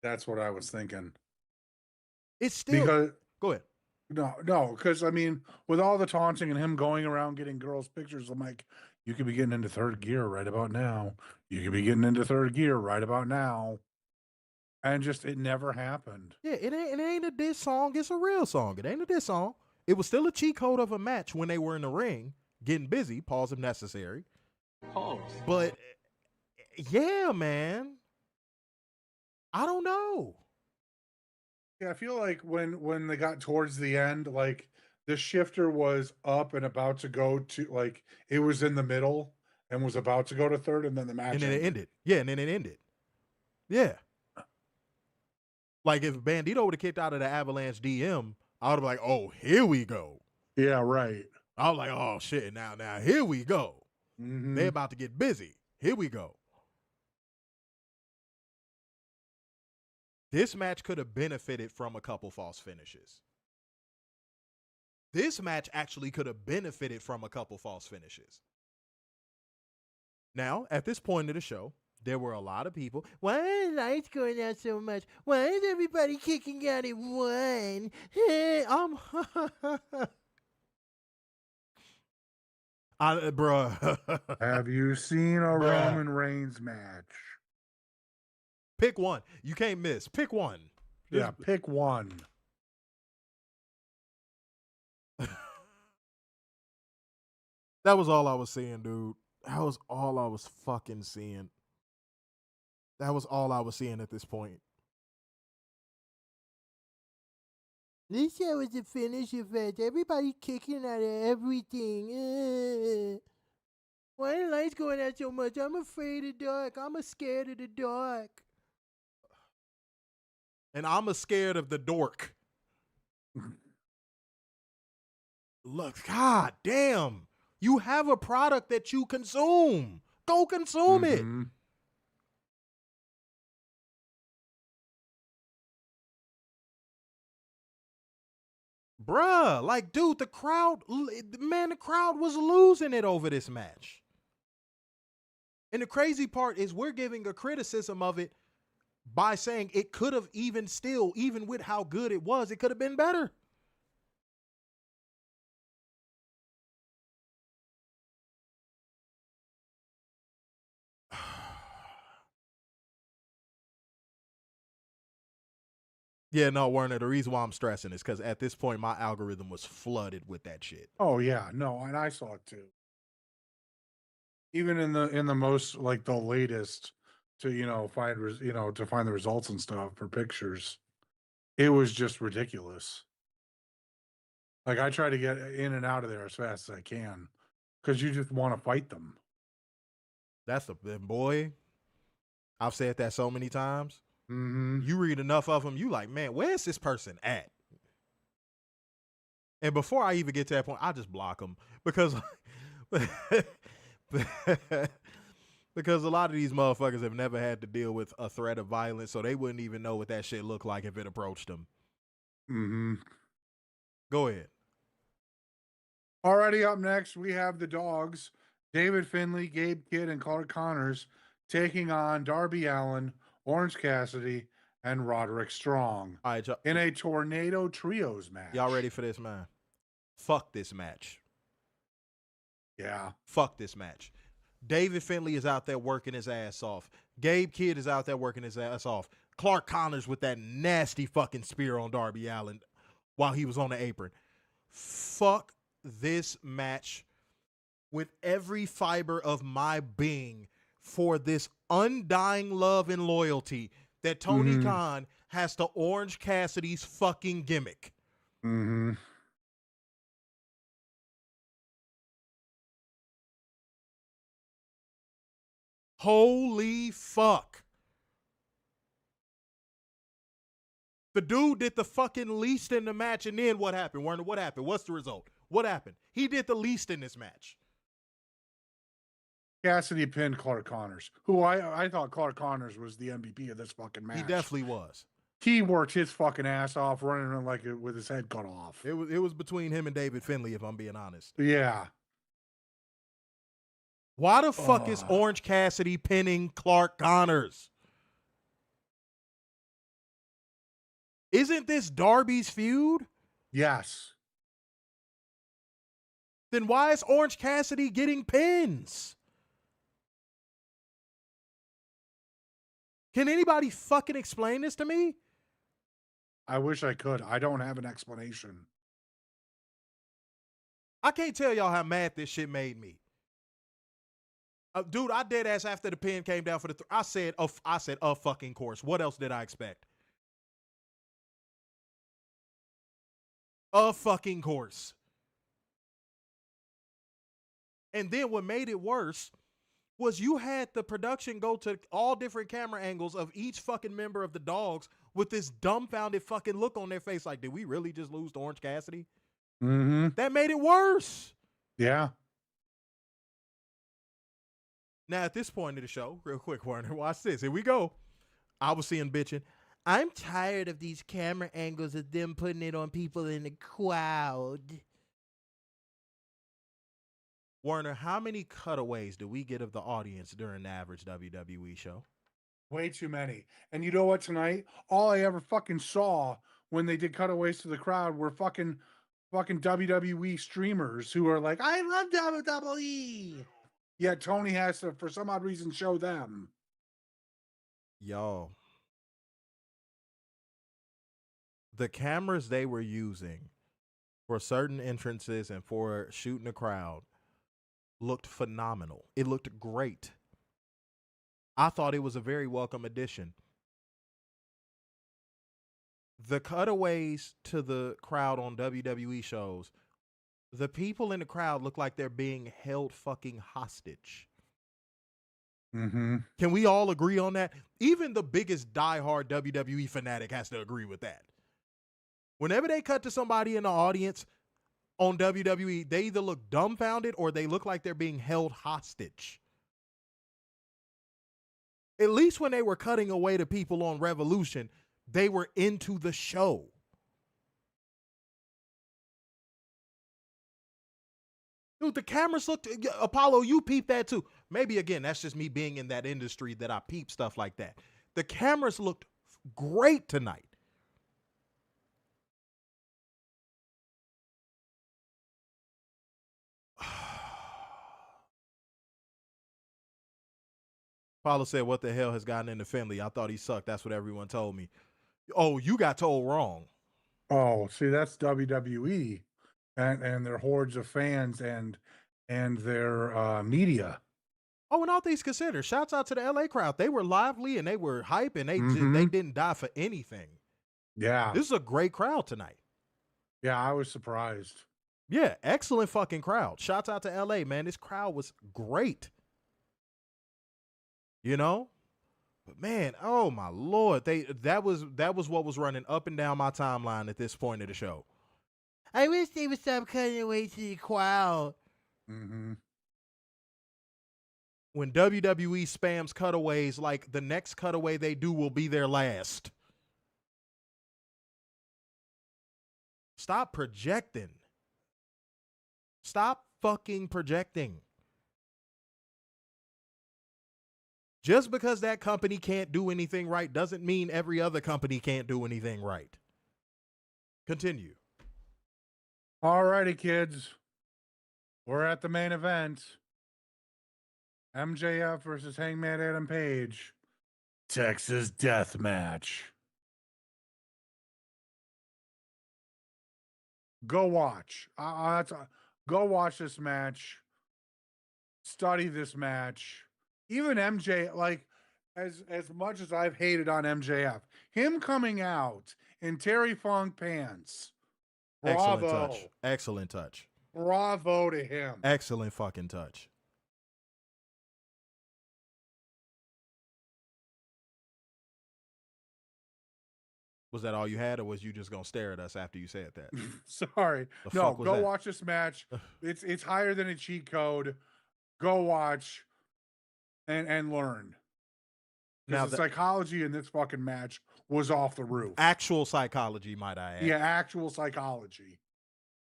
That's what I was thinking. It's still... Go ahead. No, because I mean, with all the taunting and him going around getting girls' pictures, I'm like, you could be getting into third gear right about now. You could be getting into third gear right about now. And just, it never happened. Yeah, it ain't a diss song. It's a real song. It ain't a diss song. It was still a cheat code of a match when they were in the ring, getting busy, pause if necessary. Pause. But, yeah, man. I don't know. Yeah, I feel like when they got towards the end, like the shifter was up and about to go to like it was in the middle and was about to go to third, and then the match And then it ended. ended. Yeah, and then it ended. Yeah. Like if Bandido would have kicked out of the Avalanche DM, I would have been like, oh, here we go. Yeah, right. I was like, oh shit, now here we go. Mm-hmm. They're about to get busy. Here we go. This match could have benefited from a couple false finishes. This match actually could have benefited from a couple false finishes. Now, at this point of the show, there were a lot of people. Why are the lights going out so much? Why is everybody kicking out at one? Bruh. Have you seen a Bruh. Roman Reigns match? Pick one. You can't miss. Pick one. Yeah, pick one. That was all I was seeing, dude. That was all I was fucking seeing. That was all I was seeing at this point. This show was a finish event. Everybody kicking out of everything. Why are the lights going out so much? I'm afraid of the dark. I'm scared of the dark. And I'm scared of the dork. Look, god damn. You have a product that you consume. Go consume it. Bruh, like, dude, the crowd was losing it over this match. And the crazy part is we're giving a criticism of it by saying it could have even with how good it was, it could have been better. Yeah, no, Werner, the reason why I'm stressing is because at this point, my algorithm was flooded with that shit. Oh, yeah. No, and I saw it too. Even in the most, like, the latest to, find the results and stuff for pictures, it was just ridiculous. Like, I try to get in and out of there as fast as I can because you just want to fight them. That's boy. I've said that so many times. Mm-hmm. You read enough of them, you like, man, where's this person at? And before I even get to that point, I just block them because because a lot of these motherfuckers have never had to deal with a threat of violence, so they wouldn't even know what that shit looked like if it approached them. Mm-hmm. Go ahead. Alrighty, up next, we have the Dogs, David Finlay, Gabe Kidd, and Clark Connors taking on Darby Allin, Orange Cassidy, and Roderick Strong All right, in a Tornado Trios match. Y'all ready for this, man? Fuck this match. Yeah. Fuck this match. David Finlay is out there working his ass off. Gabe Kidd is out there working his ass off. Clark Connors with that nasty fucking spear on Darby Allin while he was on the apron. Fuck this match with every fiber of my being for this undying love and loyalty that Tony Khan has to Orange Cassidy's fucking gimmick. Mm-hmm. Holy fuck. The dude did the fucking least in the match, and then what happened? Werner, what happened? What's the result? What happened? He did the least in this match. Cassidy pinned Clark Connors, who I thought Clark Connors was the MVP of this fucking match. He definitely was. He worked his fucking ass off, running around like it with his head cut off. It was between him and David Finlay, if I'm being honest. Yeah. Why the fuck is Orange Cassidy pinning Clark Connors? Isn't this Darby's feud? Yes. Then why is Orange Cassidy getting pins? Can anybody fucking explain this to me? I wish I could. I don't have an explanation. I can't tell y'all how mad this shit made me. Dude, I dead ass after the pin came down for the I said, of fucking course. What else did I expect? Of fucking course. And then what made it worse was you had the production go to all different camera angles of each fucking member of the Dogs with this dumbfounded fucking look on their face like, did we really just lose to Orange Cassidy? Mm-hmm. That made it worse. Yeah. Now, at this point of the show, real quick, Warner, watch this. Here we go. I was seeing bitching. I'm tired of these camera angles of them putting it on people in the crowd. Warner, how many cutaways do we get of the audience during the average WWE show? Way too many. And you know what, tonight? All I ever fucking saw when they did cutaways to the crowd were fucking WWE streamers who are like, I love WWE. Yet Tony has to, for some odd reason, show them. Y'all, the cameras they were using for certain entrances and for shooting the crowd looked phenomenal. It looked great. I thought it was a very welcome addition. The cutaways to the crowd on WWE shows, the people in the crowd look like they're being held fucking hostage. Mm-hmm. Can we all agree on that? Even the biggest diehard WWE fanatic has to agree with that. Whenever they cut to somebody in the audience on WWE, they either look dumbfounded or they look like they're being held hostage. At least when they were cutting away to people on Revolution, they were into the show. Dude, the cameras looked, Apollo, you peeped that too. Maybe again, that's just me being in that industry that I peep stuff like that. The cameras looked great tonight. Apollo said, what the hell has gotten into Finley? I thought he sucked. That's what everyone told me. Oh, you got told wrong. Oh, see, that's WWE and their hordes of fans and their media. Oh, and all things considered, shouts out to the LA crowd. They were lively and they were hype and they didn't die for anything. Yeah. This is a great crowd tonight. Yeah, I was surprised. Yeah, excellent fucking crowd. Shouts out to LA, man. This crowd was great. You know? But man, oh my Lord. That was what was running up and down my timeline at this point of the show. I wish they would stop cutting away to the crowd. Mm-hmm. When WWE spams cutaways, like the next cutaway they do will be their last. Stop projecting. Stop fucking projecting. Just because that company can't do anything right doesn't mean every other company can't do anything right. Continue. All righty, kids. We're at the main event. MJF versus Hangman Adam Page. Texas Death Match. Go watch. Go watch this match. Study this match. Even MJ, like, as much as I've hated on MJF, him coming out in Terry Funk pants. Bravo. Excellent touch. Excellent touch. Bravo to him. Excellent fucking touch. Was that all you had, or was you just gonna stare at us after you said that? Sorry. No, go watch this match. It's higher than a cheat code. Go watch and learn. Now the psychology in this fucking match was off the roof. Actual psychology, might I add. Yeah, actual psychology.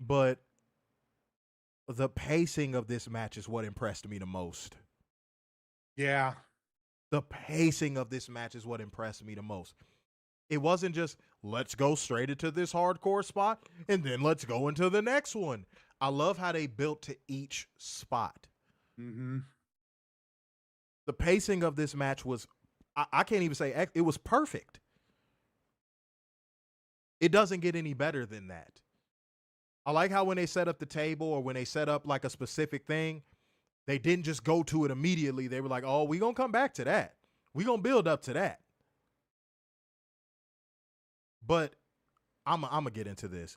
But the pacing of this match is what impressed me the most. Yeah. The pacing of this match is what impressed me the most. It wasn't just, let's go straight into this hardcore spot, and then let's go into the next one. I love how they built to each spot. Mm-hmm. The pacing of this match was, I can't even say, it was perfect. It doesn't get any better than that. I like how when they set up the table or when they set up like a specific thing, they didn't just go to it immediately. They were like, oh, we're going to come back to that. We're going to build up to that. But I'm going to get into this.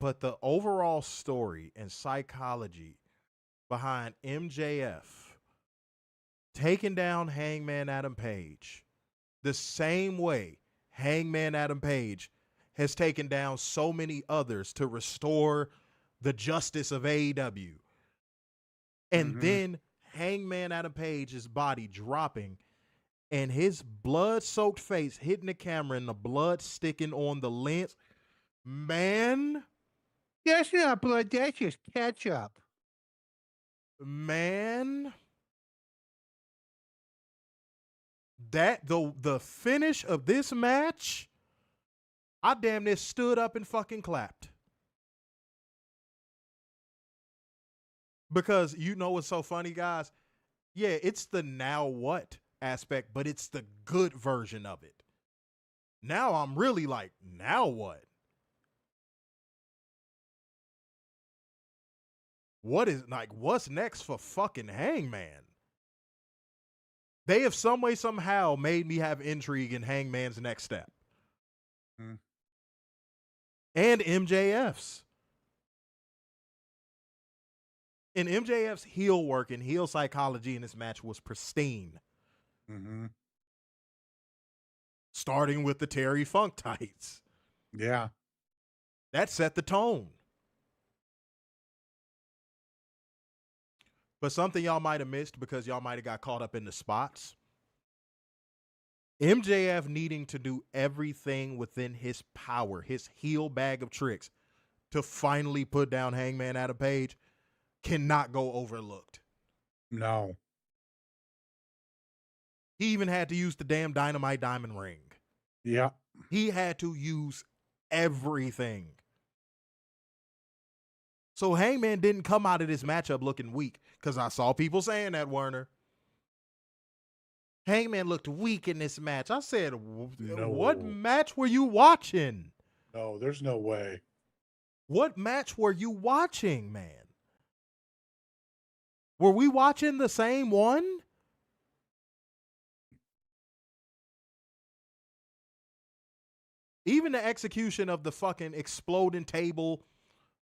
But the overall story and psychology behind MJF taking down Hangman Adam Page the same way Hangman Adam Page has taken down so many others to restore the justice of AEW. And then Hangman Adam Page's body dropping and his blood-soaked face hitting the camera and the blood sticking on the lens. Man. That's not blood. That's just ketchup. Man. That the finish of this match, I damn near stood up and fucking clapped. Because you know what's so funny, guys? Yeah, it's the now what aspect, but it's the good version of it. Now I'm really like, now what? What's next for fucking Hangman? They have some way, somehow made me have intrigue in Hangman's next step. And MJF's. And MJF's heel work and heel psychology in this match was pristine. Starting with the Terry Funk tights. Yeah. That set the tone. But something y'all might have missed because y'all might have got caught up in the spots. MJF needing to do everything within his power, his heel bag of tricks, to finally put down Hangman Adam Page cannot go overlooked. No. He even had to use the damn Dynamite Diamond Ring. Yeah. He had to use everything. So Hangman didn't come out of this matchup looking weak, because I saw people saying that, Werner. Hangman looked weak in this match. I said, what match were you watching? No, there's no way. What match were you watching, man? Were we watching the same one? Even the execution of the fucking exploding table,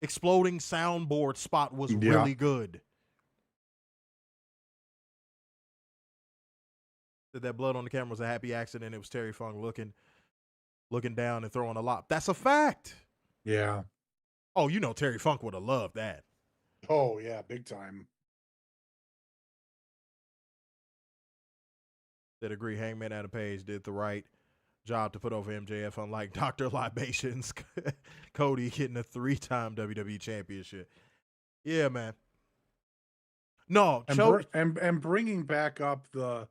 exploding soundboard spot was really good. That blood on the camera was a happy accident. It was Terry Funk looking down and throwing a lop. That's a fact. Yeah. Oh, you know Terry Funk would have loved that. Oh, yeah, big time. That agree Hangman Adam Page did the right job to put over MJF, unlike Dr. Libations Cody getting a 3-time WWE championship. Yeah, man. No, and bringing back up the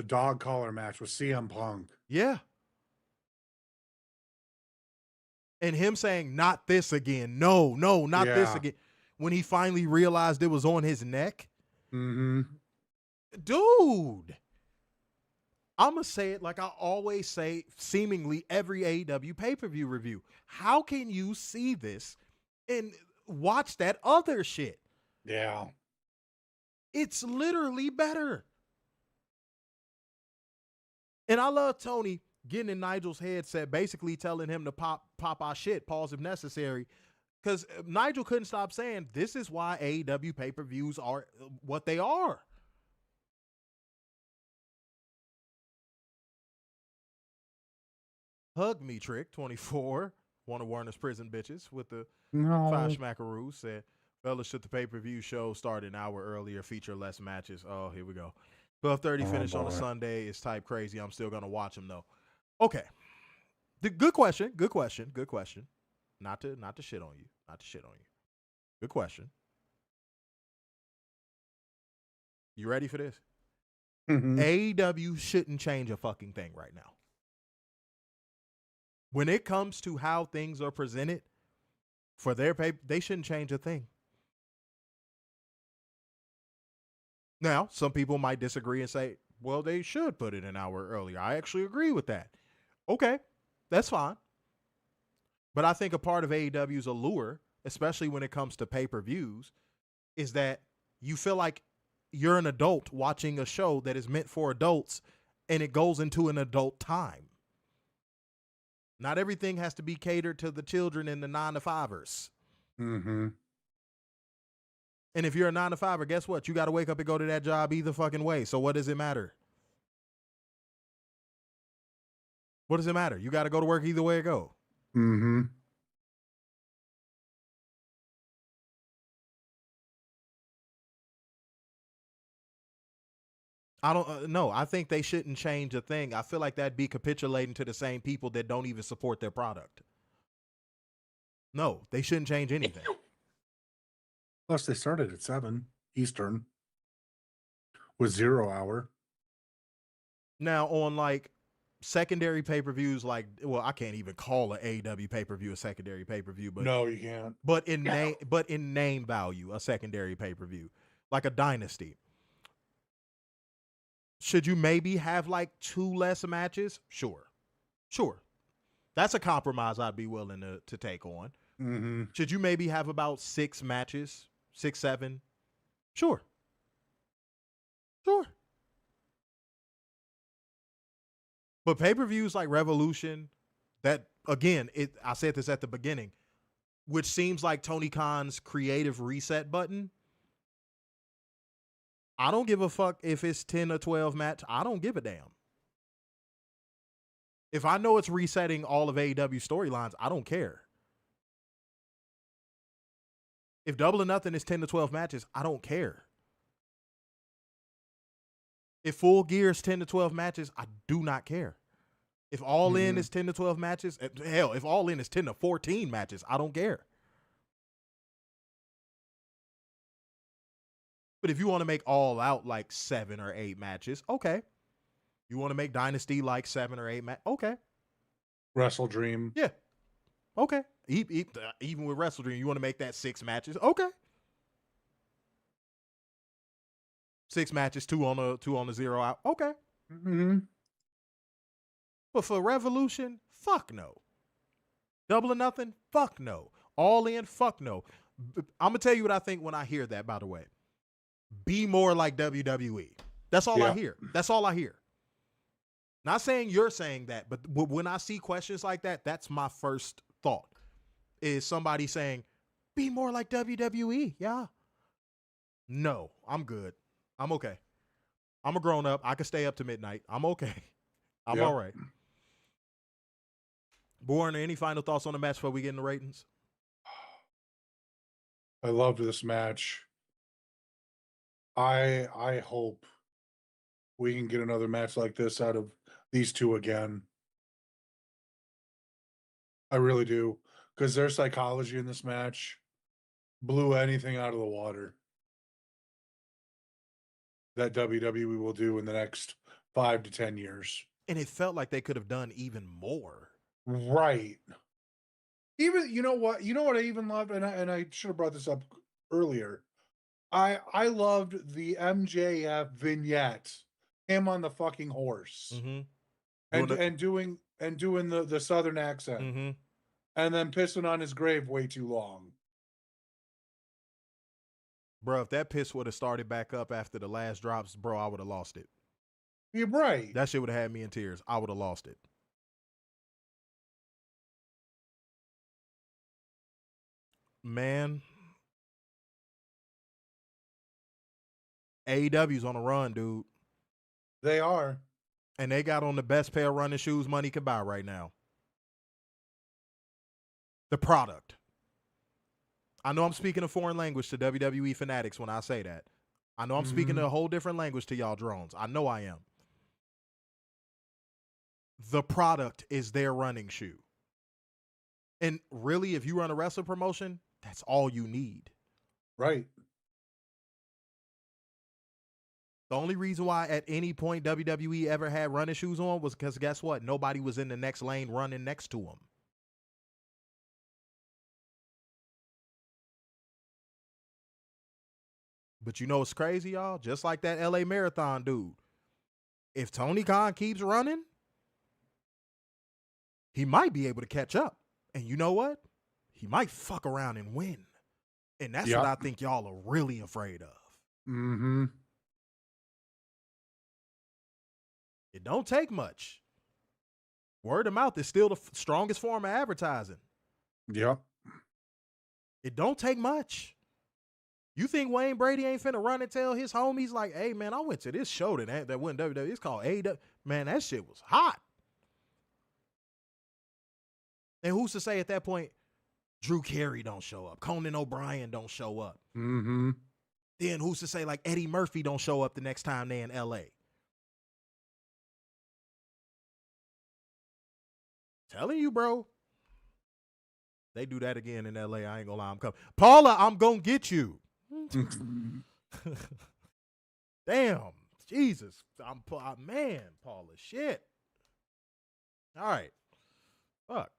dog collar match with CM Punk. Yeah. And him saying, not this again. No, not this again. When he finally realized it was on his neck. Dude. I'm going to say it like I always say, seemingly every AEW pay-per-view review. How can you see this and watch that other shit? Yeah. It's literally better. And I love Tony getting in Nigel's headset, basically telling him to pop our shit, pause if necessary. Because Nigel couldn't stop saying, this is why AEW pay-per-views are what they are. Hug Me Trick 24, one of Warner's prison bitches with the 5 schmackaroos, said, fellas, should the pay-per-view show start an hour earlier, feature less matches? Oh, here we go. 12:30 finish on a Sunday is type crazy. I'm still going to watch them, though. Okay. Good question. Not to shit on you. Good question. You ready for this? AEW shouldn't change a fucking thing right now. When it comes to how things are presented for their pay, they shouldn't change a thing. Now, some people might disagree and say, well, they should put it an hour earlier. I actually agree with that. Okay, that's fine. But I think a part of AEW's allure, especially when it comes to pay-per-views, is that you feel like you're an adult watching a show that is meant for adults and it goes into an adult time. Not everything has to be catered to the children and the 9-to-5ers. Mm-hmm. And if you're a 9-to-5er, guess what? You got to wake up and go to that job either fucking way. So what does it matter? What does it matter? You got to go to work either way it go. Mm-hmm. I don't no. I think they shouldn't change a thing. I feel like that'd be capitulating to the same people that don't even support their product. No, they shouldn't change anything. Plus, they started at 7 Eastern with 0 hour. Now, on like secondary pay-per-views, like, well, I can't even call an AEW pay-per-view a secondary pay-per-view, but No, you can't. But in name value, a secondary pay-per-view, like a Dynasty. Should you maybe have like 2 less matches? Sure. That's a compromise I'd be willing to take on. Mm-hmm. Should you maybe have about 6 matches? 6, 7? Sure. But pay-per-views like Revolution, that, again, I said this at the beginning, which seems like Tony Khan's creative reset button. I don't give a fuck if it's 10 or 12 match. I don't give a damn. If I know it's resetting all of AEW storylines, I don't care. If Double or Nothing is 10 to 12 matches, I don't care. If Full Gear is 10 to 12 matches, I do not care. If All In is 10 to 12 matches, hell, if All In is 10 to 14 matches, I don't care. But if you want to make All Out like 7 or 8 matches, okay. You want to make Dynasty like 7 or 8 matches, okay. Wrestle Dream. Yeah. Okay. Even with Wrestle Dream, you want to make that 6 matches, okay. 6 matches, 2 on the 0 out, okay. Mm-hmm. But for Revolution, fuck no. Double or Nothing, fuck no. All In, fuck no. I'm going to tell you what I think when I hear that, by the way. Be more like WWE. That's all I hear. That's all I hear. Not saying you're saying that, but when I see questions like that, that's my first thought. Is somebody saying, be more like WWE. Yeah. No, I'm good. I'm okay. I'm a grown up. I can stay up to midnight. I'm okay. I'm all right. Born, any final thoughts on the match before we get in the ratings? I loved this match. I hope we can get another match like this out of these two again. I really do. Because their psychology in this match blew anything out of the water that WWE will do in the next 5 to 10 years. And it felt like they could have done even more. Right. Even, you know what I even loved, and I should have brought this up earlier. I loved the MJF vignette, him on the fucking horse, and doing the southern accent, and then pissing on his grave way too long. Bro, if that piss would have started back up after the last drops, bro, I would have lost it. You're right. That shit would have had me in tears. I would have lost it. Man. AEW's on a run, dude. They are. And they got on the best pair of running shoes money can buy right now. The product. I know I'm speaking a foreign language to WWE fanatics when I say that. I know I'm speaking a whole different language to y'all drones. I know I am. The product is their running shoe. And really, if you run a wrestling promotion, that's all you need. Right. The only reason why at any point WWE ever had running shoes on was because guess what? Nobody was in the next lane running next to them. But you know what's crazy, y'all? Just like that LA Marathon dude. If Tony Khan keeps running, he might be able to catch up. And you know what? He might fuck around and win. And that's what I think y'all are really afraid of. Mm-hmm. It don't take much. Word of mouth is still the strongest form of advertising. Yep. It don't take much. You think Wayne Brady ain't finna run and tell his homies like, hey, man, I went to this show that went WWE. It's called AEW. Man, that shit was hot. And who's to say at that point, Drew Carey don't show up. Conan O'Brien don't show up. Mm-hmm. Then who's to say like Eddie Murphy don't show up the next time they in LA? Telling you, bro. They do that again in LA. I ain't gonna lie, I'm coming. Paula, I'm gonna get you. Damn. Jesus. Man, Paula. Shit. All right. Fuck.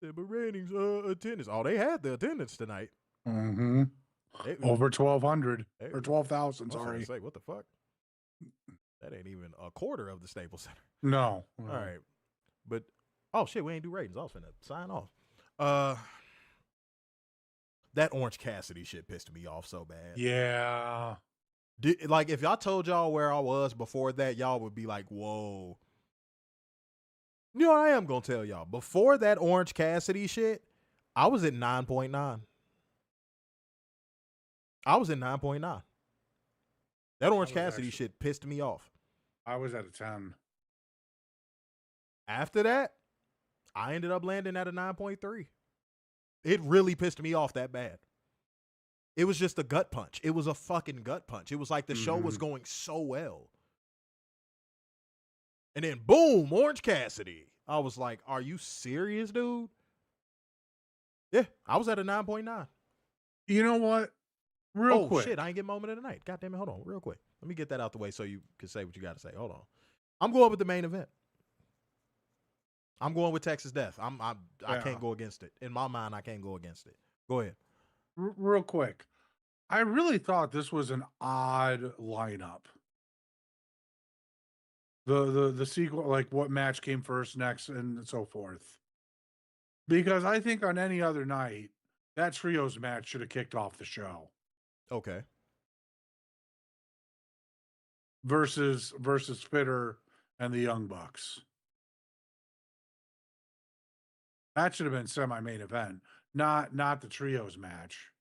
But ratings, attendance. Oh, they had the attendance tonight. Mm-hmm. Over 1,200 or 12,000. Sorry. Say, what the fuck? That ain't even a quarter of the Staples Center. No. All right. But, oh, shit, we ain't do ratings. I was finna sign off. That Orange Cassidy shit pissed me off so bad. Yeah. Like, if y'all told y'all where I was before that, y'all would be like, whoa. You know what I am going to tell y'all? Before that Orange Cassidy shit, I was at 9.9. I was at 9.9. That Orange Cassidy shit pissed me off. I was at a 10. After that, I ended up landing at a 9.3. It really pissed me off that bad. It was just a gut punch. It was a fucking gut punch. It was like the show was going so well. And then, boom, Orange Cassidy. I was like, are you serious, dude? Yeah, I was at a 9.9. You know what? Real quick. Oh, shit, I ain't get moment of the night. God damn it, hold on, real quick. Let me get that out the way so you can say what you got to say. Hold on. I'm going with the main event. I'm going with Texas Death. I can't go against it. In my mind, I can't go against it. Go ahead. Real quick. I really thought this was an odd lineup. The sequel, like what match came first, next, and so forth. Because I think on any other night, that trios match should have kicked off the show. Okay. Versus Fitter and the Young Bucks. That should have been semi-main event, not the trios match.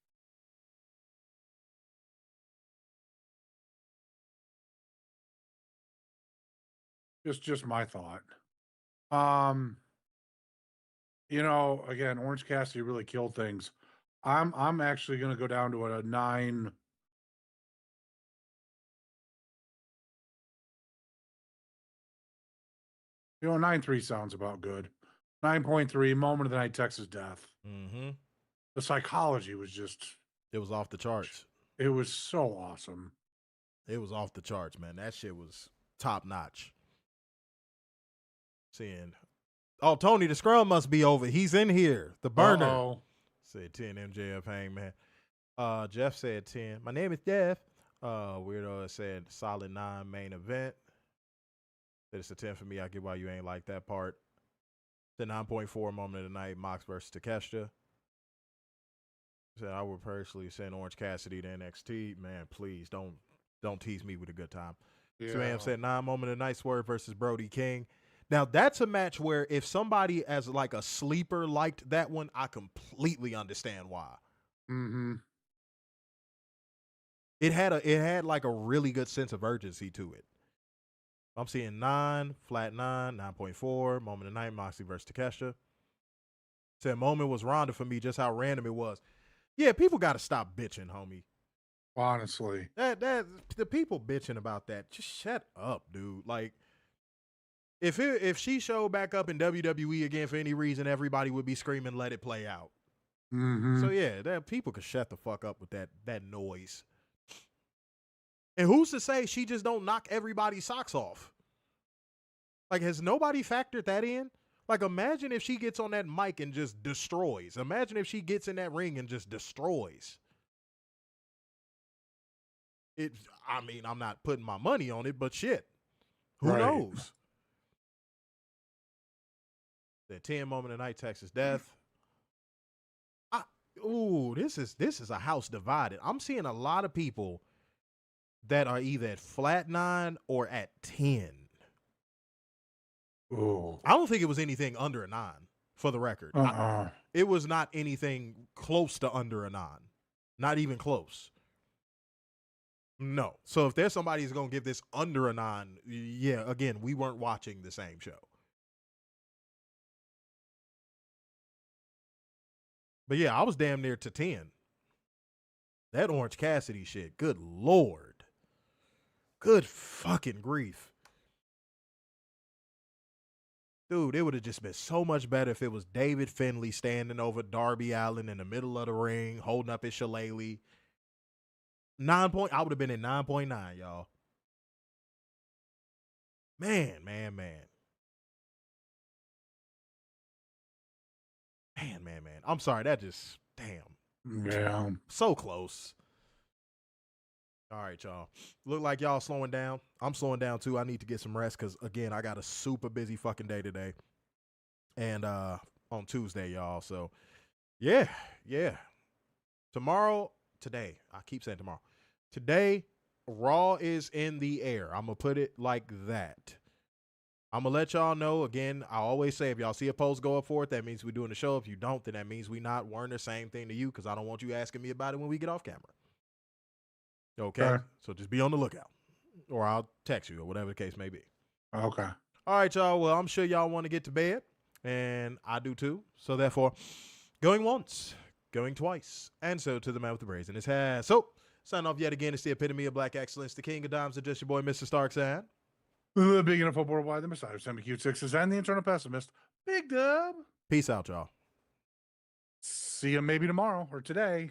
Just my thought. You know, again, Orange Cassidy really killed things. I'm actually going to go down to a 9. You know, 9.3 sounds about good. 9.3, moment of the night, Texas Death. Mm-hmm. The psychology was just... It was off the charts. It was so awesome. It was off the charts, man. That shit was top notch. Seeing... Oh, Tony, the scrum must be over. He's in here. The burner. Uh-oh. Said 10 MJF Hangman. Jeff said 10. My name is Jeff. Weirdo said solid 9 main event. Said it's a 10 for me. I get why you ain't like that part. The 9.4 moment of the night, Mox versus Takeshita. Said I would personally send Orange Cassidy to NXT. Man, please don't tease me with a good time. Yeah. Sam said 9 moment of the night, Swerve versus Brody King. Now that's a match where if somebody as like a sleeper liked that one, I completely understand why. Mm-hmm. It had like a really good sense of urgency to it. I'm seeing 9, flat 9, 9.4, moment of the night, Moxley versus Takeshita. Said moment was Ronda for me, just how random it was. Yeah, people got to stop bitching, homie. Honestly. That the people bitching about that, just shut up, dude. Like, if she showed back up in WWE again for any reason, everybody would be screaming, let it play out. Mm-hmm. So, yeah, that people could shut the fuck up with that noise. And who's to say she just don't knock everybody's socks off? Like, has nobody factored that in? Like, imagine if she gets on that mic and just destroys. Imagine if she gets in that ring and just destroys. I mean, I'm not putting my money on it, but shit. Who knows? The 10 moment of night, Texas Death. This is a house divided. I'm seeing a lot of people that are either at flat 9 or at 10 Ooh. I don't think it was anything under a 9, for the record. It was not anything close to under a 9. Not even close. No. So if there's somebody who's going to give this under a 9, yeah, again, we weren't watching the same show. But yeah, I was damn near to 10. That Orange Cassidy shit, good Lord. Good fucking grief. Dude, it would have just been so much better if it was David Finlay standing over Darby Allin in the middle of the ring, holding up his shillelagh. I would have been in 9.9, y'all. Man. I'm sorry, that just, damn. Yeah. So close. All right, y'all. Look like y'all slowing down. I'm slowing down too. I need to get some rest because, again, I got a super busy fucking day today. And on Tuesday, y'all. So, yeah. Today, I keep saying tomorrow. Today, Raw is in the air. I'm going to put it like that. I'm going to let y'all know, again, I always say if y'all see a post go up for it, that means we're doing the show. If you don't, then that means weren't the same thing to you because I don't want you asking me about it when we get off camera. Okay? So just be on the lookout. Or I'll text you or whatever the case may be. Okay. All right, y'all. Well, I'm sure y'all want to get to bed. And I do too. So therefore, going once, going twice. And so to the man with the braids in his hat. So, sign off yet again. It's the epitome of black excellence. The king of dimes and just your boy, Mr. Starkside. The big enough worldwide, the Messiah, semi-cute sixes, and the internal pessimist, Big Dub. Peace out, y'all. See you maybe tomorrow or today.